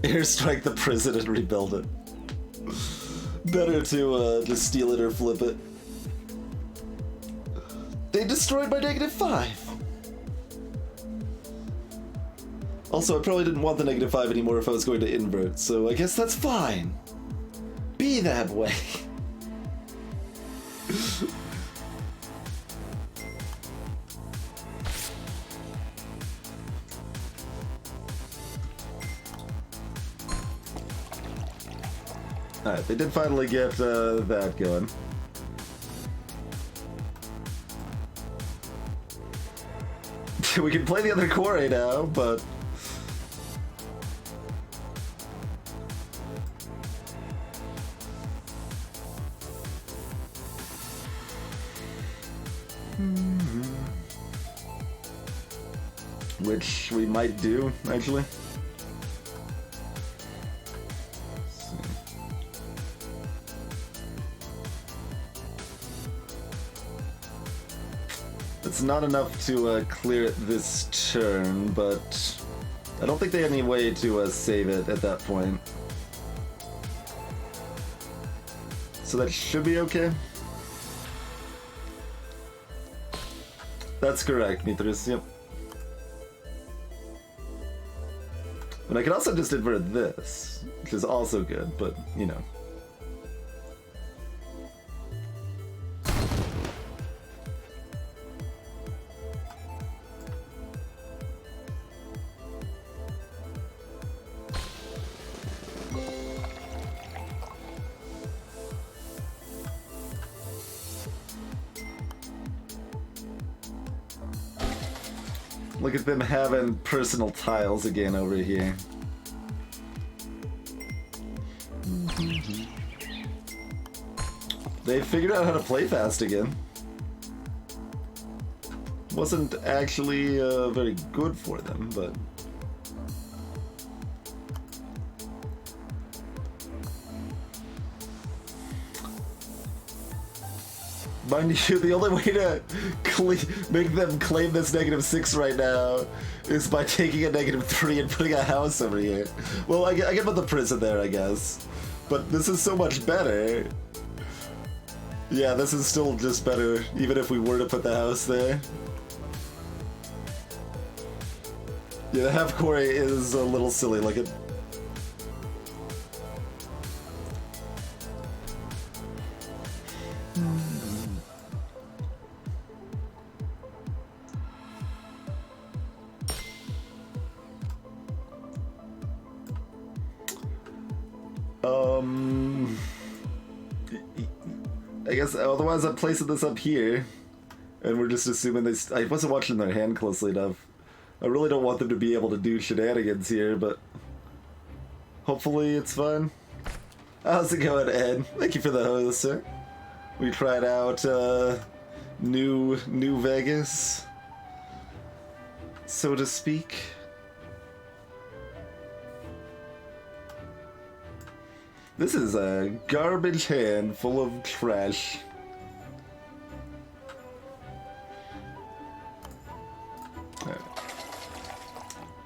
Airstrike the prison and rebuild it. Better to just steal it or flip it. They destroyed my -5. Also, I probably didn't want the -5 anymore if I was going to invert, so I guess that's fine. Be that way. Alright, they did finally get that going. We can play the other quarry now, but... Which we might do, actually. It's not enough to clear it this turn, but I don't think they had any way to save it at that point. So that should be okay. That's correct, Mithras, yep. And I can also just invert this, which is also good, but, you know. Look at them having personal tiles again over here. They figured out how to play fast again. Wasn't actually very good for them, but... Mind you, the only way to make them claim this -6 right now is by taking a -3 and putting a house over here. Well, I can put the prison there, I guess. But this is so much better. Yeah, this is still just better, even if we were to put the house there. Yeah, the half quarry is a little silly looking. I guess otherwise I'm placing this up here, and we're just assuming they... I wasn't watching their hand closely enough. I really don't want them to be able to do shenanigans here, but hopefully it's fun. How's it going, Ed? Thank you for the host, sir. We tried out New Vegas, so to speak. This is a garbage hand full of trash. Right.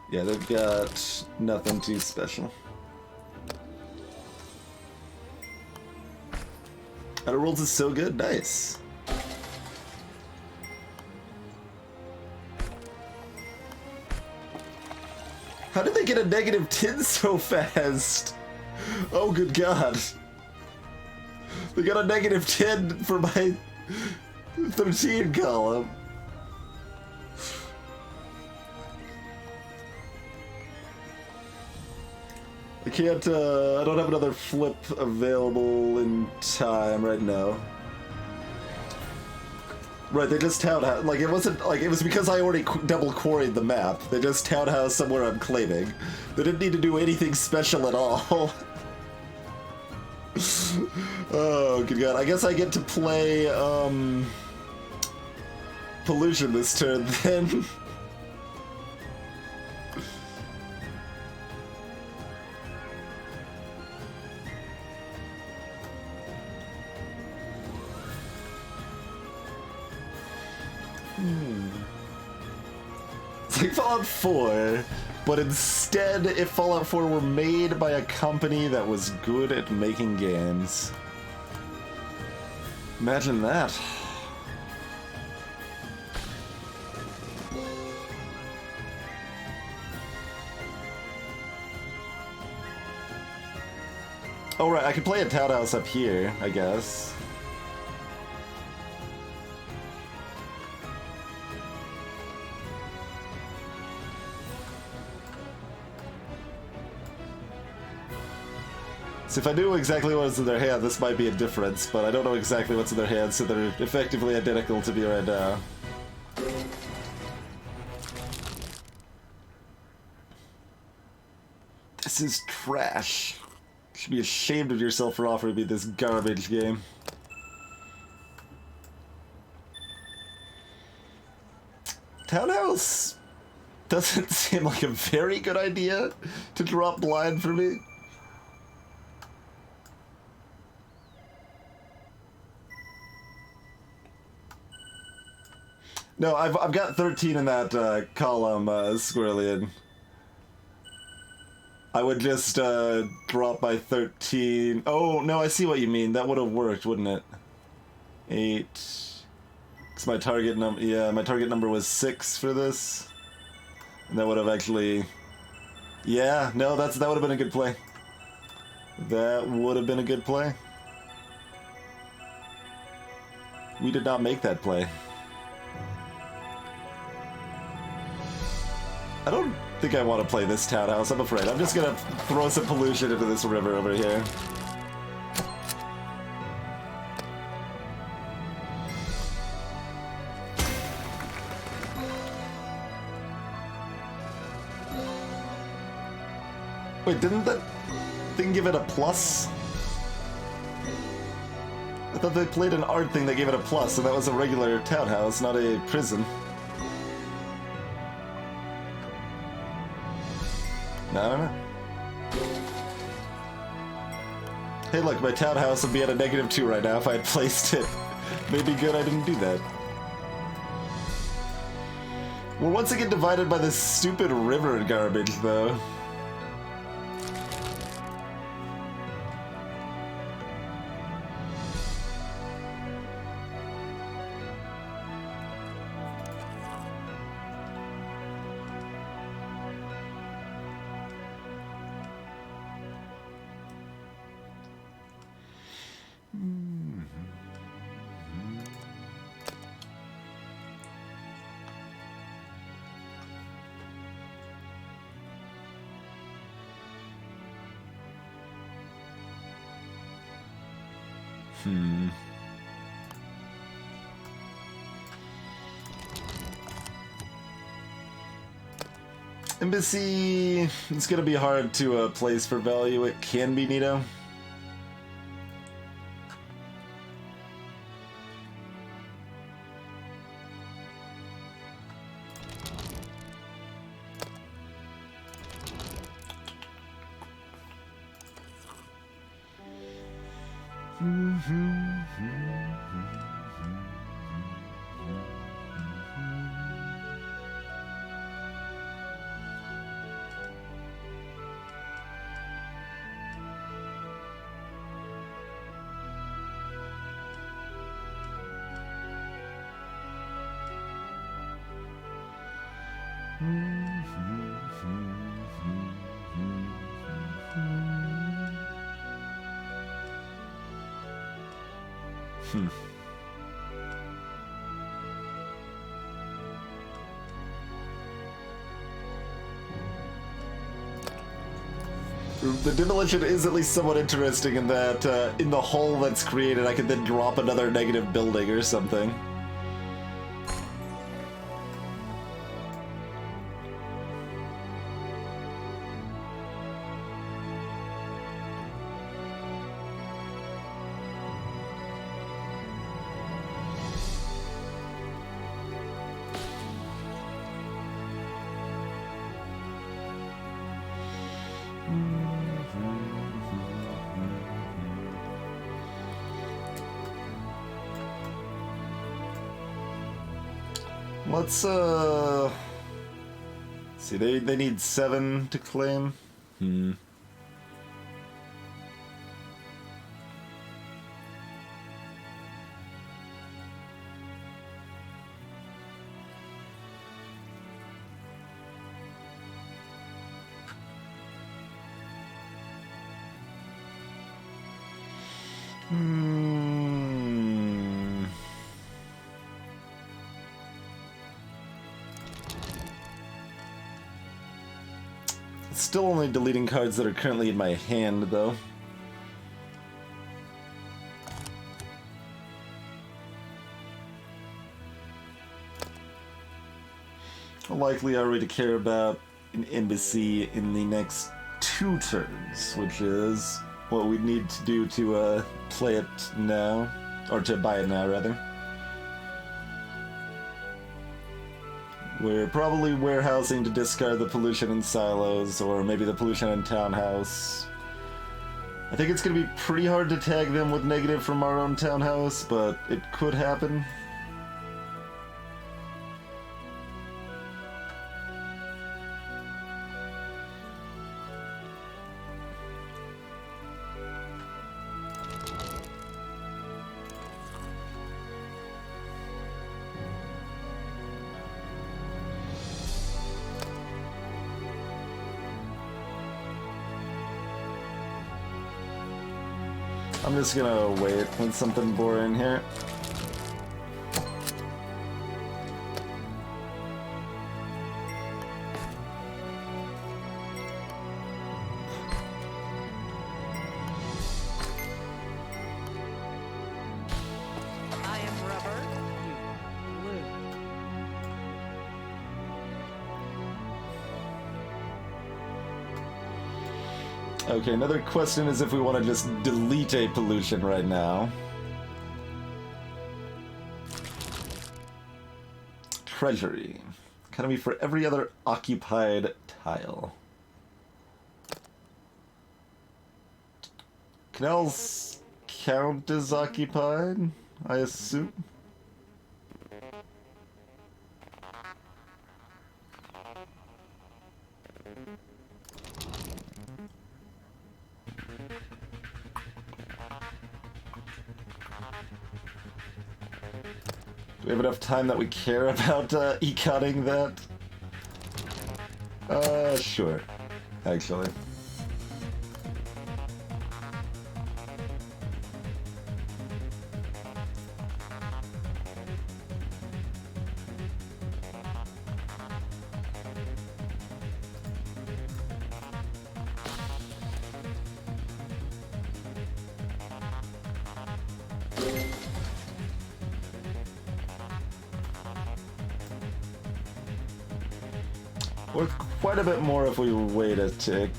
Yeah, they've got nothing too special. Outer Worlds is so good, nice. How did they get a -10 so fast? Oh, good God. They got a -10 for my 13 column. I can't, I don't have another flip available in time right now. Right, they just townhouse. Like, it wasn't, like, it was because I already double quarried the map. They just townhouse somewhere I'm claiming. They didn't need to do anything special at all. Oh, good God. I guess I get to play, Pollution this turn, then. It's like Fallout 4, but instead, if Fallout 4 were made by a company that was good at making games. Imagine that. Oh right, I could play a townhouse up here, I guess. So if I knew exactly what's in their hand, this might be a difference, but I don't know exactly what's in their hand, so they're effectively identical to me right now. This is trash. You should be ashamed of yourself for offering me this garbage game. Townhouse doesn't seem like a very good idea to drop blind for me. No, I've got 13 in that column, Squirrelian. I would just drop by 13. Oh, no, I see what you mean. That would have worked, wouldn't it? 8. Because my target number, yeah, my target number was 6 for this. And that would have actually, yeah, no, that would have been a good play. That would have been a good play. We did not make that play. I don't think I want to play this townhouse, I'm afraid. I'm just gonna throw some pollution into this river over here. Wait, didn't that thing give it a plus? I thought they played an art thing that gave it a plus, and that was a regular townhouse, not a prison. I don't know. Hey look, my townhouse would be at a -2 right now if I had placed it. Maybe good I didn't do that. We're once again divided by this stupid river garbage, though. Embassy, it's gonna be hard to place for value. It can be neato. The demolition is at least somewhat interesting in that in the hole that's created I can then drop another negative building or something. Let's see, they need 7 to claim. Still only deleting cards that are currently in my hand, though. How likely are we to care about an embassy in the next 2 turns, which is what we need to do to play it now, or to buy it now, rather. We're probably warehousing to discard the pollution in silos, or maybe the pollution in townhouse. I think it's going to be pretty hard to tag them with negative from our own townhouse, but it could happen. I'm just gonna wait with something boring here. I am rubber, you are glue. Okay, another question is if we want to just delete a pollution right now. Treasury. Economy for every other occupied tile. Canals count as occupied, I assume? Do we have enough time that we care about econing that? Sure. Actually. Worth quite a bit more if we wait a tick.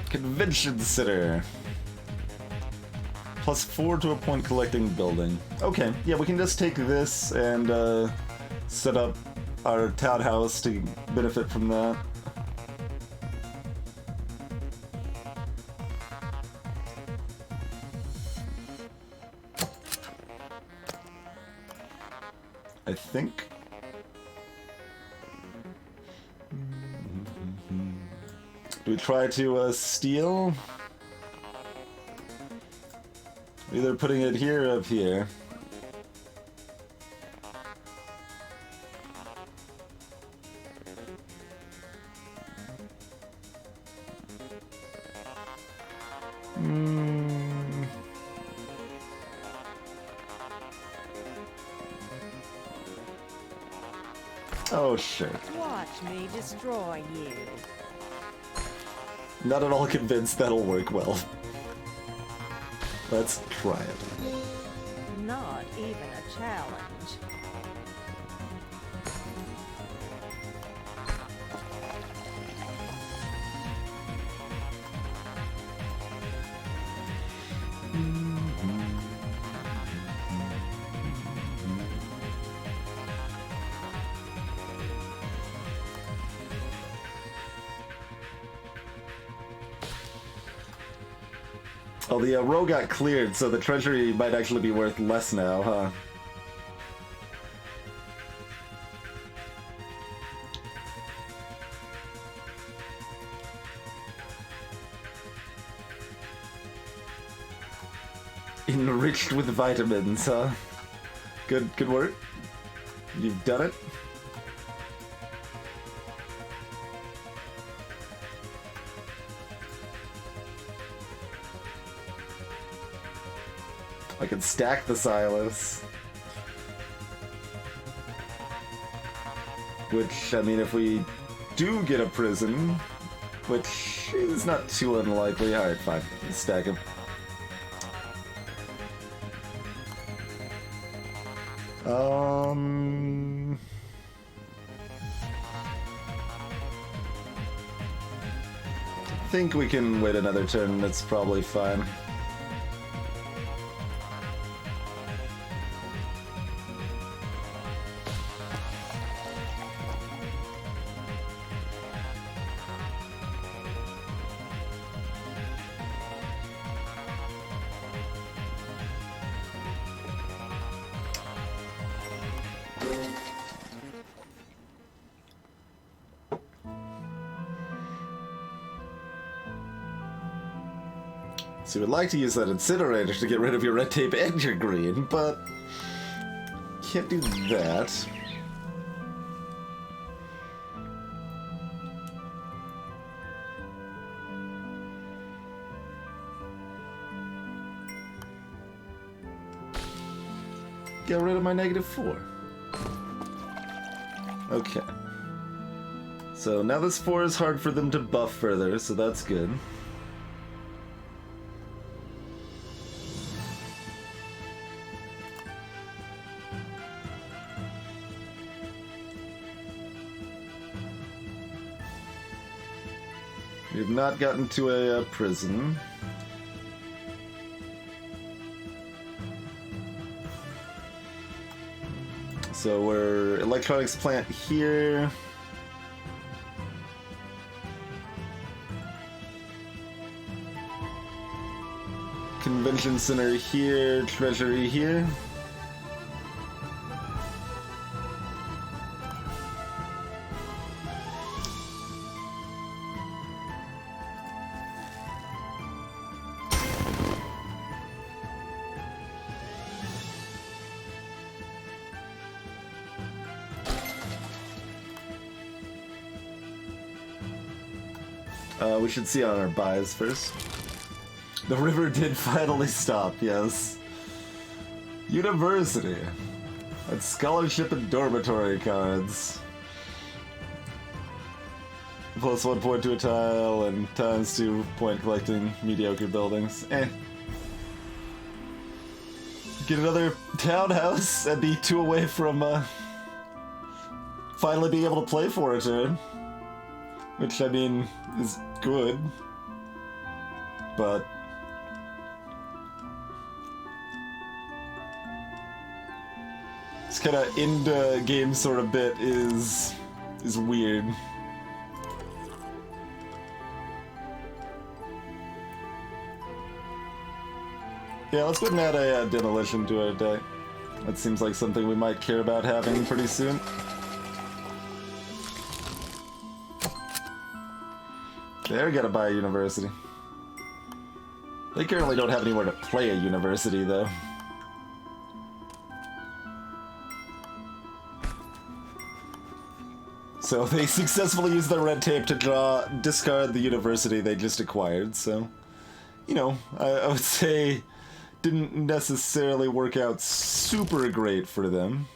Convention Center. +4 to a point collecting building. Okay, yeah, we can just take this and set up our townhouse to benefit from that. I think. Do we try to steal? Either putting it here or up here. Oh, sure. Watch me destroy you. Not at all convinced that'll work well. Let's try it. Not even a challenge. Oh, the row got cleared, so the treasury might actually be worth less now, huh? Enriched with vitamins, huh? Good work. You've done it. I can stack the silos. Which, I mean, if we do get a prison, which is not too unlikely. Alright, fine. Let's stack him. I think we can wait another turn. That's probably fine. So you would like to use that incinerator to get rid of your red tape and your green, but can't do that. Get rid of my -4. Okay. So now this 4 is hard for them to buff further, so that's good. We've not gotten to a prison. So we're electronics plant here. Convention center here, treasury here. We should see on our buys first. The river did finally stop, yes. University. That's scholarship and dormitory cards. Plus 1 point to a tile and times 2 point collecting mediocre buildings. Get another townhouse and be 2 away from finally being able to play for a turn. Which, I mean, is good. But this kind of end game sort of bit is weird. Yeah, let's go ahead and add a demolition to our deck. That seems like something we might care about having pretty soon. They're gonna buy a university. They currently don't have anywhere to play a university, though. So they successfully used their red tape to discard the university they just acquired, so... You know, I would say didn't necessarily work out super great for them.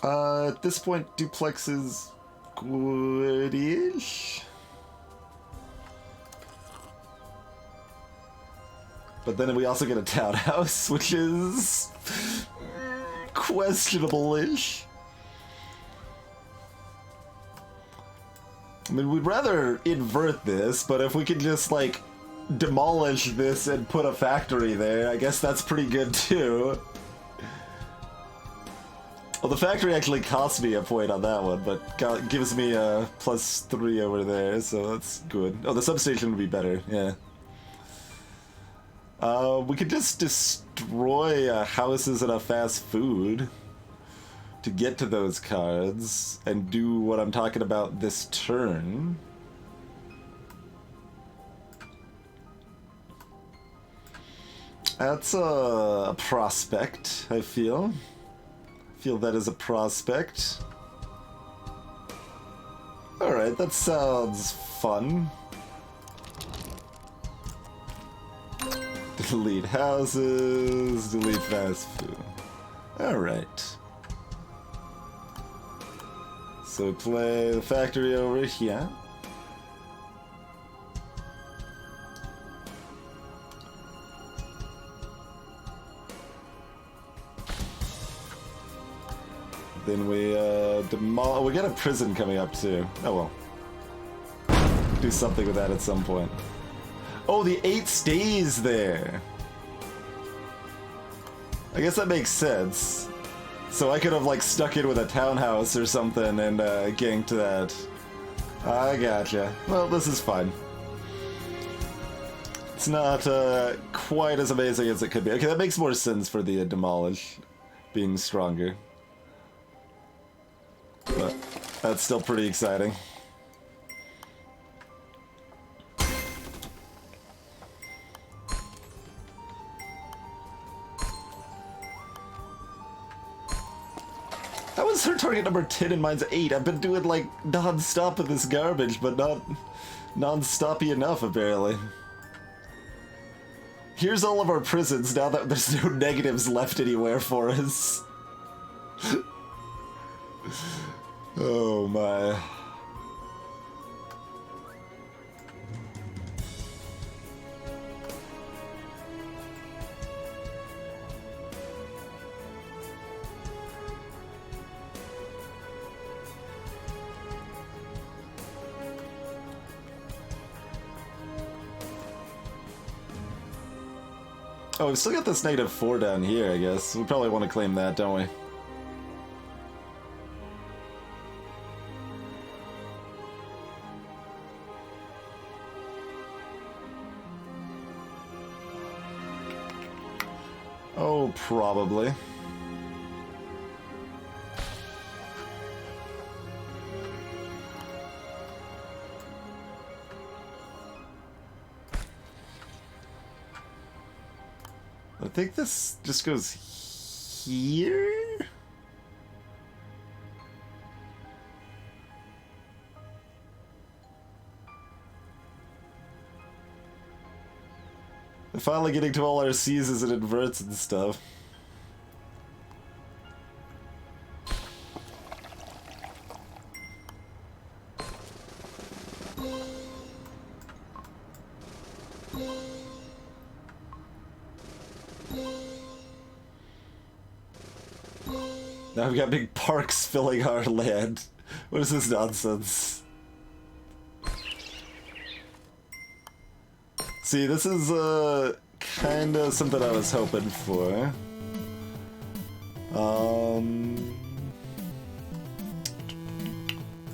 At this point, duplex is good-ish. But then we also get a townhouse, which is questionable-ish. I mean, we'd rather invert this, but if we could just, like, demolish this and put a factory there, I guess that's pretty good, too. Well, the factory actually cost me a point on that one, but gives me a +3 over there, so that's good. Oh, the substation would be better, yeah. We could just destroy houses and a fast food to get to those cards and do what I'm talking about this turn. That's a prospect, I feel. That is a prospect. Alright, that sounds fun. Delete houses, delete fast food. Alright. So play the factory over here. Then we we got a prison coming up too. Oh well. Do something with that at some point. Oh, the 8 stays there. I guess that makes sense. So I could have like stuck in with a townhouse or something and ganked that. I gotcha. Well, this is fine. It's not quite as amazing as it could be. Okay, that makes more sense for the demolish being stronger. But that's still pretty exciting. How is her target number 10 and mine's 8? I've been doing like non-stop of this garbage, but not non-stoppy enough apparently. Here's all of our prisons now that there's no negatives left anywhere for us. Oh my. Oh, we've still got this -4 down here, I guess. We probably want to claim that, don't we? Oh, probably. I think this just goes here? We're finally getting to all our C's and inverts and stuff. Now we've got big parks filling our land. What is this nonsense? See, this is kind of something I was hoping for.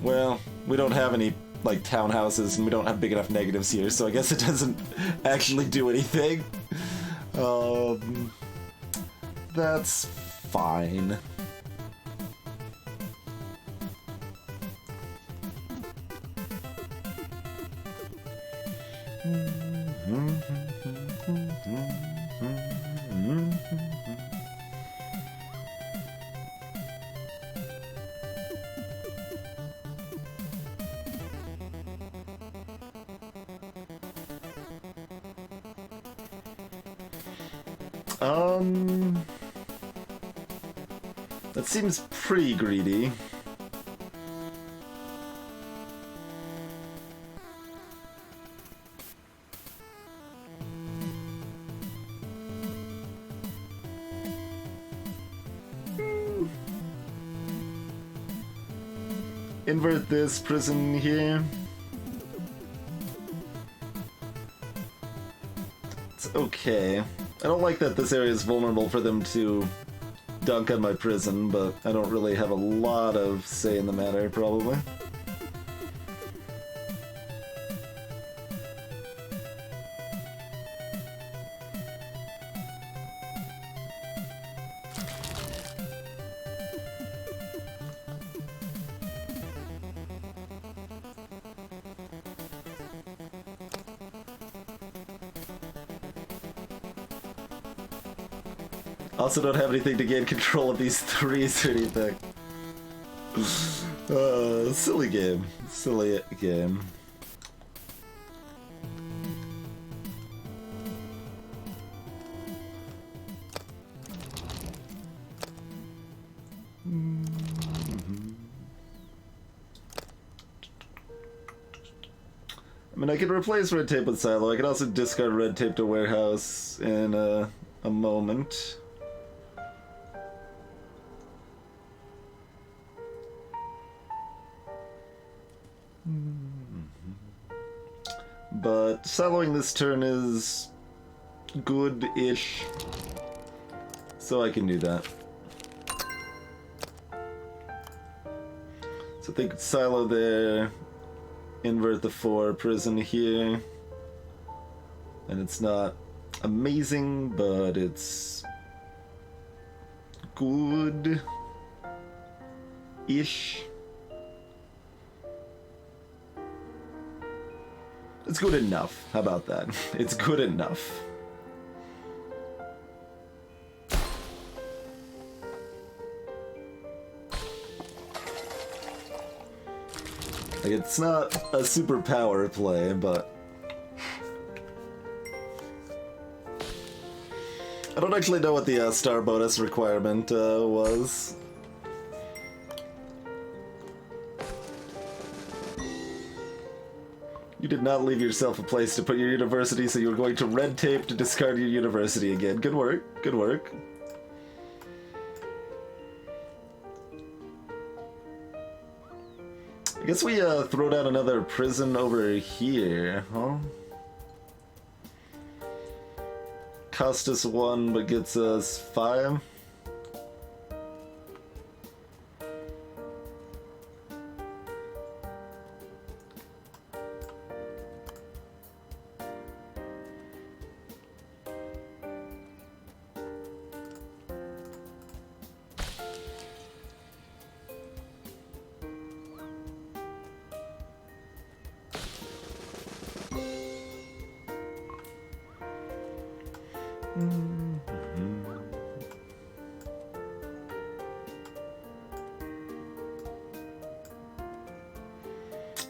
Well, we don't have any like townhouses and we don't have big enough negatives here, so I guess it doesn't actually do anything. That's fine. That seems pretty greedy. Invert this prison here. It's okay. I don't like that this area is vulnerable for them to dunk on my prison, but I don't really have a lot of say in the matter, probably. Also don't have anything to gain control of these threes or anything. Silly game. Silly game. I mean, I can replace red tape with silo. I can also discard red tape to warehouse in a moment. But siloing this turn is good-ish, so I can do that. So I think silo there, invert the 4, prison here, and it's not amazing, but it's good-ish. It's good enough. How about that? It's good enough. Like, it's not a super power play, but I don't actually know what the star bonus requirement was. You did not leave yourself a place to put your university, so you were going to red tape to discard your university again. Good work. Good work. I guess we throw down another prison over here, huh? Cost us 1, but gets us 5.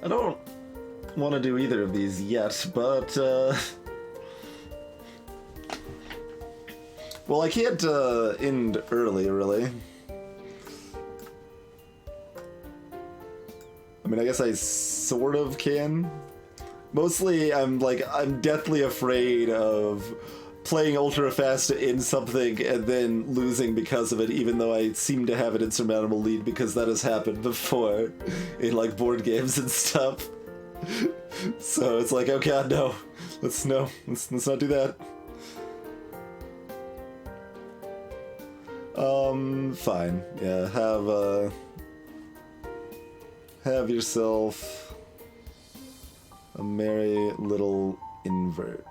I don't want to do either of these yet, but well, I can't end early, really. I mean, I guess I sort of can. Mostly, I'm deathly afraid of playing ultra fast to end something and then losing because of it, even though I seem to have an insurmountable lead, because that has happened before in like board games and stuff. So it's like, oh god, no. Let's not do that. Fine. Yeah, have yourself a merry little invert.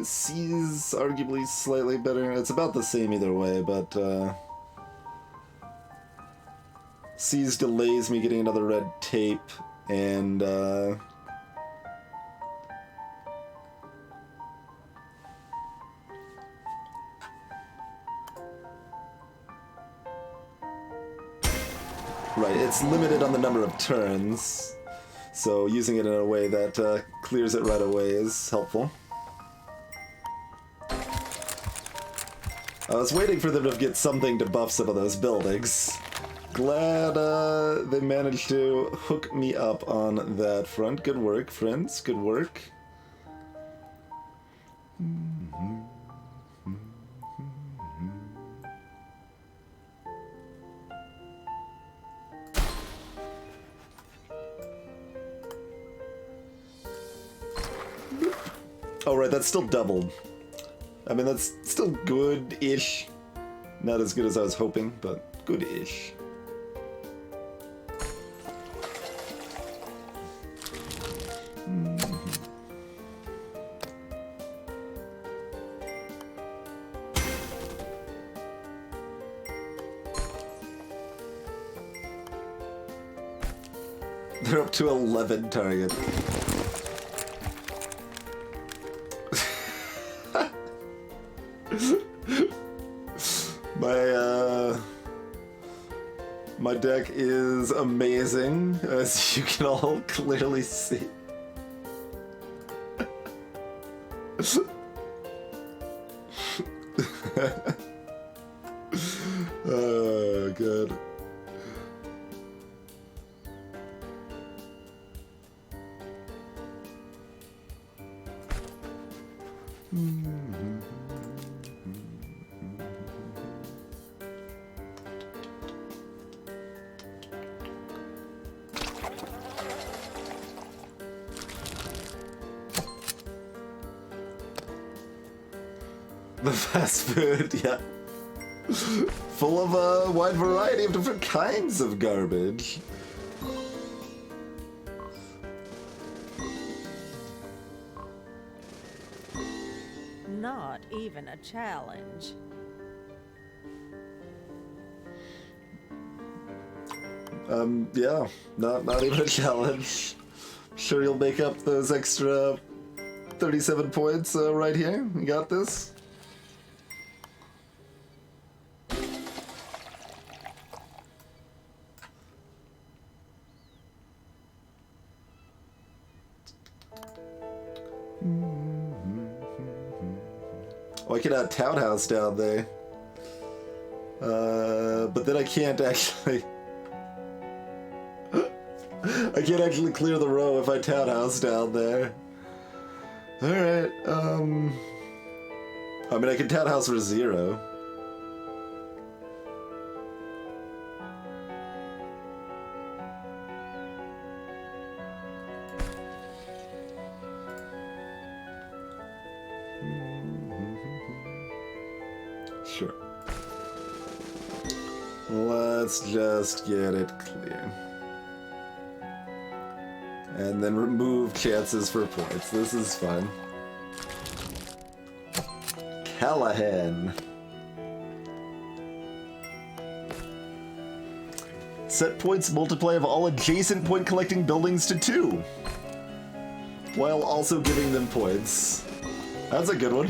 C's arguably slightly better. It's about the same either way, but C's delays me getting another red tape, and right, it's limited on the number of turns, so using it in a way that clears it right away is helpful. I was waiting for them to get something to buff some of those buildings. Glad they managed to hook me up on that front. Good work, friends. Good work. Oh, right, that's still doubled. I mean, that's still good-ish, Not as good as I was hoping, but good-ish. They're up to 11 target. My deck is amazing, as you can all clearly see. Oh, God. The fast food, yeah. Full of a wide variety of different kinds of garbage. Not even a challenge. Yeah, not even a challenge. Sure you'll make up those extra 37 points right here? You got this? Oh, I can add townhouse down there. But then I can't actually... I can't actually clear the row if I townhouse down there. Alright, I mean, I can townhouse for 0. Sure. Let's just get it clear. And then remove chances for points. This is fun. Callahan. Set points multiply of all adjacent point collecting buildings to 2. While also giving them points. That's a good one.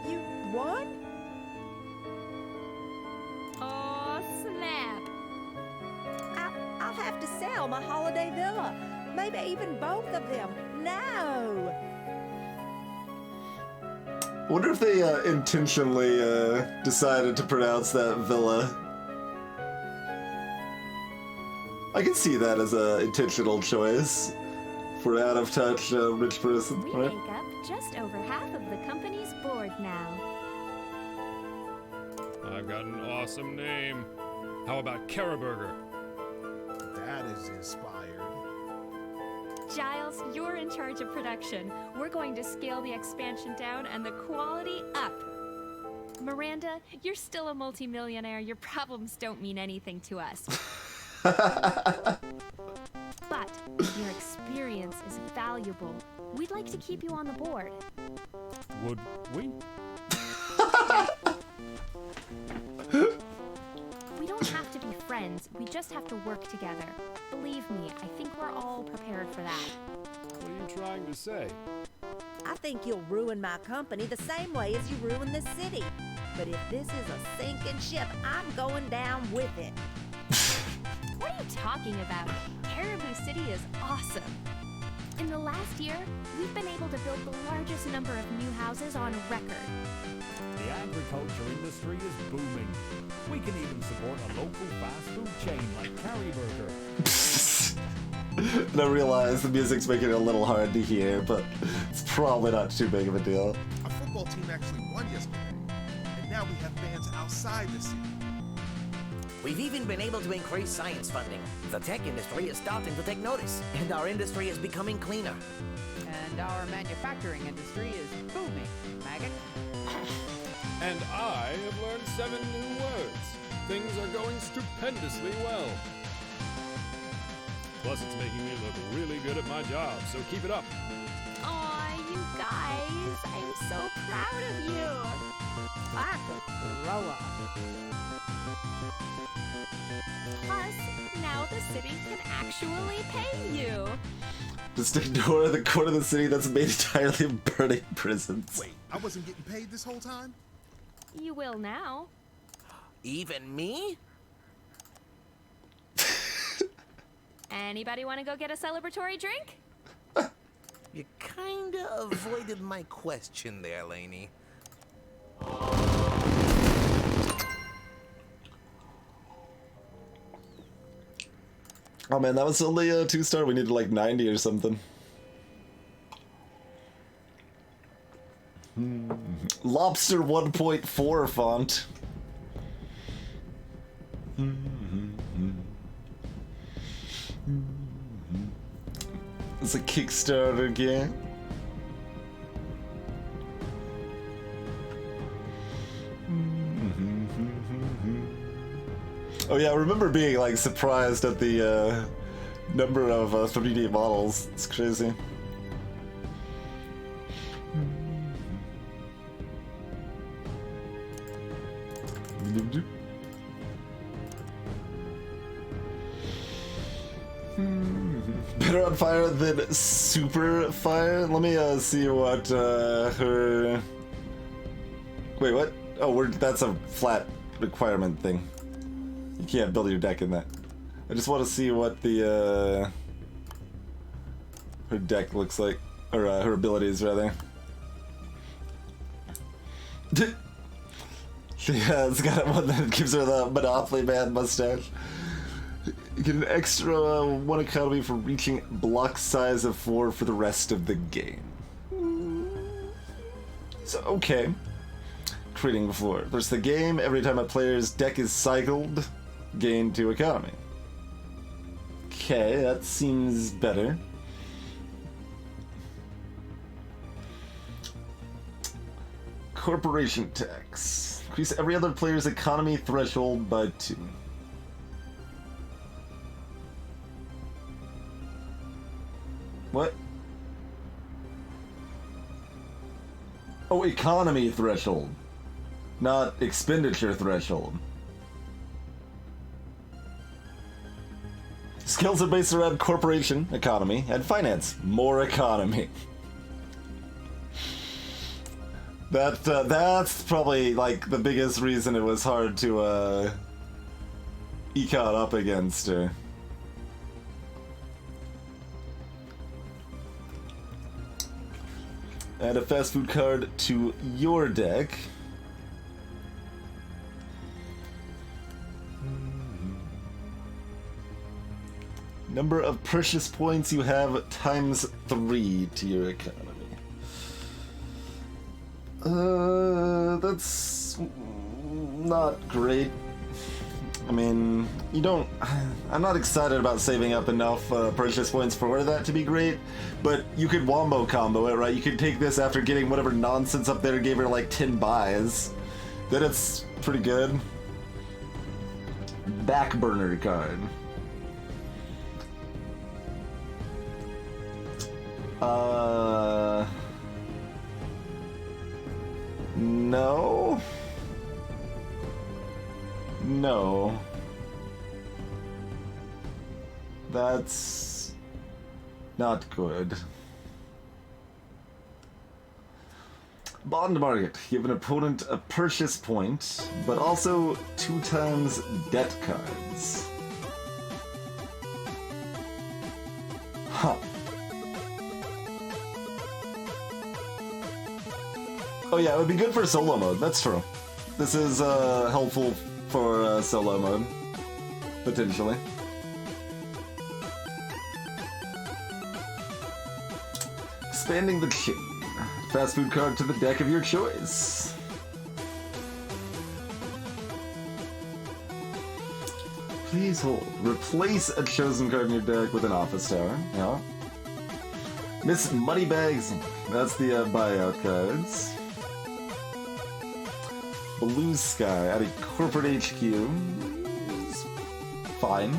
You won? Oh, snap. I'll have to sell my holiday villa. Maybe even both of them. No! I wonder if they intentionally decided to pronounce that villa. I can see that as an intentional choice for out of touch rich person, We right? make up just over half of the company's board now. I've got an awesome name. How about Karaburger? That is inspired. Giles, you're in charge of production. We're going to scale the expansion down and the quality up. Miranda, you're still a multimillionaire. Your problems don't mean anything to us. But your experience is valuable. We'd like to keep you on the board. Would we? We don't have to be friends. We just have to work together. Believe me, I think we're all prepared for that. What are you trying to say? I think you'll ruin my company the same way as you ruined the city. But if this is a sinking ship, I'm going down with it. What are you talking about? Caribou City is awesome. In the last year, we've been able to build the largest number of new houses on record. The agriculture industry is booming. We can even support a local fast food chain like Carryburger. And I realize the music's making it a little hard to hear, but it's probably not too big of a deal. Our football team actually won yesterday, and now we have fans outside the city. We've even been able to increase science funding. The tech industry is starting to take notice, and our industry is becoming cleaner. And our manufacturing industry is booming, Maggot. And I have learned 7 new words. Things are going stupendously well. Plus, it's making me look really good at my job, so keep it up. Aw, you guys, I'm so proud of you. I could grow up. Plus, now the city can actually pay you. Just ignore the court of the city that's made entirely of burning prisons. Wait, I wasn't getting paid this whole time? You will now. Even me? Anybody want to go get a celebratory drink? You kinda avoided my question there, Lainey. Oh man, that was only a 2-star. We needed like 90 or something. Lobster 1.4 font. It's a Kickstarter game. Oh yeah, I remember being like surprised at the number of 3D models. It's crazy. Better on fire than super fire? Let me see what her... Wait, what? Oh, that's a flat requirement thing. You can't build your deck in that. I just want to see what the her deck looks like, or her abilities rather. Yeah, it's got one that gives her the Monopoly Man mustache. You get an extra 1 economy for reaching block size of 4 for the rest of the game. So, okay. Creating before. There's the game. Every time a player's deck is cycled, gain 2 economy. Okay, that seems better. Corporation tax. Increase every other player's economy threshold by 2. What? Oh, economy threshold. Not expenditure threshold. Skills are based around corporation, economy, and finance. More economy. That's probably like the biggest reason it was hard to econ up against her. Add a fast food card to your deck. Number of purchase points you have times 3 to your economy. That's not great. I mean, you don't... I'm not excited about saving up enough purchase points for that to be great, but you could wombo combo it, right? You could take this after getting whatever nonsense up there gave her like 10 buys. Then it's pretty good. Back burner card. No. No. That's not good. Bond market. Give an opponent a purchase point, but also 2 times debt cards. Huh. Oh yeah, it would be good for solo mode, that's true. This is helpful for solo mode, potentially. Expanding the chain. Fast food card to the deck of your choice. Please hold. Replace a chosen card in your deck with an office tower. Yeah. Miss Moneybags. That's the buyout cards. Blue Sky at a corporate HQ. It's fine.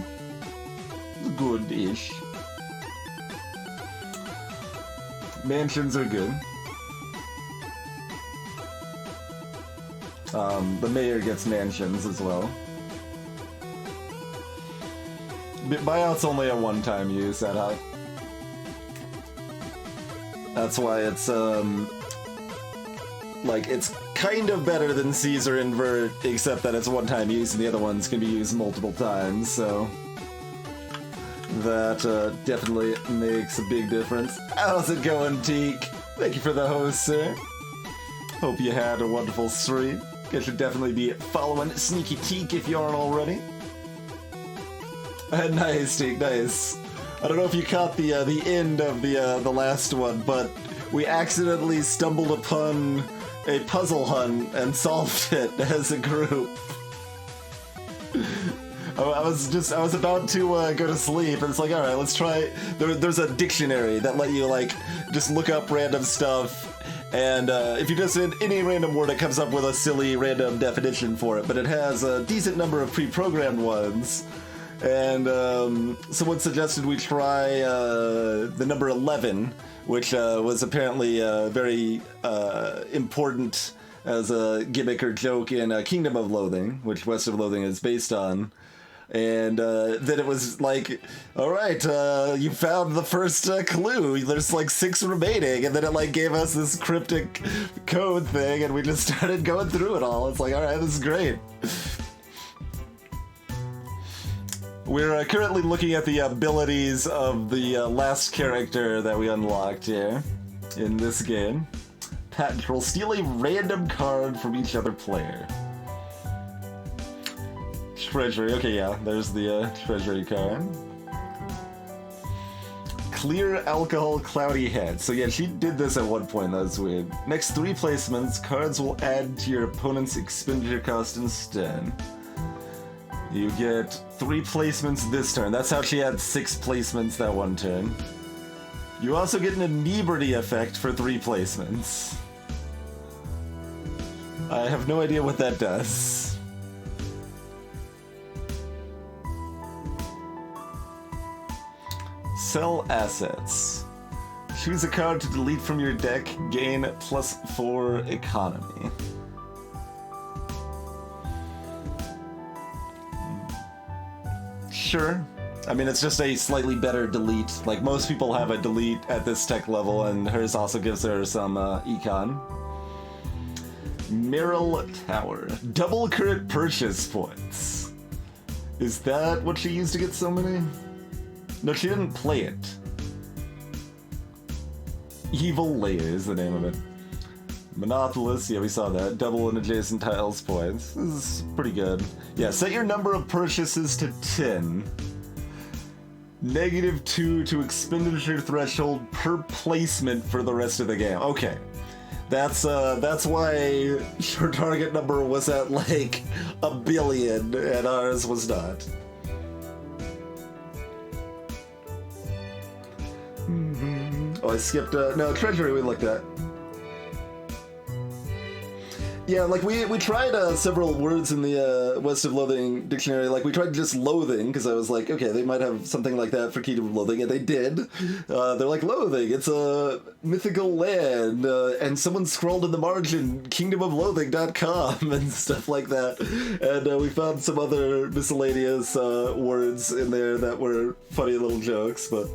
Good-ish. Mansions are good. The mayor gets mansions as well. Buyout's only a one-time use at Hut. That's why it's, like, it's kind of better than Caesar Invert, except that it's one-time use and the other ones can be used multiple times, so... That, definitely makes a big difference. How's it going, Teak? Thank you for the host, sir. Hope you had a wonderful stream. You should definitely be following Sneaky Teak if you aren't already. Nice, Teak, nice. I don't know if you caught the end of the last one, but we accidentally stumbled upon a puzzle hunt and solved it as a group. I was about to go to sleep, and it's like, alright, let's try. There's a dictionary that let you, like, just look up random stuff, and if you just hit any random word, it comes up with a silly random definition for it, but it has a decent number of pre-programmed ones. And someone suggested we try the number 11, which was apparently very important as a gimmick or joke in Kingdom of Loathing, which West of Loathing is based on. And then it was like, alright, you found the first clue, there's like 6 remaining, and then it like gave us this cryptic code thing, and we just started going through it all. It's like, alright, this is great. We're currently looking at the abilities of the last character that we unlocked here in this game. Patent Troll, steal a random card from each other player. Treasury, okay, yeah, there's the treasury card. Clear alcohol cloudy head. So yeah, she did this at one point, that's weird. Next 3 placements, cards will add to your opponent's expenditure cost instead. You get 3 placements this turn. That's how she had 6 placements that one turn. You also get an inebriety effect for 3 placements. I have no idea what that does. Sell assets. Choose a card to delete from your deck, gain +4 economy. Sure. I mean, it's just a slightly better delete. Like, most people have a delete at this tech level, and hers also gives her some econ. Merrill Tower. Double current purchase points. Is that what she used to get so many? No, she didn't play it. Evil Leia is the name of it. Monopolist, yeah, we saw that. Double and adjacent tiles points. This is pretty good. Yeah, set your number of purchases to 10. -2 to expenditure threshold per placement for the rest of the game. Okay. That's why your target number was at like 1 billion and ours was not. Oh, I skipped, no, Treasury we looked at. Yeah, like, we tried several words in the West of Loathing dictionary. Like, we tried just loathing, because I was like, okay, they might have something like that for Kingdom of Loathing, and they did. They're like, loathing, it's a mythical land, and someone scrolled in the margin, kingdomofloathing.com, and stuff like that. And we found some other miscellaneous words in there that were funny little jokes, but...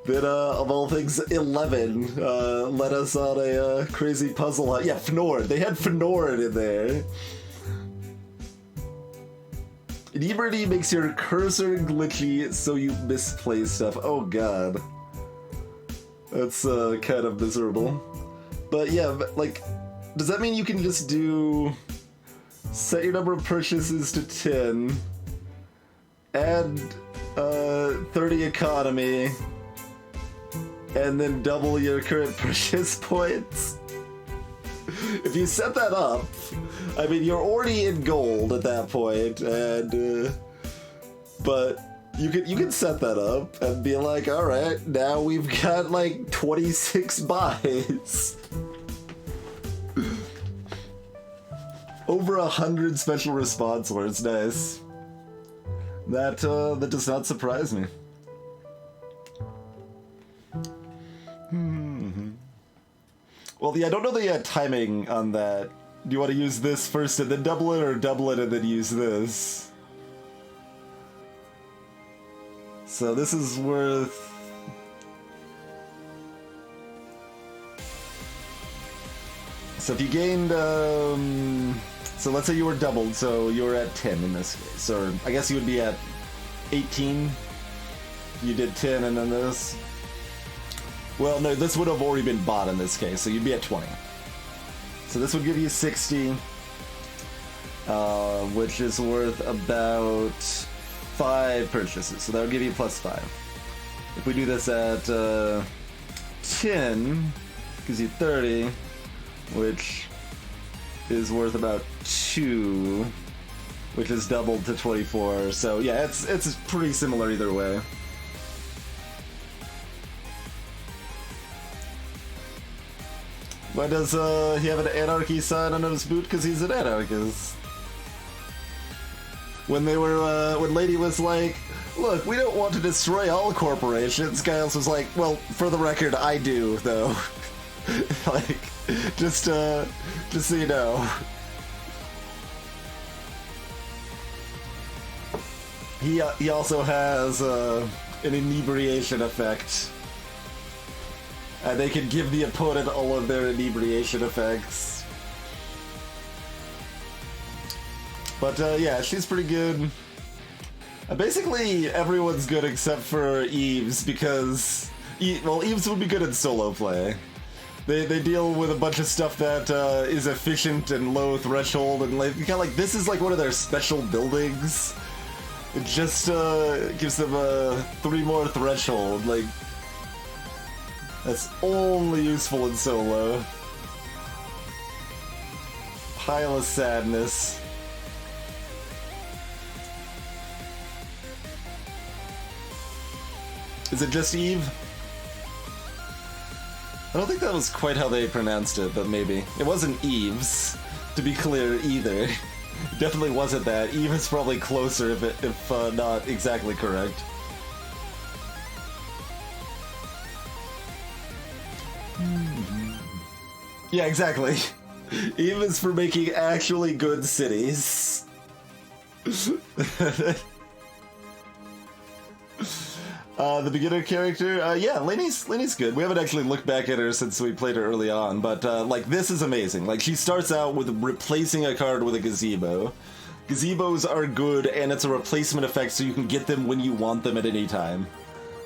Then, of all things, 11 led us on a crazy puzzle. Yeah, Fnord. They had Fnord in there. Inebriety makes your cursor glitchy, so you misplay stuff. Oh god. That's kind of miserable. But yeah, like, does that mean you can just do... Set your number of purchases to 10. Add 30 economy. And then double your current purchase points. If you set that up, I mean, you're already in gold at that point, and but you can set that up and be like, all right, now we've got like 26 buys. Over 100 special response words, nice. That does not surprise me. Well, yeah, I don't know the timing on that. Do you want to use this first and then double it, or double it and then use this? So this is worth... So if you gained, so let's say you were doubled, so you were at 10 in this case. Or I guess you would be at 18. You did 10 and then this. Well, no, this would have already been bought in this case, so you'd be at 20. So this would give you 60, which is worth about 5 purchases. So that would give you plus 5. If we do this at 10, gives you 30, which is worth about 2, which is doubled to 24. So yeah, it's pretty similar either way. Why does he have an anarchy sign on his boot? Because he's an anarchist. When they were, when Lady was like, look, we don't want to destroy all corporations, Giles was like, well, for the record, I do, though. Like, just so you know. He also has an inebriation effect. And they can give the opponent all of their inebriation effects. But yeah, she's pretty good. Basically, everyone's good except for Eves, because... well, Eves would be good in solo play. They deal with a bunch of stuff that is efficient and low threshold, and like, kind of like, this is like one of their special buildings. It just gives them 3 more threshold, like... That's only useful in solo. Pile of sadness. Is it just Eve? I don't think that was quite how they pronounced it, but maybe. It wasn't Eves, to be clear, either. It definitely wasn't that. Eve is probably closer if not exactly correct. Yeah, exactly. Eve is for making actually good cities. The beginner character, yeah, Lainey's good. We haven't actually looked back at her since we played her early on, but like, this is amazing. Like, she starts out with replacing a card with a gazebo. Gazebos are good, and it's a replacement effect, so you can get them when you want them at any time.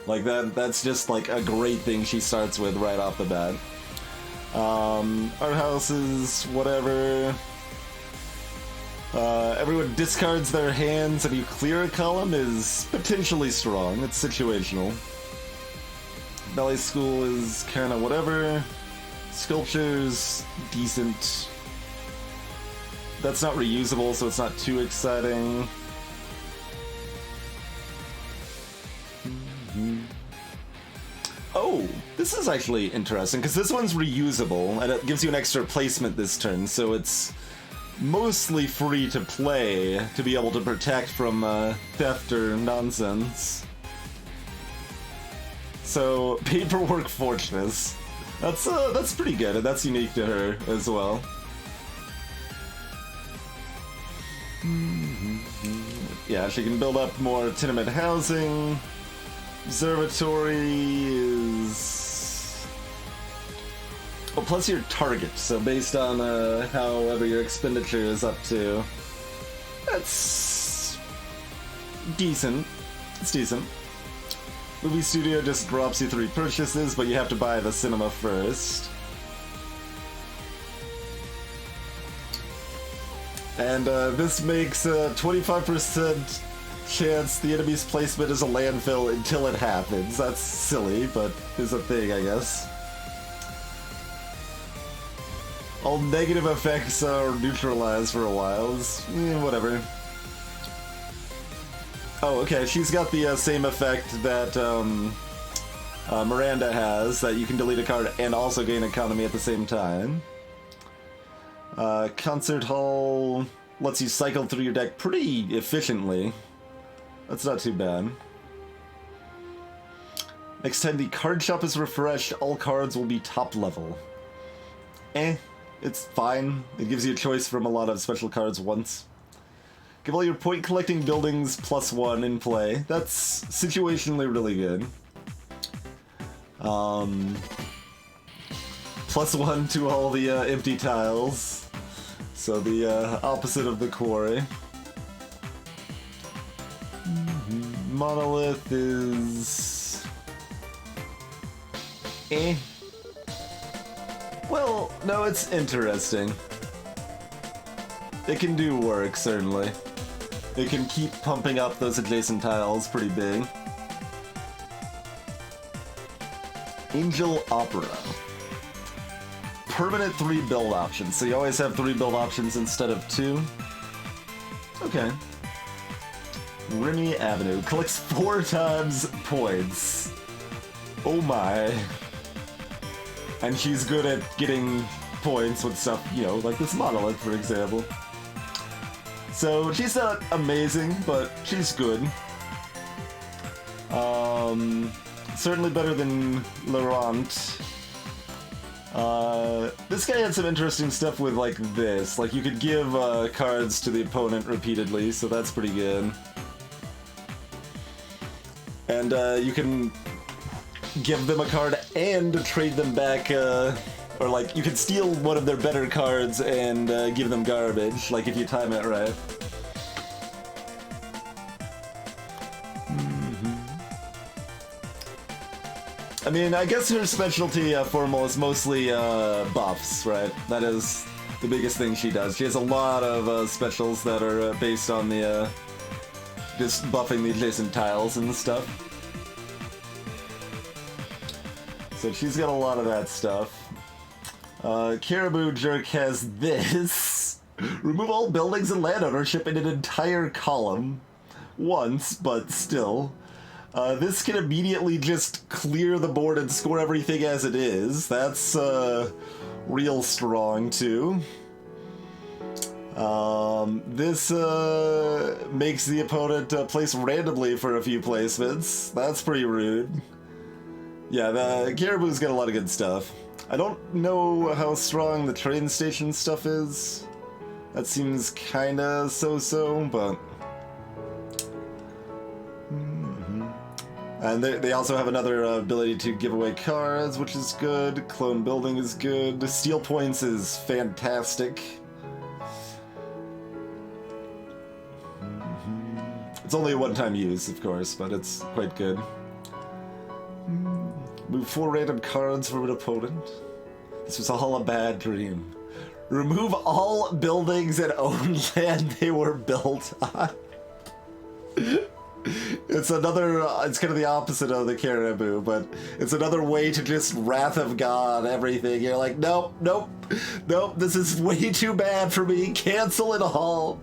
Like, that's just like a great thing she starts with right off the bat. Art houses, whatever. Everyone discards their hands and you clear a column is potentially strong. It's situational. Ballet school is kinda whatever. Sculpture's decent. That's not reusable, so it's not too exciting. Oh, this is actually interesting, because this one's reusable, and it gives you an extra placement this turn, so it's mostly free to play to be able to protect from theft or nonsense. So, Paperwork Fortress. That's pretty good, and that's unique to her as well. Yeah, she can build up more tenement housing. Observatory is... Oh, plus your target, so based on however your expenditure is up to. That's... decent. It's decent. Movie studio just drops you 3 purchases, but you have to buy the cinema first. And this makes a 25% chance the enemy's placement is a landfill until it happens. That's silly, but is a thing, I guess. All negative effects are neutralized for a while. Whatever. Oh, okay, she's got the same effect that Miranda has, that you can delete a card and also gain economy at the same time. Concert Hall lets you cycle through your deck pretty efficiently. That's not too bad. Next time the card shop is refreshed, all cards will be top level. It's fine. It gives you a choice from a lot of special cards once. Give all your point collecting buildings +1 in play. That's situationally really good. +1 to all the empty tiles. So the opposite of the quarry. Monolith is... Well, no, it's interesting. It can do work, certainly. It can keep pumping up those adjacent tiles pretty big. Angel Opera. Permanent 3 build options, so you always have 3 build options instead of 2. Okay. Remy Avenue collects 4 times points. Oh my. And she's good at getting points with stuff, you know, like this monolith, for example. So she's not amazing, but she's good. Certainly better than Laurent. This guy had some interesting stuff with, like, this. Like, you could give cards to the opponent repeatedly, so that's pretty good. And you can give them a card and trade them back, or, like, you can steal one of their better cards and give them garbage, like, if you time it right. I mean, I guess her specialty formal is mostly buffs, right? That is the biggest thing she does. She has a lot of specials that are based on the just buffing the adjacent tiles and stuff. So she's got a lot of that stuff. Caribou Jerk has this. Remove all buildings and land ownership in an entire column. Once, but still. This can immediately just clear the board and score everything as it is. That's real strong, too. This makes the opponent place randomly for a few placements. That's pretty rude. Yeah, the Caribou's got a lot of good stuff. I don't know how strong the train station stuff is. That seems kinda so-so, but... And they also have another ability to give away cards, which is good. Clone Building is good. Steal Points is fantastic. It's only a one-time use, of course, but it's quite good. Move 4 random cards from an opponent. This was all a bad dream. Remove all buildings and own land they were built on. It's another, it's kind of the opposite of the Caribou, but it's another way to just Wrath of God everything. You're like, nope, nope, nope, this is way too bad for me, cancel it all.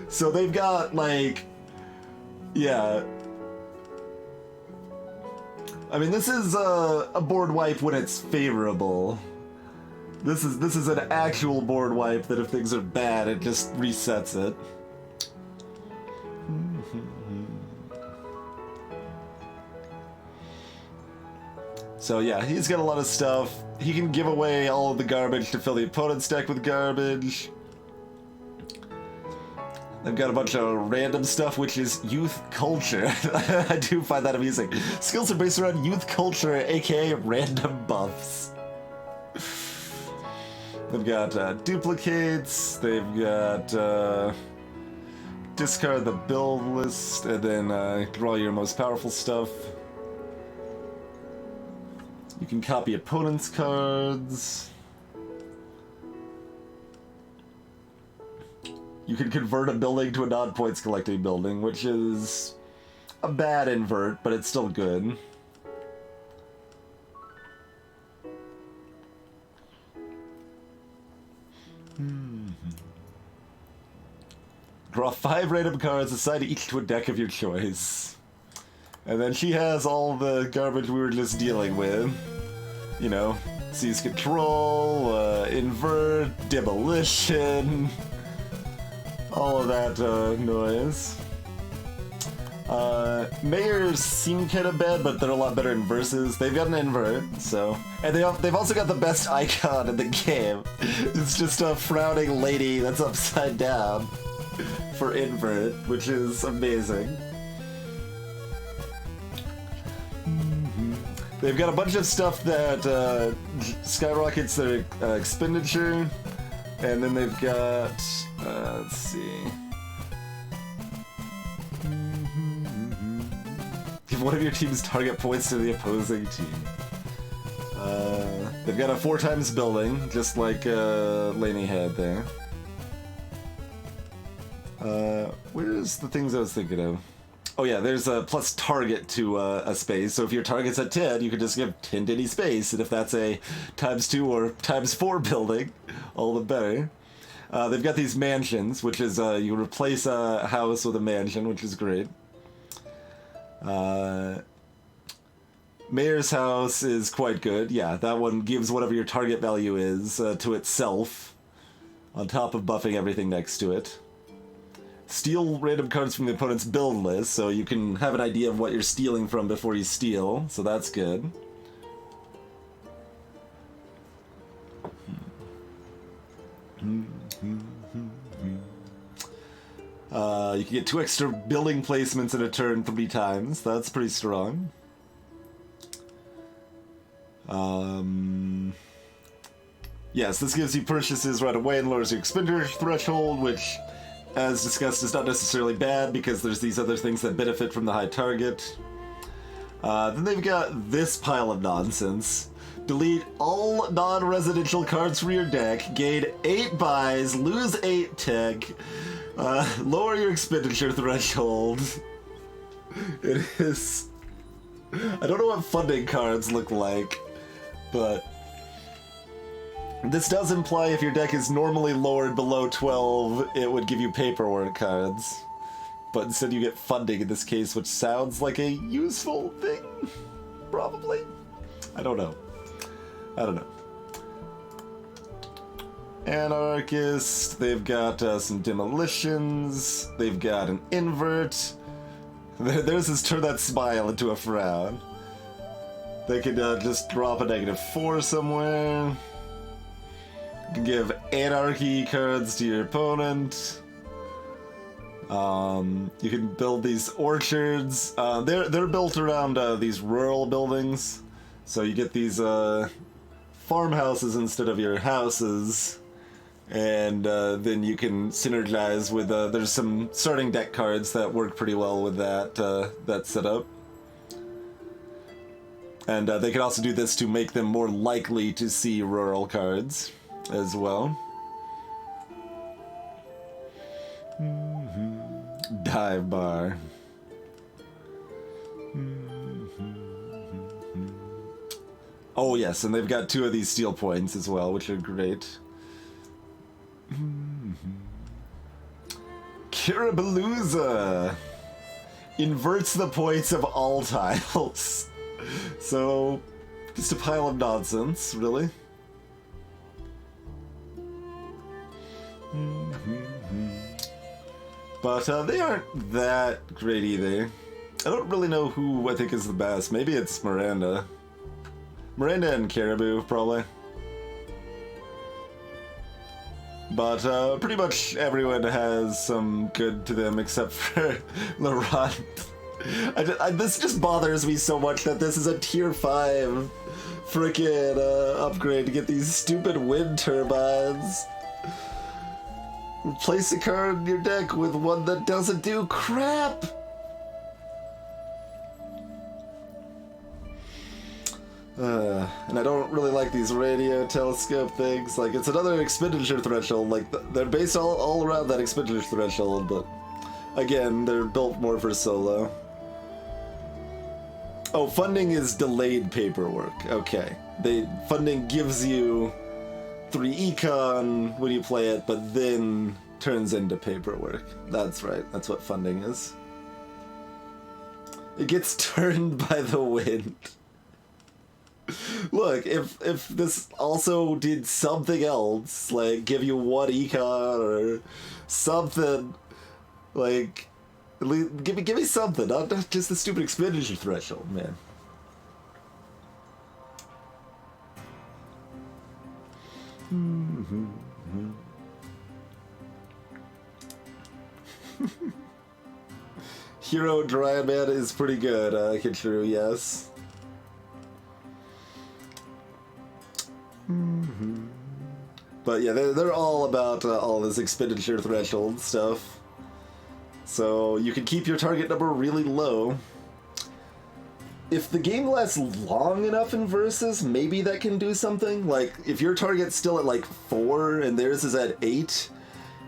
So they've got, like, yeah. I mean, this is a board wipe when it's favorable. This is an actual board wipe that if things are bad, it just resets it. So yeah, he's got a lot of stuff. He can give away all of the garbage to fill the opponent's deck with garbage. They've got a bunch of random stuff, which is youth culture. I do find that amusing. Skills are based around youth culture, aka random buffs. They've got duplicates, they've got discard the build list, and then draw your most powerful stuff. You can copy opponent's cards. You can convert a building to a non-points collecting building, which is a bad invert, but it's still good. Draw 5 random cards, assign each to a deck of your choice. And then she has all the garbage we were just dealing with. You know, Seize control, invert, demolition, all of that noise. Mayors seem kind of bad, but they're a lot better in verses. They've got an invert, so... And they've also got the best icon in the game. It's just a frowning lady that's upside down for invert, which is amazing. They've got a bunch of stuff that skyrockets their expenditure, and then they've got... let's see... Give one of your team's target points to the opposing team. They've got a 4x building, just like Laney had there. Where's the things I was thinking of? Oh yeah, there's a plus target to a space, so if your target's at 10, you can just give 10 to any space, and if that's a ×2 or ×4 building, all the better. They've got these mansions, which is, you replace a house with a mansion, which is great. Mayor's House is quite good. Yeah, that one gives whatever your target value is to itself, on top of buffing everything next to it. Steal random cards from the opponent's build list, so you can have an idea of what you're stealing from before you steal, so that's good. You can get 2 extra building placements in a turn 3 times. That's pretty strong. Yes, this gives you purchases right away and lowers your expenditure threshold, which, as discussed, is not necessarily bad because there's these other things that benefit from the high target. Then they've got this pile of nonsense. Delete all non-residential cards from your deck, gain 8 buys, lose 8 tech, lower your expenditure threshold. It is... I don't know what funding cards look like, but... This does imply if your deck is normally lowered below 12, it would give you paperwork cards. But instead you get funding in this case, which sounds like a useful thing? Probably? I don't know. I don't know. Anarchist, they've got some demolitions, they've got an invert. Theirs is turn that smile into a frown. They could just drop a -4 somewhere. You can give anarchy cards to your opponent. You can build these orchards. They're built around these rural buildings, so you get these farmhouses instead of your houses, and then you can synergize with. There's some starting deck cards that work pretty well with that setup, and they can also do this to make them more likely to see rural cards as well. Dive bar. Oh yes, and they've got 2 of these steel points as well, which are great. Kirabalooza inverts the points of all tiles. So, just a pile of nonsense, really. But they aren't that great either. I don't really know who I think is the best. Maybe it's Miranda. Miranda and Caribou, probably. But pretty much everyone has some good to them except for Laurent. This just bothers me so much that this is a tier 5 frickin' upgrade to get these stupid wind turbines. Replace a card in your deck with one that doesn't do crap! And I don't really like these radio telescope things. Like, it's another expenditure threshold. Like, they're based all around that expenditure threshold, but again, they're built more for solo. Oh, funding is delayed paperwork. Okay. Funding gives you 3 econ when you play it, but then turns into paperwork. That's right. That's what funding is. It gets turned by the wind. Look, if this also did something else, like give you 1 econ or something, like give me something, not just the stupid expenditure threshold, man. Hero Dryad Man is pretty good, Kitcheru, yes. But yeah, they're all about all this expenditure threshold stuff. So you can keep your target number really low. If the game lasts long enough in Versus, maybe that can do something. Like, if your target's still at like 4 and theirs is at 8,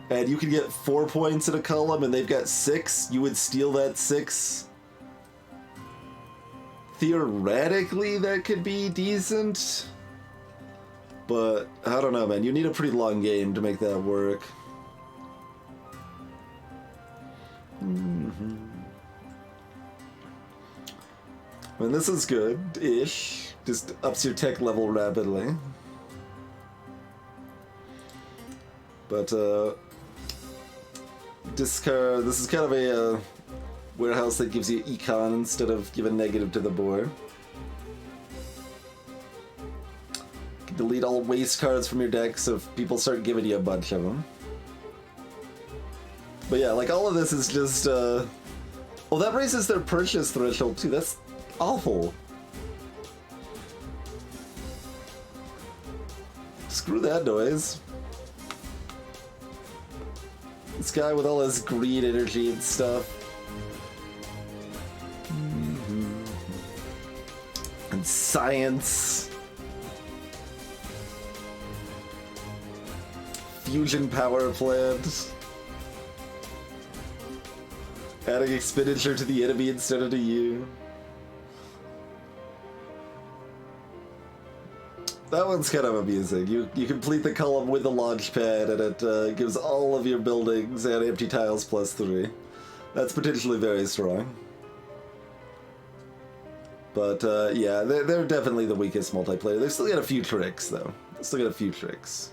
and you can get 4 points in a column and they've got 6, you would steal that 6. Theoretically, that could be decent. But, I don't know, man. You need a pretty long game to make that work. And this is good-ish. Just ups your tech level rapidly. But, discard... This is kind of a warehouse that gives you econ instead of giving negative to the board. Delete all waste cards from your deck so if people start giving you a bunch of them. But yeah, like all of this is just, oh, that raises their purchase threshold too. That's awful. Screw that noise. This guy with all his greed energy and stuff. And science. Fusion power plant. Adding expenditure to the enemy instead of to you. That one's kind of amusing. You complete the column with the launch pad and it gives all of your buildings and empty tiles +3. That's potentially very strong. But yeah, they're definitely the weakest multiplayer. They've still got a few tricks though. Still got a few tricks.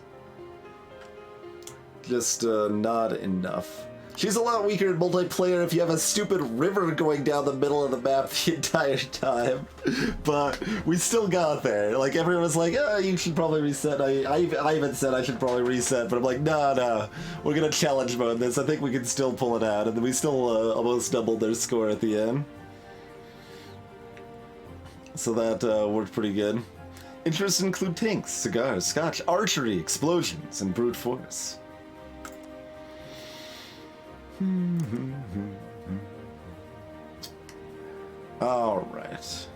Just not enough. She's a lot weaker in multiplayer if you have a stupid river going down the middle of the map the entire time. But we still got there. Like, everyone's like, oh, you should probably reset. I even said I should probably reset, but I'm like, no, we're gonna challenge mode this. I think we can still pull it out. And then we still almost doubled their score at the end. So that worked pretty good. Interests include tanks, cigars, scotch, archery, explosions, and brute force. Alright.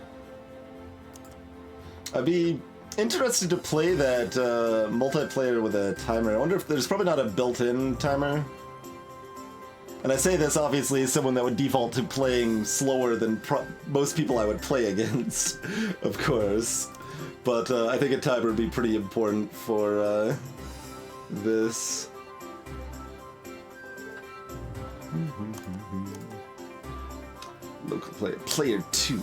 I'd be interested to play that multiplayer with a timer. I wonder if there's probably not a built-in timer. And I say this obviously as someone that would default to playing slower than most people I would play against, of course. But I think a timer would be pretty important for this. Local player 2.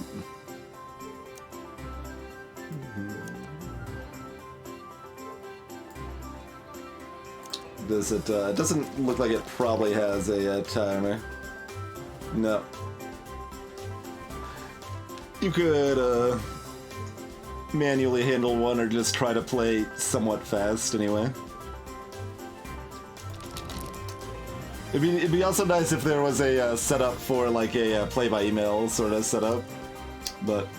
Does it doesn't look like it probably has a timer. No. You could manually handle one or just try to play somewhat fast anyway. It'd be also nice if there was a setup for like a play by email sort of setup, but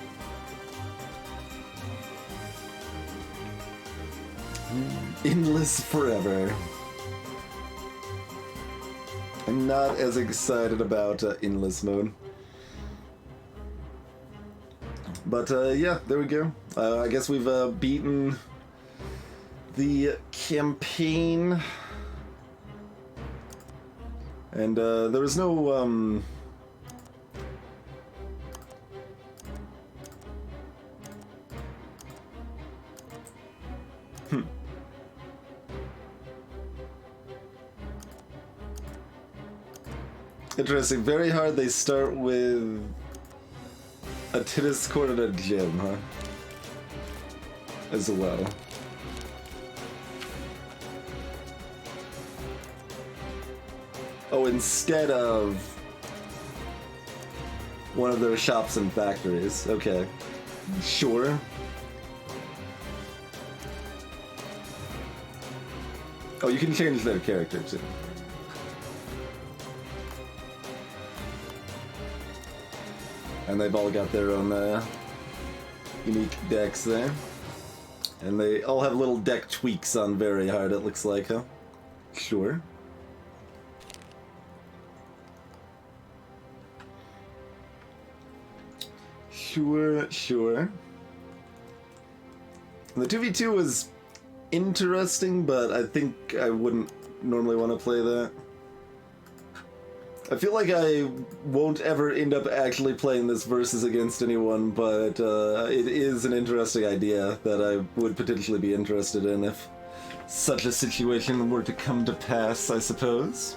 endless forever. I'm not as excited about endless mode, but yeah, there we go. I guess we've beaten the campaign. And there was no Interesting. Very hard. They start with a tennis court and a gym, huh? as well. Oh, instead of one of their shops and factories. Okay. Sure. Oh, you can change their character too. And they've all got their own unique decks there. And they all have little deck tweaks on Very Hard, it looks like, huh? Sure. Sure. The 2v2 was interesting, but I think I wouldn't normally want to play that. I feel like I won't ever end up actually playing this versus against anyone, but it is an interesting idea that I would potentially be interested in if such a situation were to come to pass, I suppose.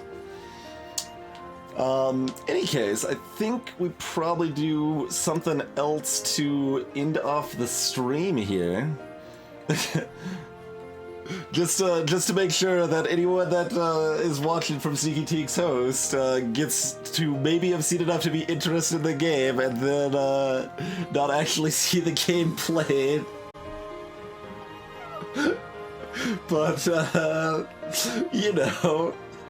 Any case, I think we probably do something else to end off the stream here. Just to make sure that anyone that is watching from Sneaky Teak's host gets to maybe have seen enough to be interested in the game and then not actually see the game played. But, you know...